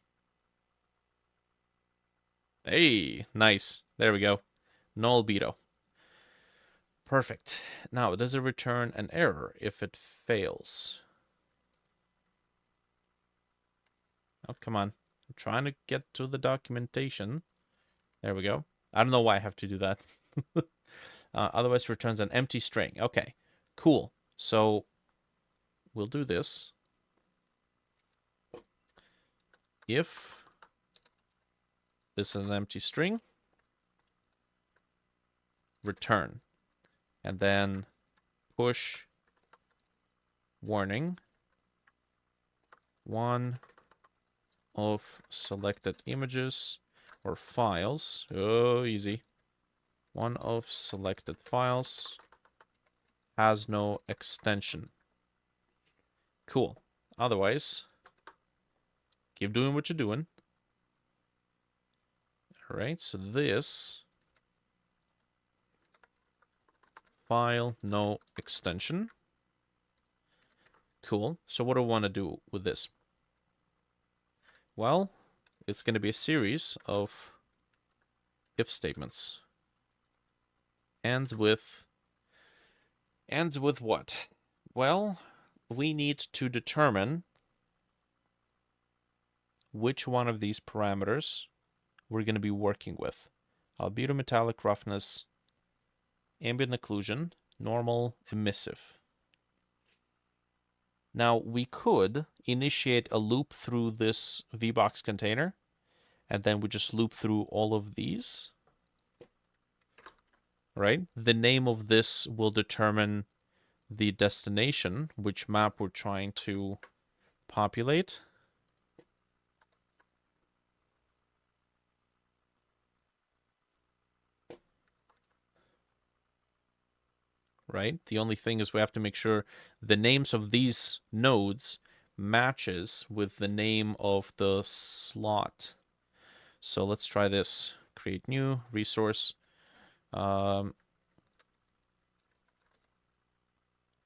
Hey, nice. There we go. Null albedo. Perfect. Now, does it return an error if it fails? Oh, come on. I'm trying to get to the documentation. There we go. I don't know why I have to do that. Otherwise returns an empty string. Okay, cool. So we'll do this. If this is an empty string, return. And then push warning. One of selected images or files. Oh, easy. One of selected files has no extension. Cool. Otherwise, keep doing what you're doing. All right, so this file, no extension. Cool. So what do I want to do with this? Well, it's going to be a series of if statements. Ends with what? Well, we need to determine which one of these parameters we're going to be working with. Albedo, metallic, roughness, ambient occlusion, normal, emissive. Now, we could initiate a loop through this VBox container, and then we just loop through all of these. Right? The name of this will determine the destination, which map we're trying to populate. Right? The only thing is we have to make sure the names of these nodes matches with the name of the slot. So let's try this. Create new resource.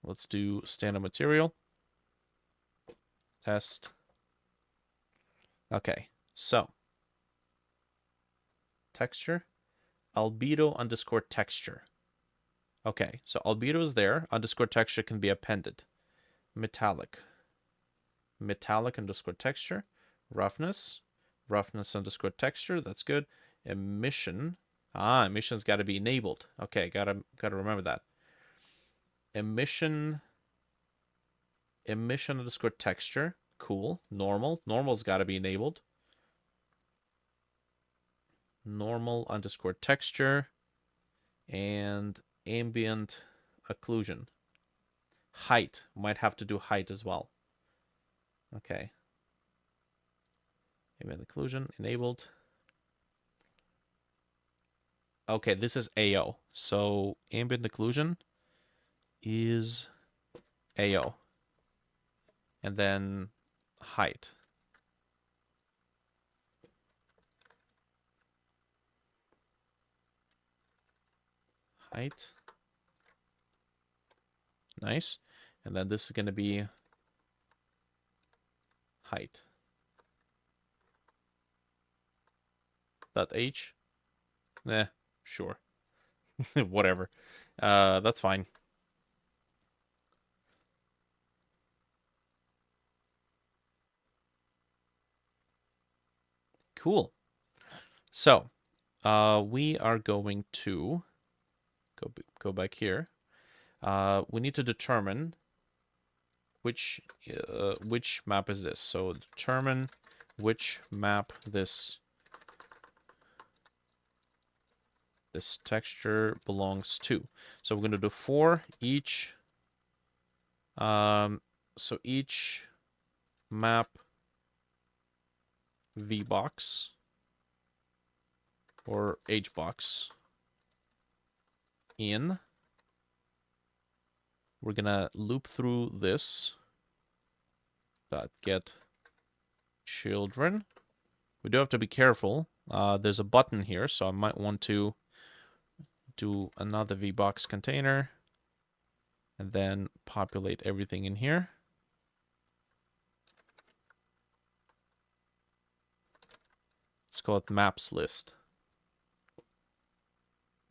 Let's do standard material. Test. Okay, so texture, albedo underscore texture. Okay, so albedo is there, underscore texture can be appended. Metallic. Metallic underscore texture. Roughness. Roughness underscore texture, that's good. Emission. Emission's got to be enabled. Okay, gotta remember that. Emission underscore texture. Cool. Normal. Normal's got to be enabled. Normal underscore texture. And ambient occlusion. Height. Might have to do height as well. Okay. Ambient occlusion enabled. Okay, this is AO. So ambient occlusion is AO. And then height. Height. Nice. And then this is going to be height. .h. Sure. Whatever. That's fine. Cool. So, we are going to go back here. We need to determine which map is this. So determine which map this texture belongs to. So we're going to do for each. So each map VBox or HBox in. We're gonna loop through this. Get children. We do have to be careful. There's a button here, so I might want to do another VBox container and then populate everything in here. Let's call it maps list.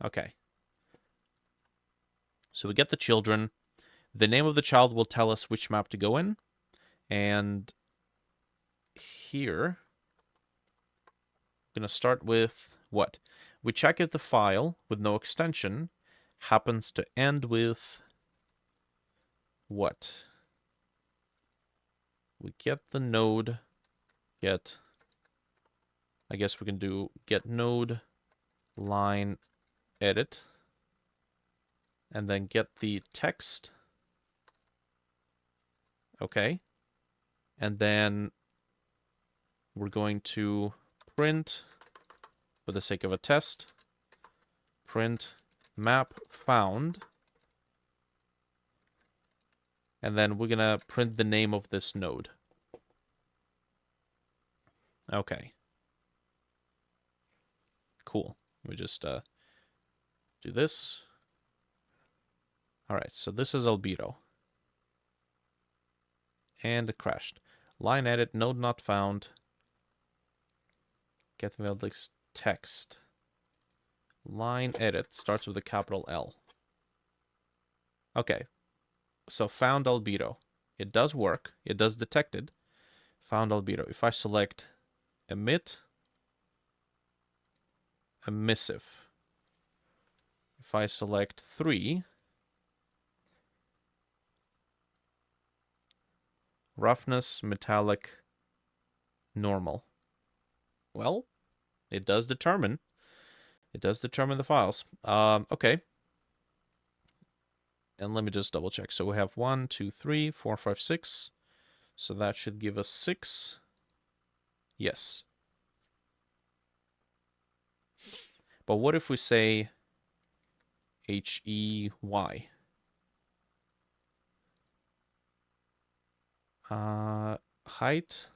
Okay. So we get the children. The name of the child will tell us which map to go in. And here going to start with what? We check if the file with no extension happens to end with what? We get the node, get, I guess we can do get node line edit, and then get the text. Okay. And then we're going to print, for the sake of a test, print map found. And then we're going to print the name of this node. Okay. Cool. We just do this. All right, so this is albedo. And it crashed. Line edit, node not found. Get the text. Line edit starts with a capital L. Okay, so found albedo. It does work. It does detect it. Found albedo. If I select emit, emissive. If I select 3, roughness, metallic, normal. Well, it does determine. It does determine the files. Okay. And let me just double check. So we have 1, 2, 3, 4, 5, 6. So that should give us 6. Yes. But what if we say HEY? Height.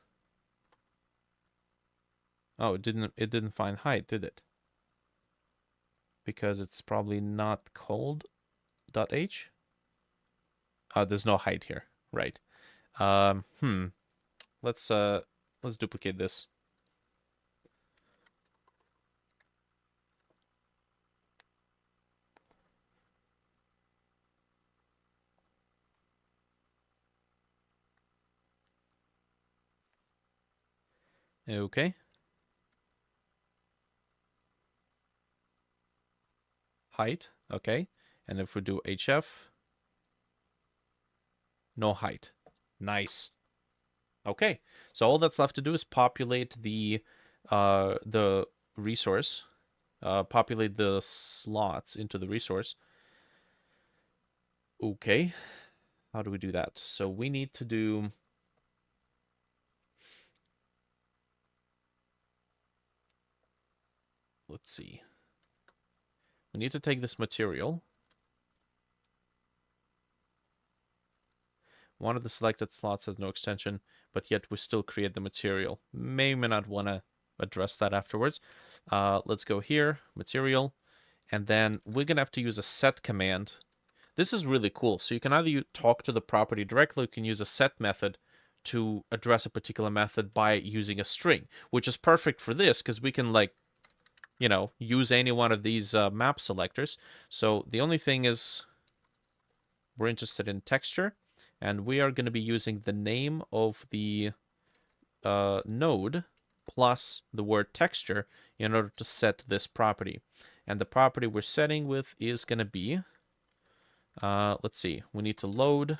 Oh, it didn't find height, did it? Because it's probably not cold.h. There's no height here, right? Let's duplicate this. Okay. Height, okay. And if we do HF, no height. Nice. Okay, so all that's left to do is populate the resource, populate the slots into the resource. Okay, how do we do that? So we need to do... Let's see. We need to take this material. One of the selected slots has no extension, but yet we still create the material. May not want to address that afterwards. Let's go here, material, and then we're going to have to use a set command. This is really cool. So you can either talk to the property directly, or you can use a set method to address a particular method by using a string, which is perfect for this because we can, like, you know, use any one of these map selectors. So the only thing is we're interested in texture, and we are going to be using the name of the node plus the word texture in order to set this property. And the property we're setting with is going to be, let's see, we need to load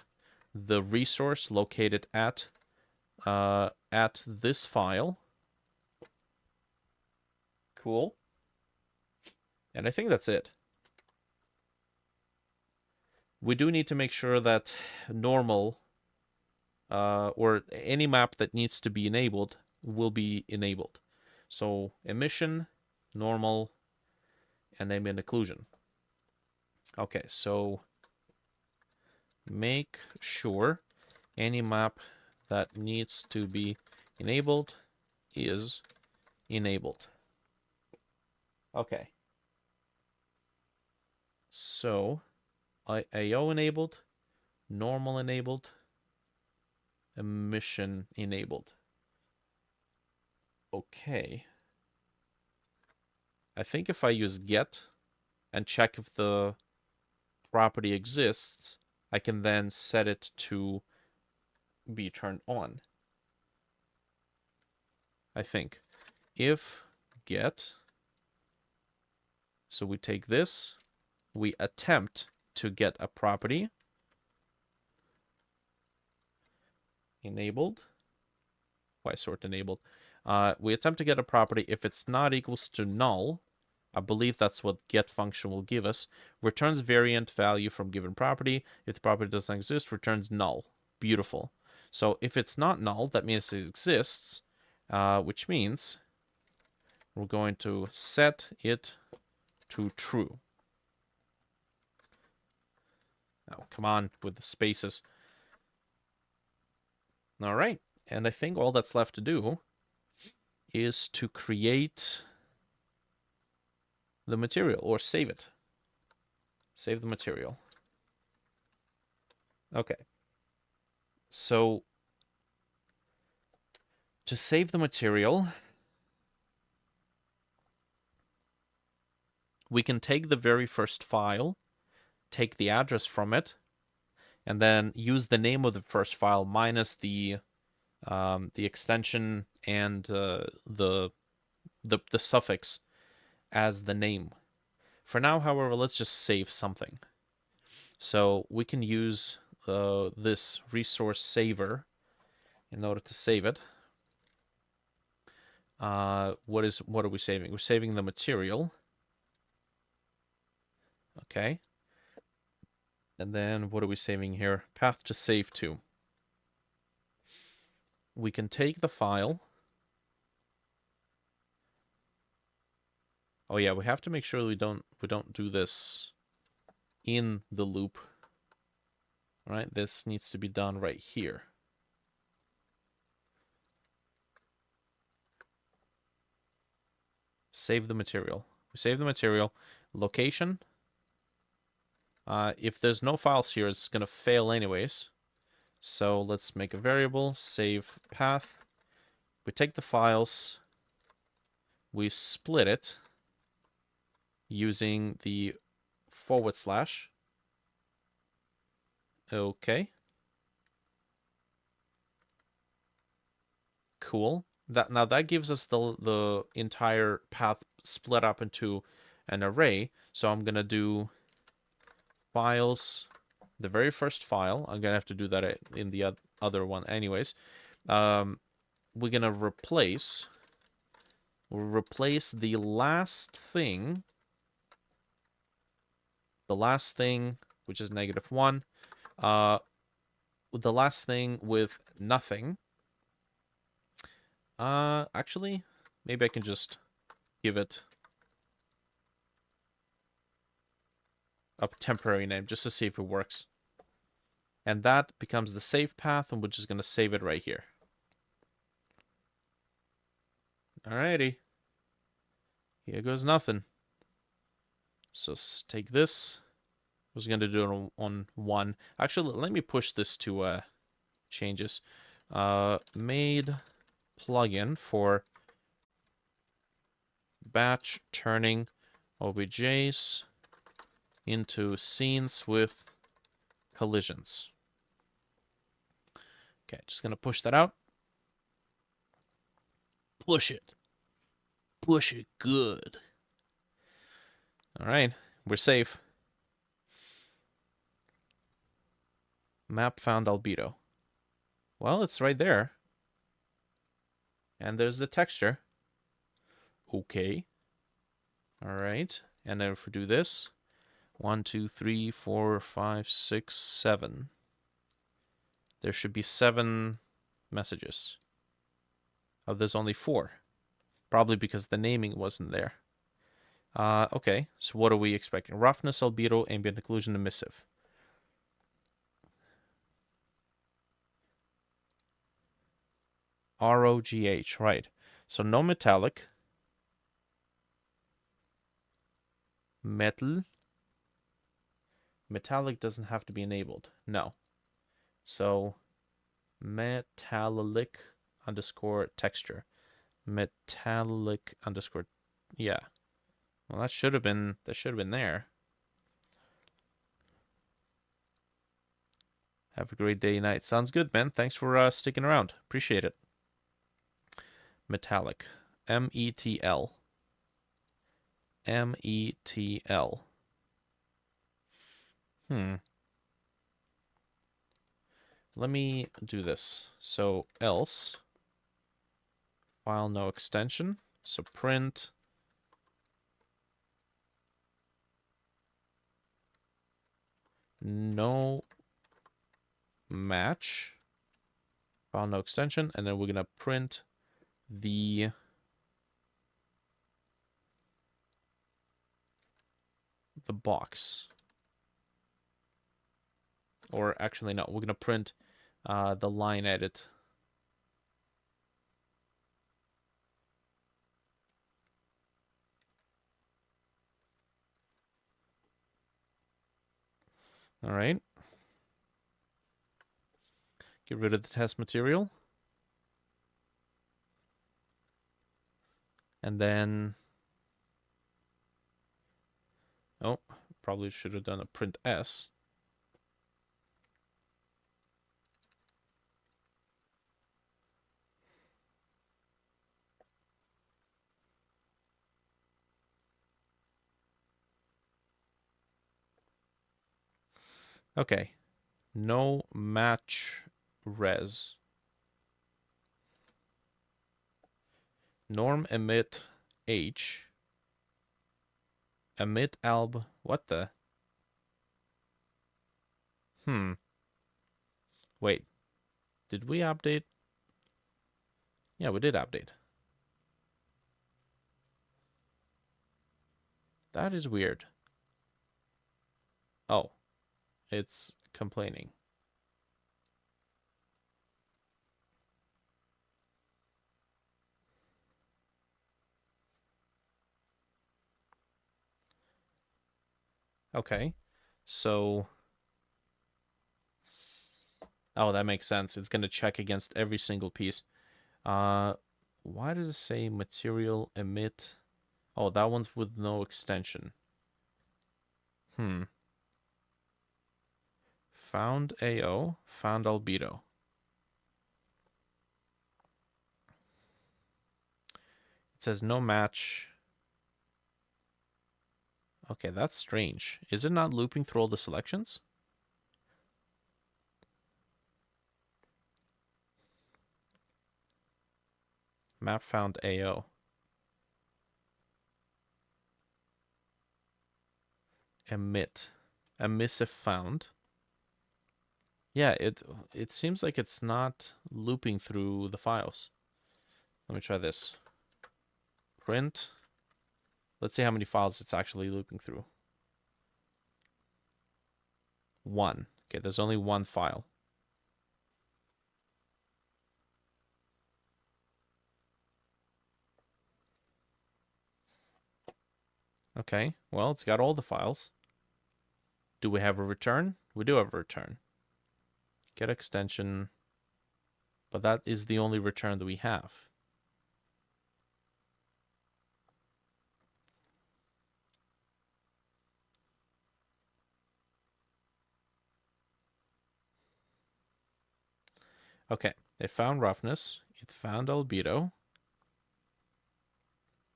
the resource located at this file. Cool. And I think that's it. We do need to make sure that normal or any map that needs to be enabled will be enabled. So emission, normal, and ambient occlusion. Okay, so make sure any map that needs to be enabled is enabled. Okay. So AO enabled, normal enabled, emission enabled. Okay. I think if I use get and check if the property exists, I can then set it to be turned on. I think if get. So we take this, we attempt to get a property. Enabled. Why sort enabled? We attempt to get a property. If it's not equals to null, I believe that's what get function will give us. Returns variant value from given property. If the property doesn't exist, returns null. Beautiful. So if it's not null, that means it exists, which means we're going to set it to true. Oh, come on with the spaces. All right. And I think all that's left to do is to create the material, or save it. Save the material. Okay. So to save the material, we can take the very first file, take the address from it, and then use the name of the first file minus the extension and the suffix as the name. For now, however, let's just save something. So we can use this resource saver in order to save it. What are we saving? We're saving the material. Okay. And then what are we saving here? Path to save to. We can take the file. Oh yeah, we have to make sure we don't do this in the loop. All right, this needs to be done right here. Save the material. We save the material. Location. If there's no files here, it's going to fail anyways. So let's make a variable, save path. We take the files. We split it using the /. Okay. Cool. Now that gives us the entire path split up into an array. So I'm gonna do files, the very first file. I'm gonna have to do that in the other one anyways. We're gonna replace the last thing. The last thing, which is -1. The last thing with nothing. Actually, maybe I can just give it a temporary name just to see if it works. And that becomes the save path, and we're just going to save it right here. Alrighty. Here goes nothing. So take this. I was going to do it on 1. Actually, let me push this to changes. Made plugin for batch turning OBJs into scenes with collisions. Okay, just gonna push that out. Push it. Push it good. All right, we're safe. Map found albedo. Well, it's right there. And there's the texture. Okay. All right. And then if we do this, 1, 2, 3, 4, 5, 6, 7. There should be 7 messages. Oh, there's only 4. Probably because the naming wasn't there. Okay, so what are we expecting? Roughness, albedo, ambient occlusion, emissive. ROGH, right. So no metallic. Metal. Metallic doesn't have to be enabled. No. So metallic underscore texture. Metallic underscore, yeah. Well, that should have been there. Have a great day, night. Sounds good, man. Thanks for sticking around. Appreciate it. Metallic. METL. METL. Let me do this. So else file no extension. So print no match, file no extension, and then we're gonna print the box. Or actually, no, we're gonna print the line edit. All right. Get rid of the test material. And then, oh, probably should have done a print S. Okay. No match res. Norm emit H. Emit alb. What the? Wait. Did we update? Yeah, we did update. That is weird. Oh. It's complaining. Okay. So, oh, that makes sense. It's going to check against every single piece. Why does it say material emit? Oh, that one's with no extension. Found AO, found albedo. It says no match. Okay, that's strange. Is it not looping through all the selections? Map found AO. Emit. Emissive found. Yeah, it seems like it's not looping through the files. Let me try this. Print. Let's see how many files it's actually looping through. 1. Okay, there's only 1 file. Okay, well, it's got all the files. Do we have a return? We do have a return. Get extension. But that is the only return that we have. Okay, it found roughness. It found albedo.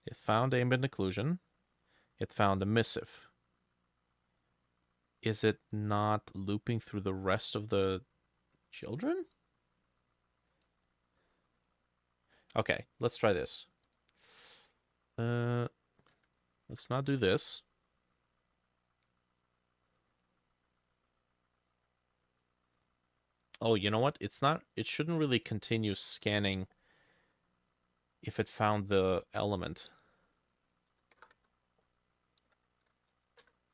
It found ambient occlusion. It found emissive. Is it not looping through the rest of the children? Okay, let's try this. Let's not do this. Oh, you know what? It's not, it shouldn't really continue scanning if it found the element.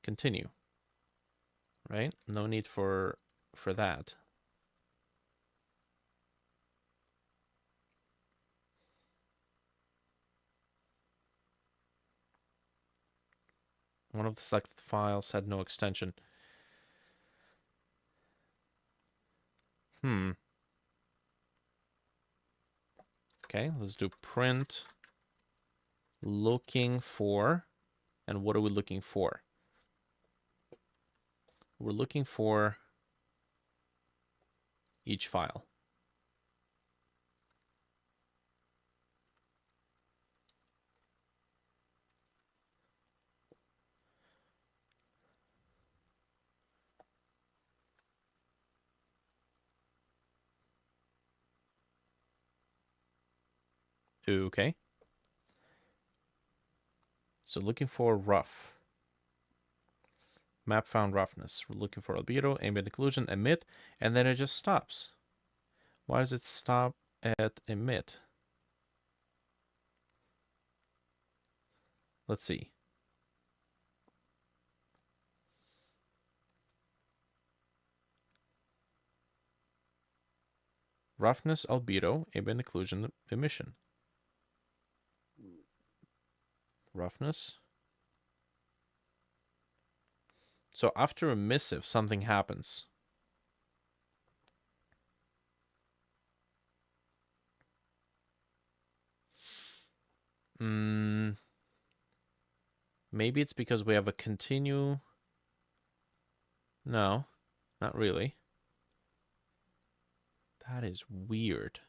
Continue. Right? No need for that. One of the selected files had no extension. Okay, let's do print looking for. And what are we looking for? We're looking for each file. Okay. So looking for rough. Map found roughness. We're looking for albedo, ambient occlusion, emit, and then it just stops. Why does it stop at emit? Let's see. Roughness, albedo, ambient occlusion, emission. Roughness. So after emissive, something happens. Maybe it's because we have a continue. No, not really. That is weird.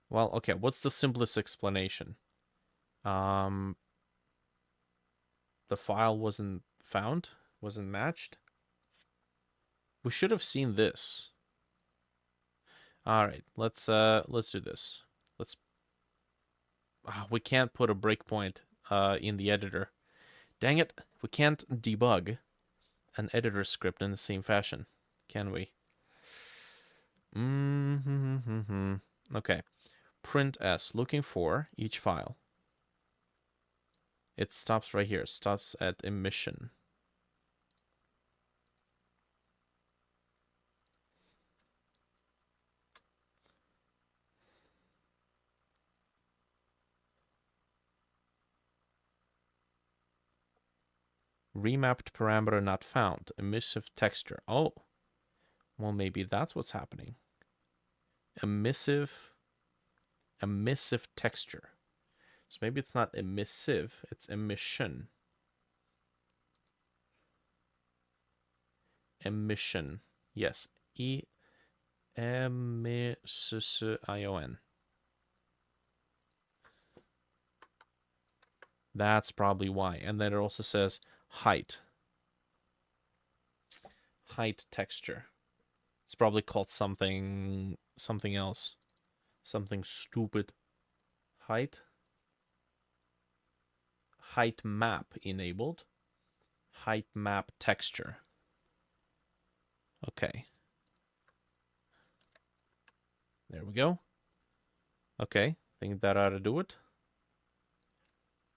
Well, okay, what's the simplest explanation? The file wasn't found, wasn't matched. We should have seen this. All right, let's do this. Let's. We can't put a breakpoint in the editor. Dang it, we can't debug an editor script in the same fashion, can we? Okay. Print s, looking for each file. It stops right here. It stops at emission. Remapped parameter not found. Emissive texture. Oh, well, maybe that's what's happening. Emissive texture. So maybe it's not emissive, it's emission. Emission. Yes. Emission. That's probably why. And then it also says height. Height texture. It's probably called something else. Something stupid. Height map enabled. Height map texture. Okay. There we go. Okay, think that ought to do it.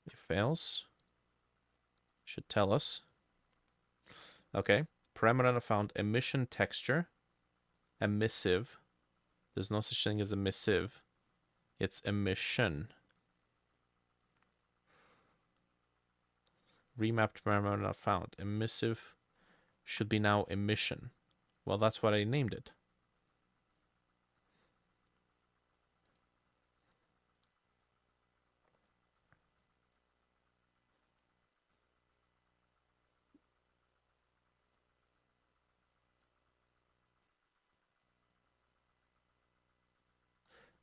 It fails. Should tell us. Okay, parameter not found. Emission texture. Emissive. There's no such thing as emissive. It's emission. Remapped parameter not found. Emissive should be now emission. Well, that's what I named it.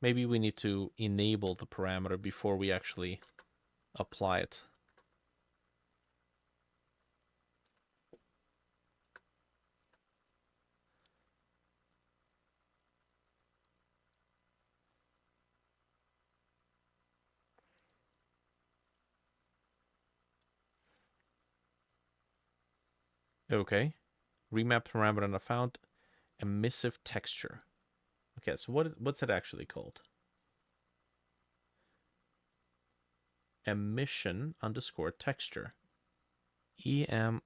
Maybe we need to enable the parameter before we actually apply it. Okay. Remap parameter not found. Emissive texture. Okay, so what's it actually called? Emission underscore texture. EMISSION.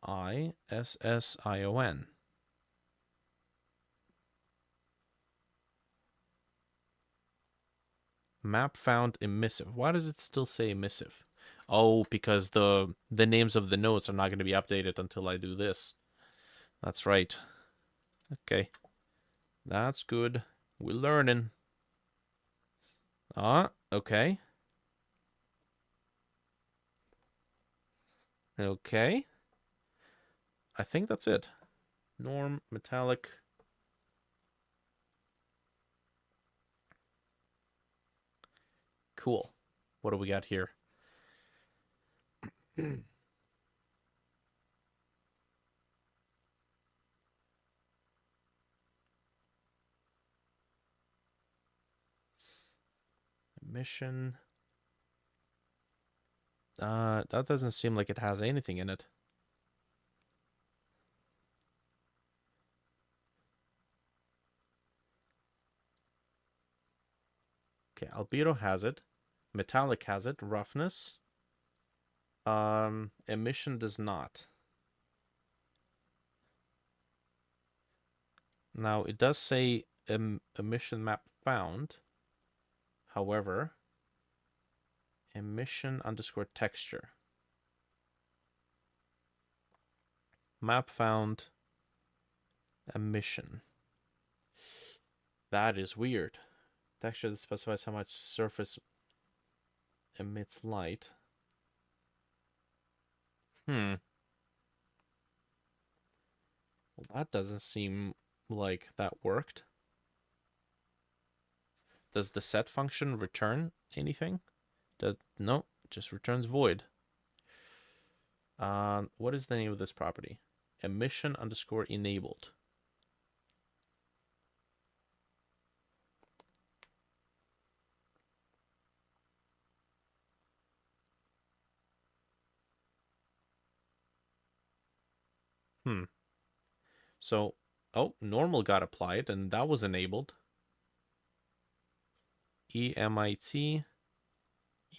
Map found emissive. Why does it still say emissive? Oh, because the names of the nodes are not going to be updated until I do this. That's right. Okay. That's good. We're learning. Okay. Okay. I think that's it. Norm, metallic. Cool. What do we got here? Emission. That doesn't seem like it has anything in it. Okay, albedo has it. Metallic has it. Roughness. Emission does not. Now, it does say emission map found. However, emission underscore texture. Map found emission. That is weird. Texture that specifies how much surface emits light. Well, that doesn't seem like that worked. Does the set function return anything? No, just returns void. What is the name of this property? Emission underscore enabled. So, oh, normal got applied, and that was enabled. EMIT,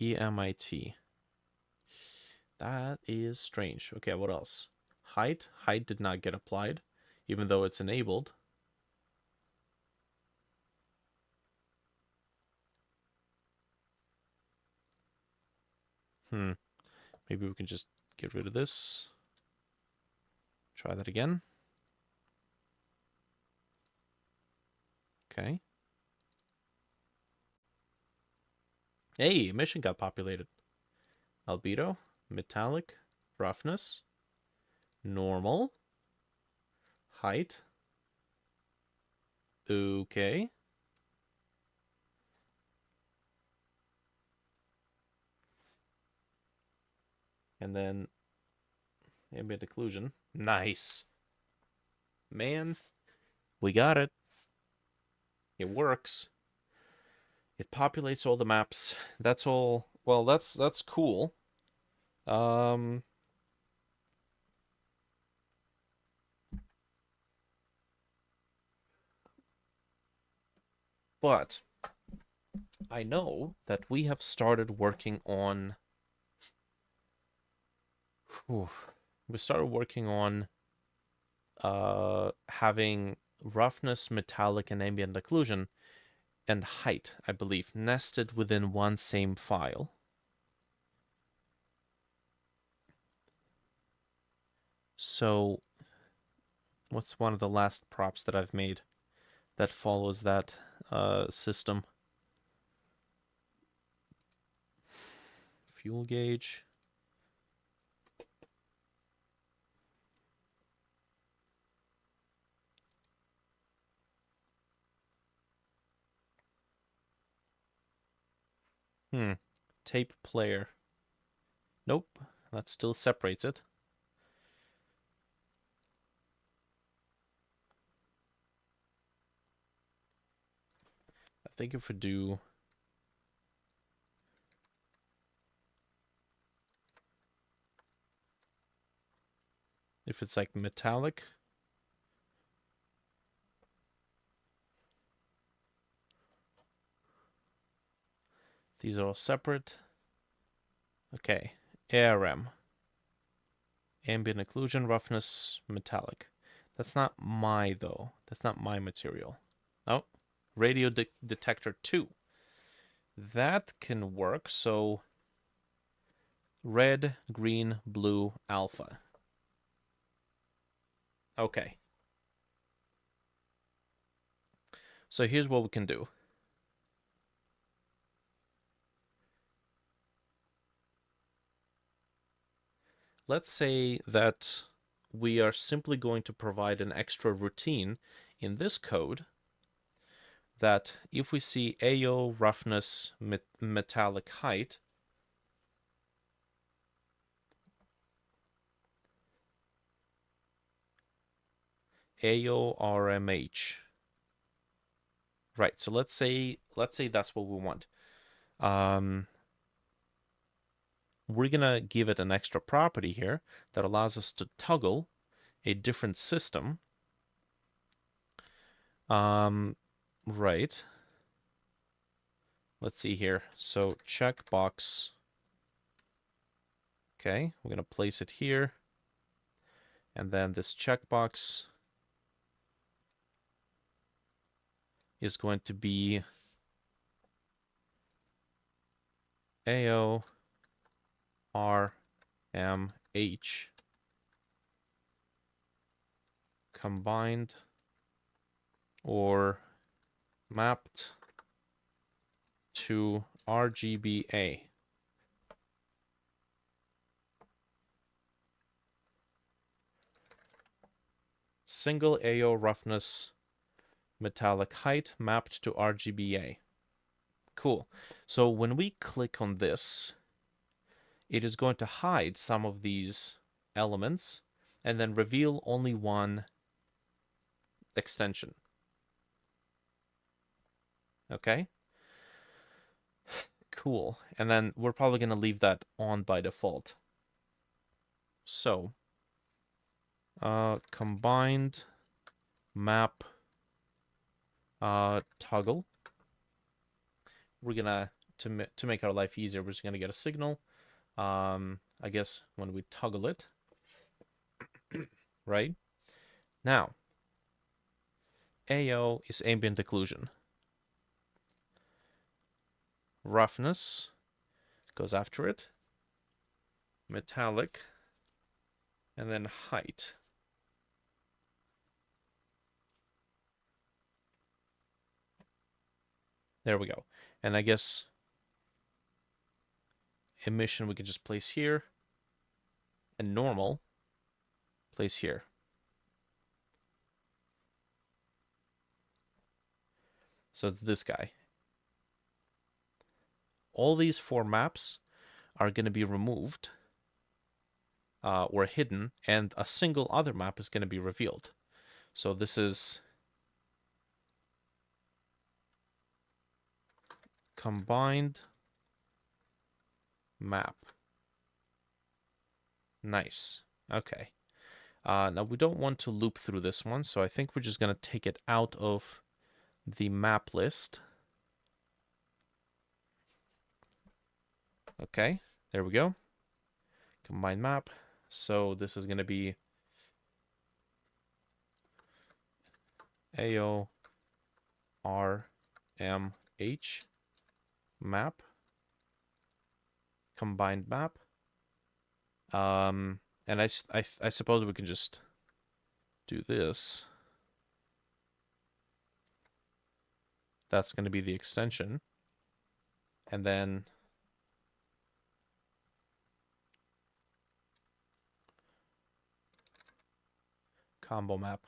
EMIT. That is strange. Okay, what else? Height. Height did not get applied, even though it's enabled. Maybe we can just get rid of this. Try that again. Okay. Hey, emission got populated. Albedo, metallic, roughness, normal, height. Okay. And then ambient occlusion. Nice. Man, we got it. It works. It populates all the maps. That's all. Well, that's cool. But I know that we have started working on. We started working on having roughness, metallic, and ambient occlusion, and height, I believe, nested within one same file. So, what's one of the last props that I've made that follows that system? Fuel gauge. Tape player. Nope, that still separates it. I think if we do if it's like metallic, these are all separate. Okay, ARM. Ambient occlusion, roughness, metallic. That's not my, though. That's not my material. Oh, radio detector 2. That can work, so red, green, blue, alpha. Okay. So here's what we can do. Let's say that we are simply going to provide an extra routine in this code that if we see AO, roughness, metallic height, AORMH. Right, so let's say that's what we want. We're gonna give it an extra property here that allows us to toggle a different system. Right. Let's see here. So checkbox. Okay, we're gonna place it here. And then this checkbox is going to be AORMH combined or mapped to RGBA. Single AO roughness metallic height mapped to RGBA. Cool. So when we click on this, it is going to hide some of these elements and then reveal only one extension. Okay? Cool. And then we're probably going to leave that on by default. So, combined map toggle. We're gonna, to make our life easier, we're just gonna get a signal. I guess when we toggle it, right? Now, AO is ambient occlusion. Roughness goes after it. Metallic, and then height. There we go. And I guess emission we can just place here, and normal place here. So it's this guy. All these four maps are going to be removed or hidden, and a single other map is going to be revealed. So this is combined map. Nice. Okay. Now we don't want to loop through this one, so I think we're just going to take it out of the map list. Okay, there we go. Combine map. So this is going to be AORMH map. Combined map. And I suppose we can just do this. That's going to be the extension. And then combo map.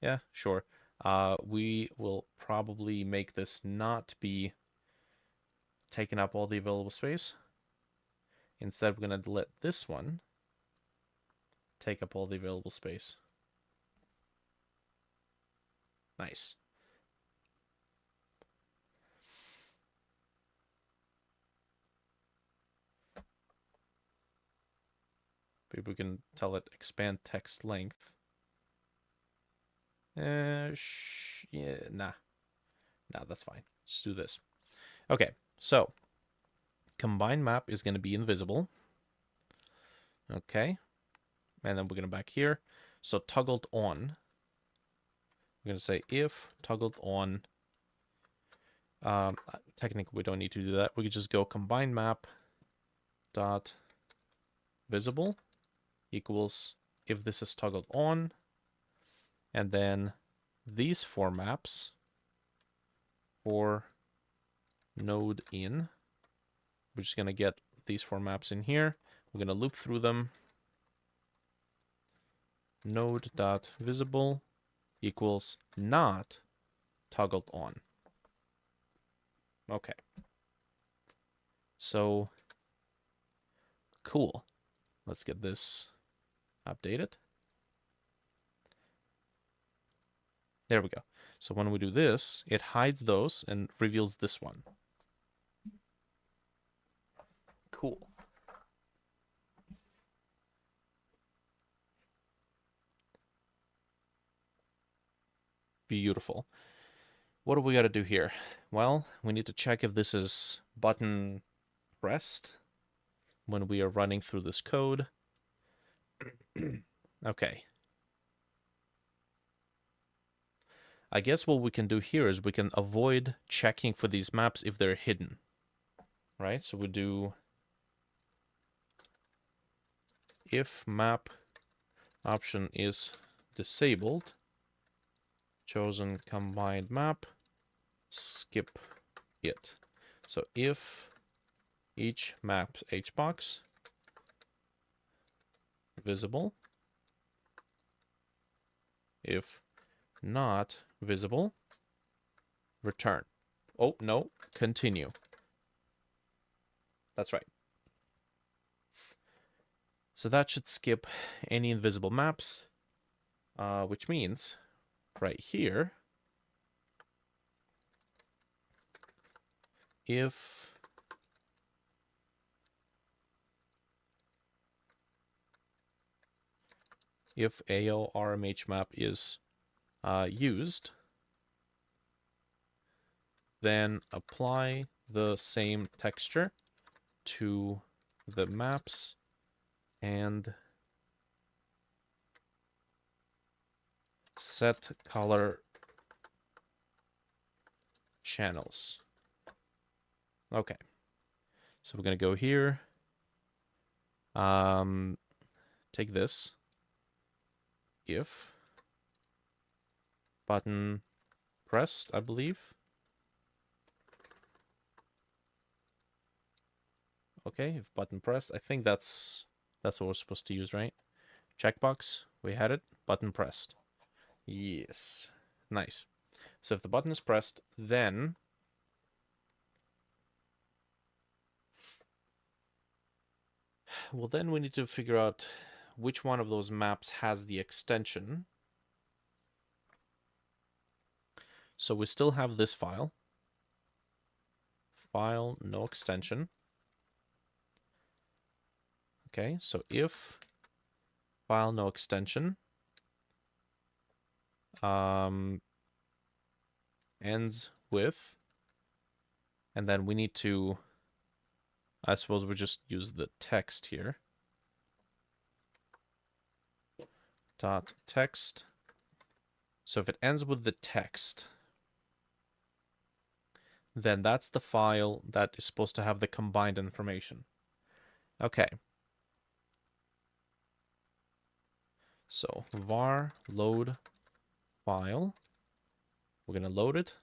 Yeah, sure. We will probably make this not be taking up all the available space. Instead, we're going to let this one take up all the available space. Nice. Maybe we can tell it expand text length. Yeah, nah, that's fine. Let's do this. Okay, so combine map is going to be invisible. Okay, and then we're going to back here. So toggled on. We're going to say if toggled on. Technically, we don't need to do that. We could just go combine map dot visible equals if this is toggled on, and then these four maps for node in. We're just going to get these four maps in here. We're going to loop through them. Node.visible equals not toggled on. Okay. So, cool. Let's get this updated. There we go. So when we do this, it hides those and reveals this one. Cool. Beautiful. What do we got to do here? Well, we need to check if this is button pressed when we are running through this code. Okay. I guess what we can do here is we can avoid checking for these maps if they're hidden. Right? So we do if map option is disabled, chosen combined map, skip it. So if each map hbox visible, if not visible, return. Oh, no, continue. That's right. So that should skip any invisible maps, which means right here, if AO RMH map is used, then apply the same texture to the maps and set color channels. Okay, so we're gonna go here, take this, if button pressed, I believe. Okay, if button pressed, I think that's what we're supposed to use, right? Checkbox, we had it, button pressed. Yes, nice. So if the button is pressed, then then we need to figure out which one of those maps has the extension. So we still have this file. File, no extension. Okay, so if file, no extension, ends with, and then we need to, I suppose we just use the text here. Dot text. So if it ends with the text, then that's the file that is supposed to have the combined information. Okay. So var load file. We're going to load it.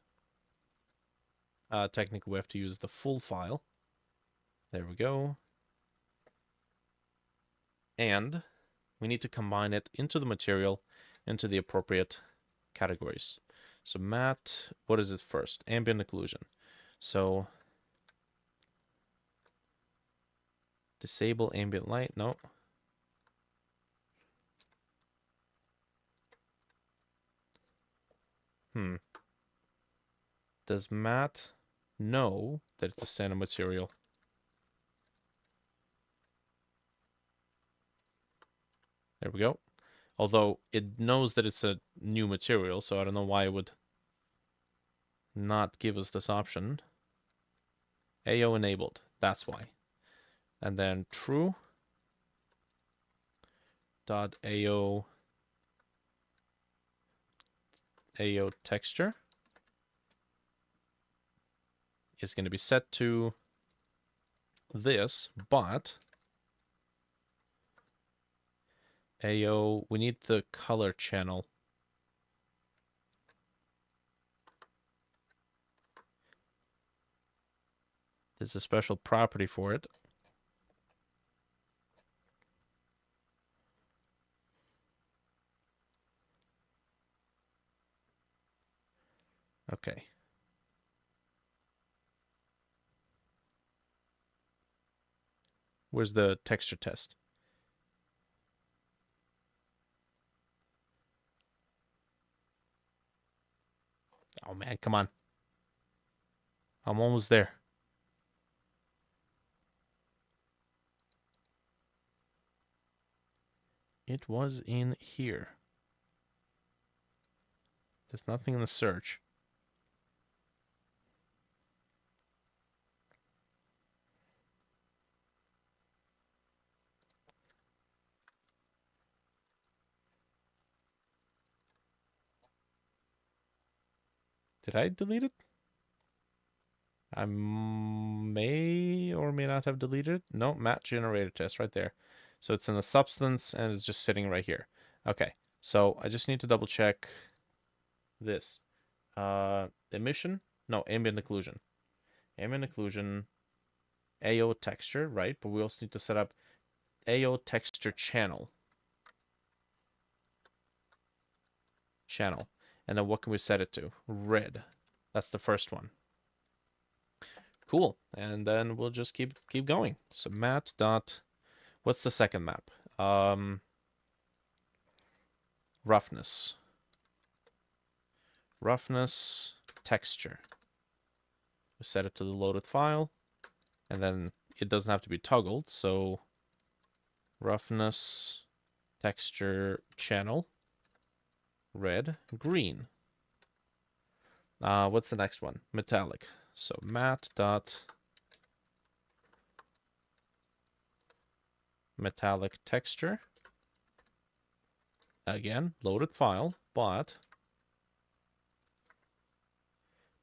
Technically, we have to use the full file. There we go. And we need to combine it into the material, into the appropriate categories. So matte, what is it first? Ambient occlusion. So disable ambient light. No. Does matte know that it's a standard material? There we go. Although it knows that it's a new material, so I don't know why it would not give us this option. AO enabled. That's why. And then true dot AO texture is going to be set to this, but AO, we need the color channel. There's a special property for it. Okay. Where's the texture test? Oh man, come on. I'm almost there. It was in here. There's nothing in the search. Did I delete it? I may or may not have deleted it. No, map generator test right there. So it's in the substance and it's just sitting right here. Okay, so I just need to double check this. Emission? No, ambient occlusion. Ambient occlusion, AO texture, right? But we also need to set up AO texture channel. And then what can we set it to? Red. That's the first one. Cool. And then we'll just keep going. So mat dot, what's the second map? Roughness. Roughness texture. We set it to the loaded file, and then it doesn't have to be toggled, so roughness texture channel, red, green. What's the next one? Metallic. So mat dot metallic texture. Again, loaded file, but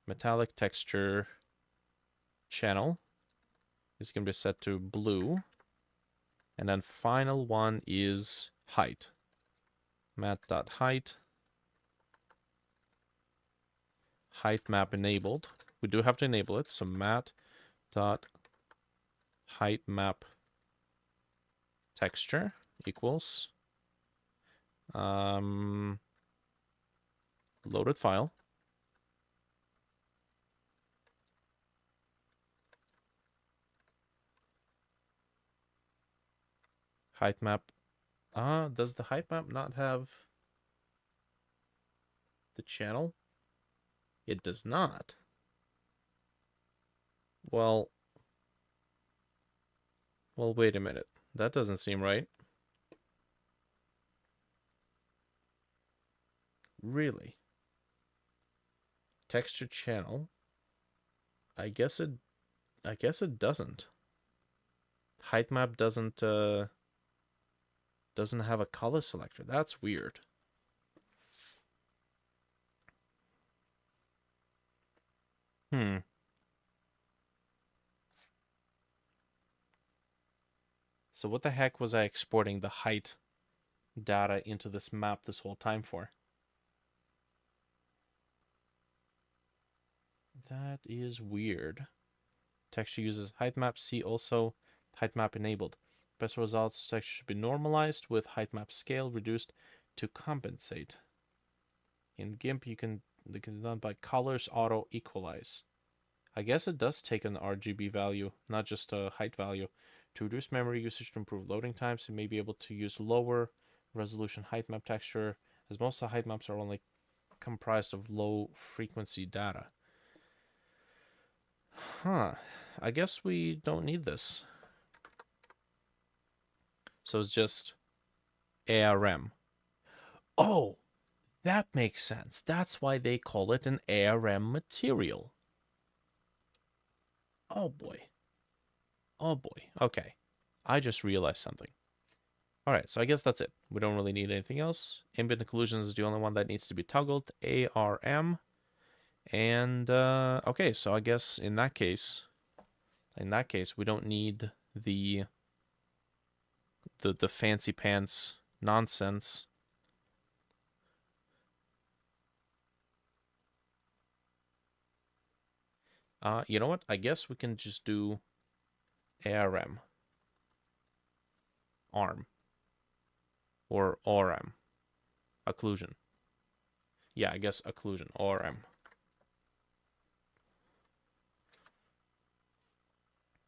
metallic texture channel is going to be set to blue. And then final one is height. Mat.height. Height map enabled. We do have to enable it, so mat.height map texture equals loaded file. Height map. Does the height map not have the channel? It does not. Well, wait a minute. That doesn't seem right. Really? Texture channel. I guess it doesn't. Height map doesn't have a color selector. That's weird. So what the heck was I exporting the height data into this map this whole time for? That is weird. Texture uses height map. See also height map enabled. Best results texture should be normalized with height map scale reduced to compensate. In GIMP, it can be done by colors auto equalize. I guess it does take an RGB value, not just a height value. To reduce memory usage to improve loading times, you may be able to use lower resolution height map texture, as most of the height maps are only comprised of low frequency data. Huh. I guess we don't need this. So it's just ARM. Oh, that makes sense. That's why they call it an ARM material. Oh boy. Oh boy. Okay. I just realized something. Alright, so I guess that's it. We don't really need anything else. Ambient occlusion is the only one that needs to be toggled. ARM. And, okay, so I guess in that case, we don't need the fancy pants nonsense. You know what? I guess we can just do ARM. ARM. Or ORM. Occlusion. Yeah, I guess occlusion. ORM.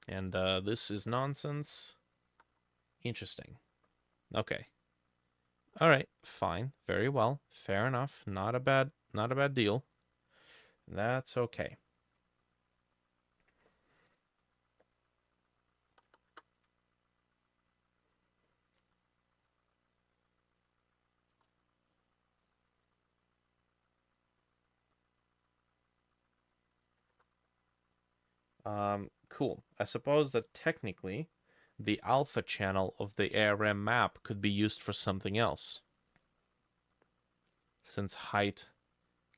And this is nonsense. Interesting. Okay. All right, fine. Very well. Fair enough. Not a bad deal. That's okay. Cool. I suppose that technically the alpha channel of the ARM map could be used for something else, since height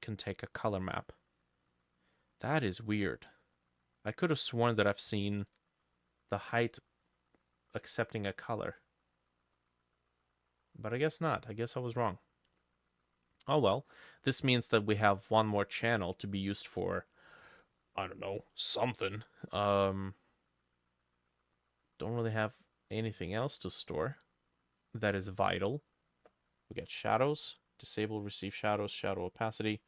can take a color map. That is weird. I could have sworn that I've seen the height accepting a color. But I guess not. I guess I was wrong. Oh well. This means that we have one more channel to be used for, I don't know, something. Don't really have anything else to store that is vital. We got shadows, disable receive shadows, shadow opacity,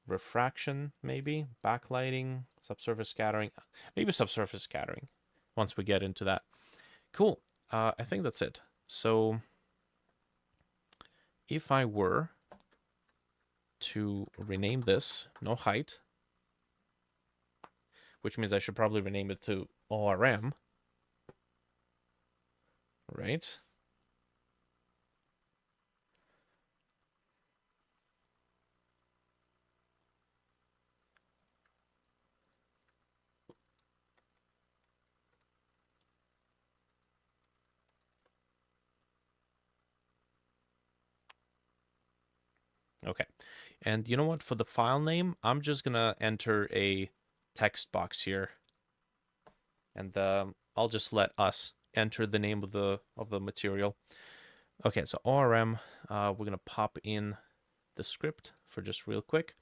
refraction, maybe, backlighting, subsurface scattering, maybe subsurface scattering once we get into that. Cool. I think that's it. So if I were to rename this, no height, which means I should probably rename it to ORM, right? Okay. And you know what? For the file name, I'm just going to enter a text box here. And I'll just let us enter the name of the material. Okay, so ORM, we're going to pop in the script for just real quick.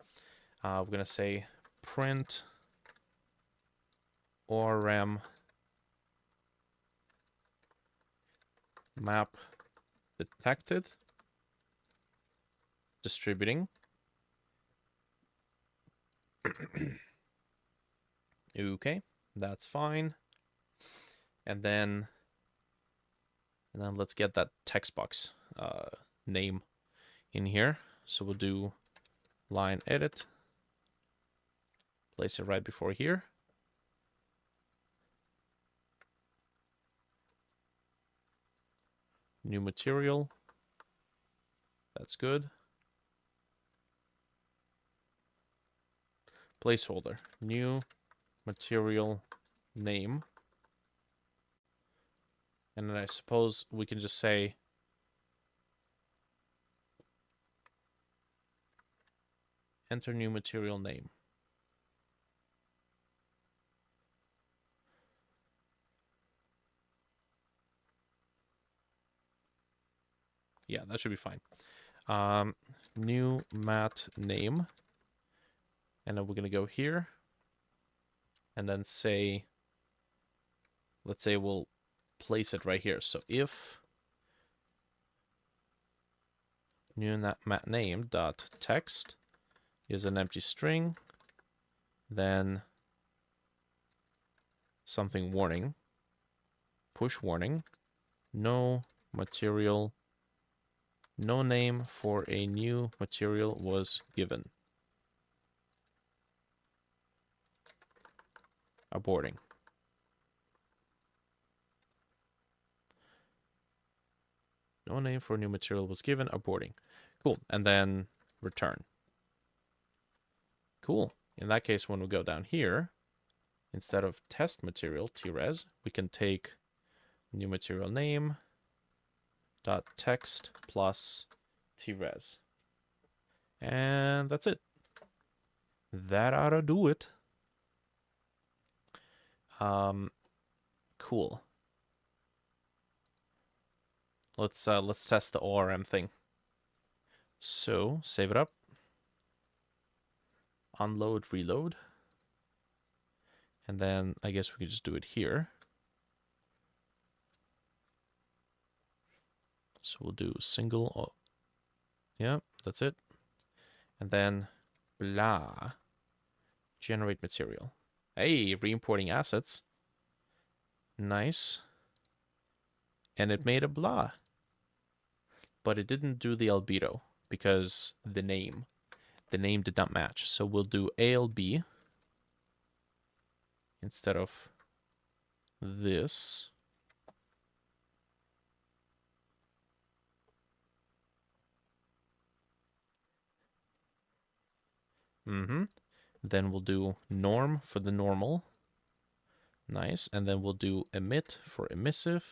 We're going to say print ORM map detected, distributing. Okay, that's fine. And then let's get that text box name in here. So we'll do line edit, place it right before here. New material. That's good. Placeholder. New material name. And then I suppose we can just say enter new material name. Yeah, that should be fine. New mat name. And then we're going to go here. And then say, let's say we'll place it right here. So if new mat name dot text is an empty string, then something warning, push warning, no material, no name for a new material was given. Aborting. No name for a new material was given, aborting. Cool, and then return. Cool. In that case, when we go down here, instead of test material, tres, we can take new material name dot text plus tres. And that's it. That ought to do it. Cool. Let's test the ORM thing. So save it up. Unload, reload. And then I guess we could just do it here. So we'll do single. Oh, yeah, that's it. And then blah. Generate material. Hey, re-importing assets. Nice. And it made a blah. But it didn't do the albedo because the name. the name did not match. So we'll do ALB instead of this. Then we'll do norm for the normal. Nice. And then we'll do emit for emissive.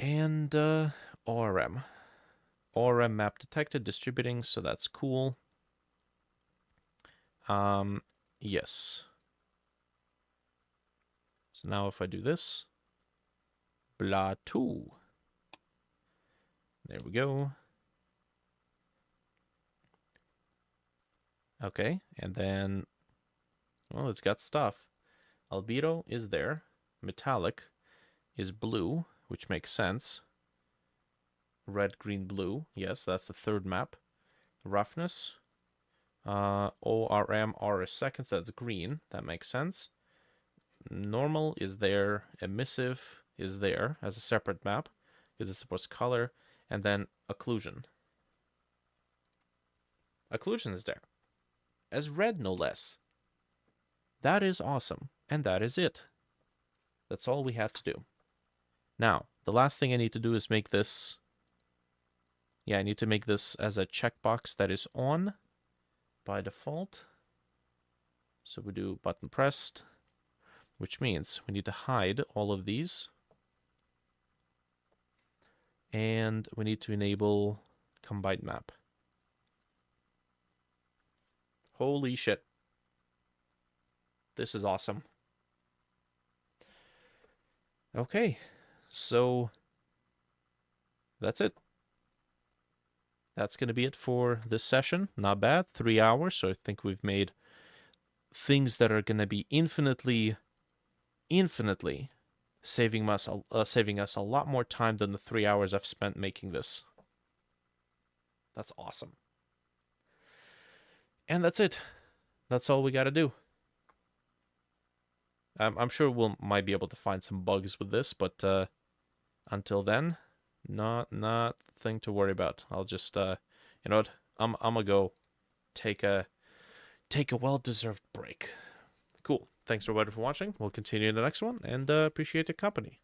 And ORM. ORM map detected, distributing, so that's cool. Yes. So now if I do this, blah 2. There we go. Okay, and then, well, it's got stuff. Albedo is there. Metallic is blue, which makes sense. Red, green, blue. Yes, that's the third map. Roughness. ORM, R is second, so that's green. That makes sense. Normal is there. Emissive is there as a separate map because it supports color. And then occlusion. Occlusion is there. As red, no less. That is awesome. And that is it. That's all we have to do. Now, the last thing I need to do is make this... Yeah, I need to make this as a checkbox that is on by default. So we do button pressed, which means we need to hide all of these. And we need to enable combined map. Holy shit. This is awesome. Okay, so that's it. That's going to be it for this session. Not bad, 3 hours. So I think we've made things that are going to be infinitely saving us a lot more time than the 3 hours I've spent making this. That's awesome. And that's it. That's all we got to do. I'm sure might be able to find some bugs with this, but until then, nothing to worry about. I'll just you know what? I'm gonna go take a well-deserved break. Cool. Thanks everybody for watching. We'll continue in the next one, and appreciate the company.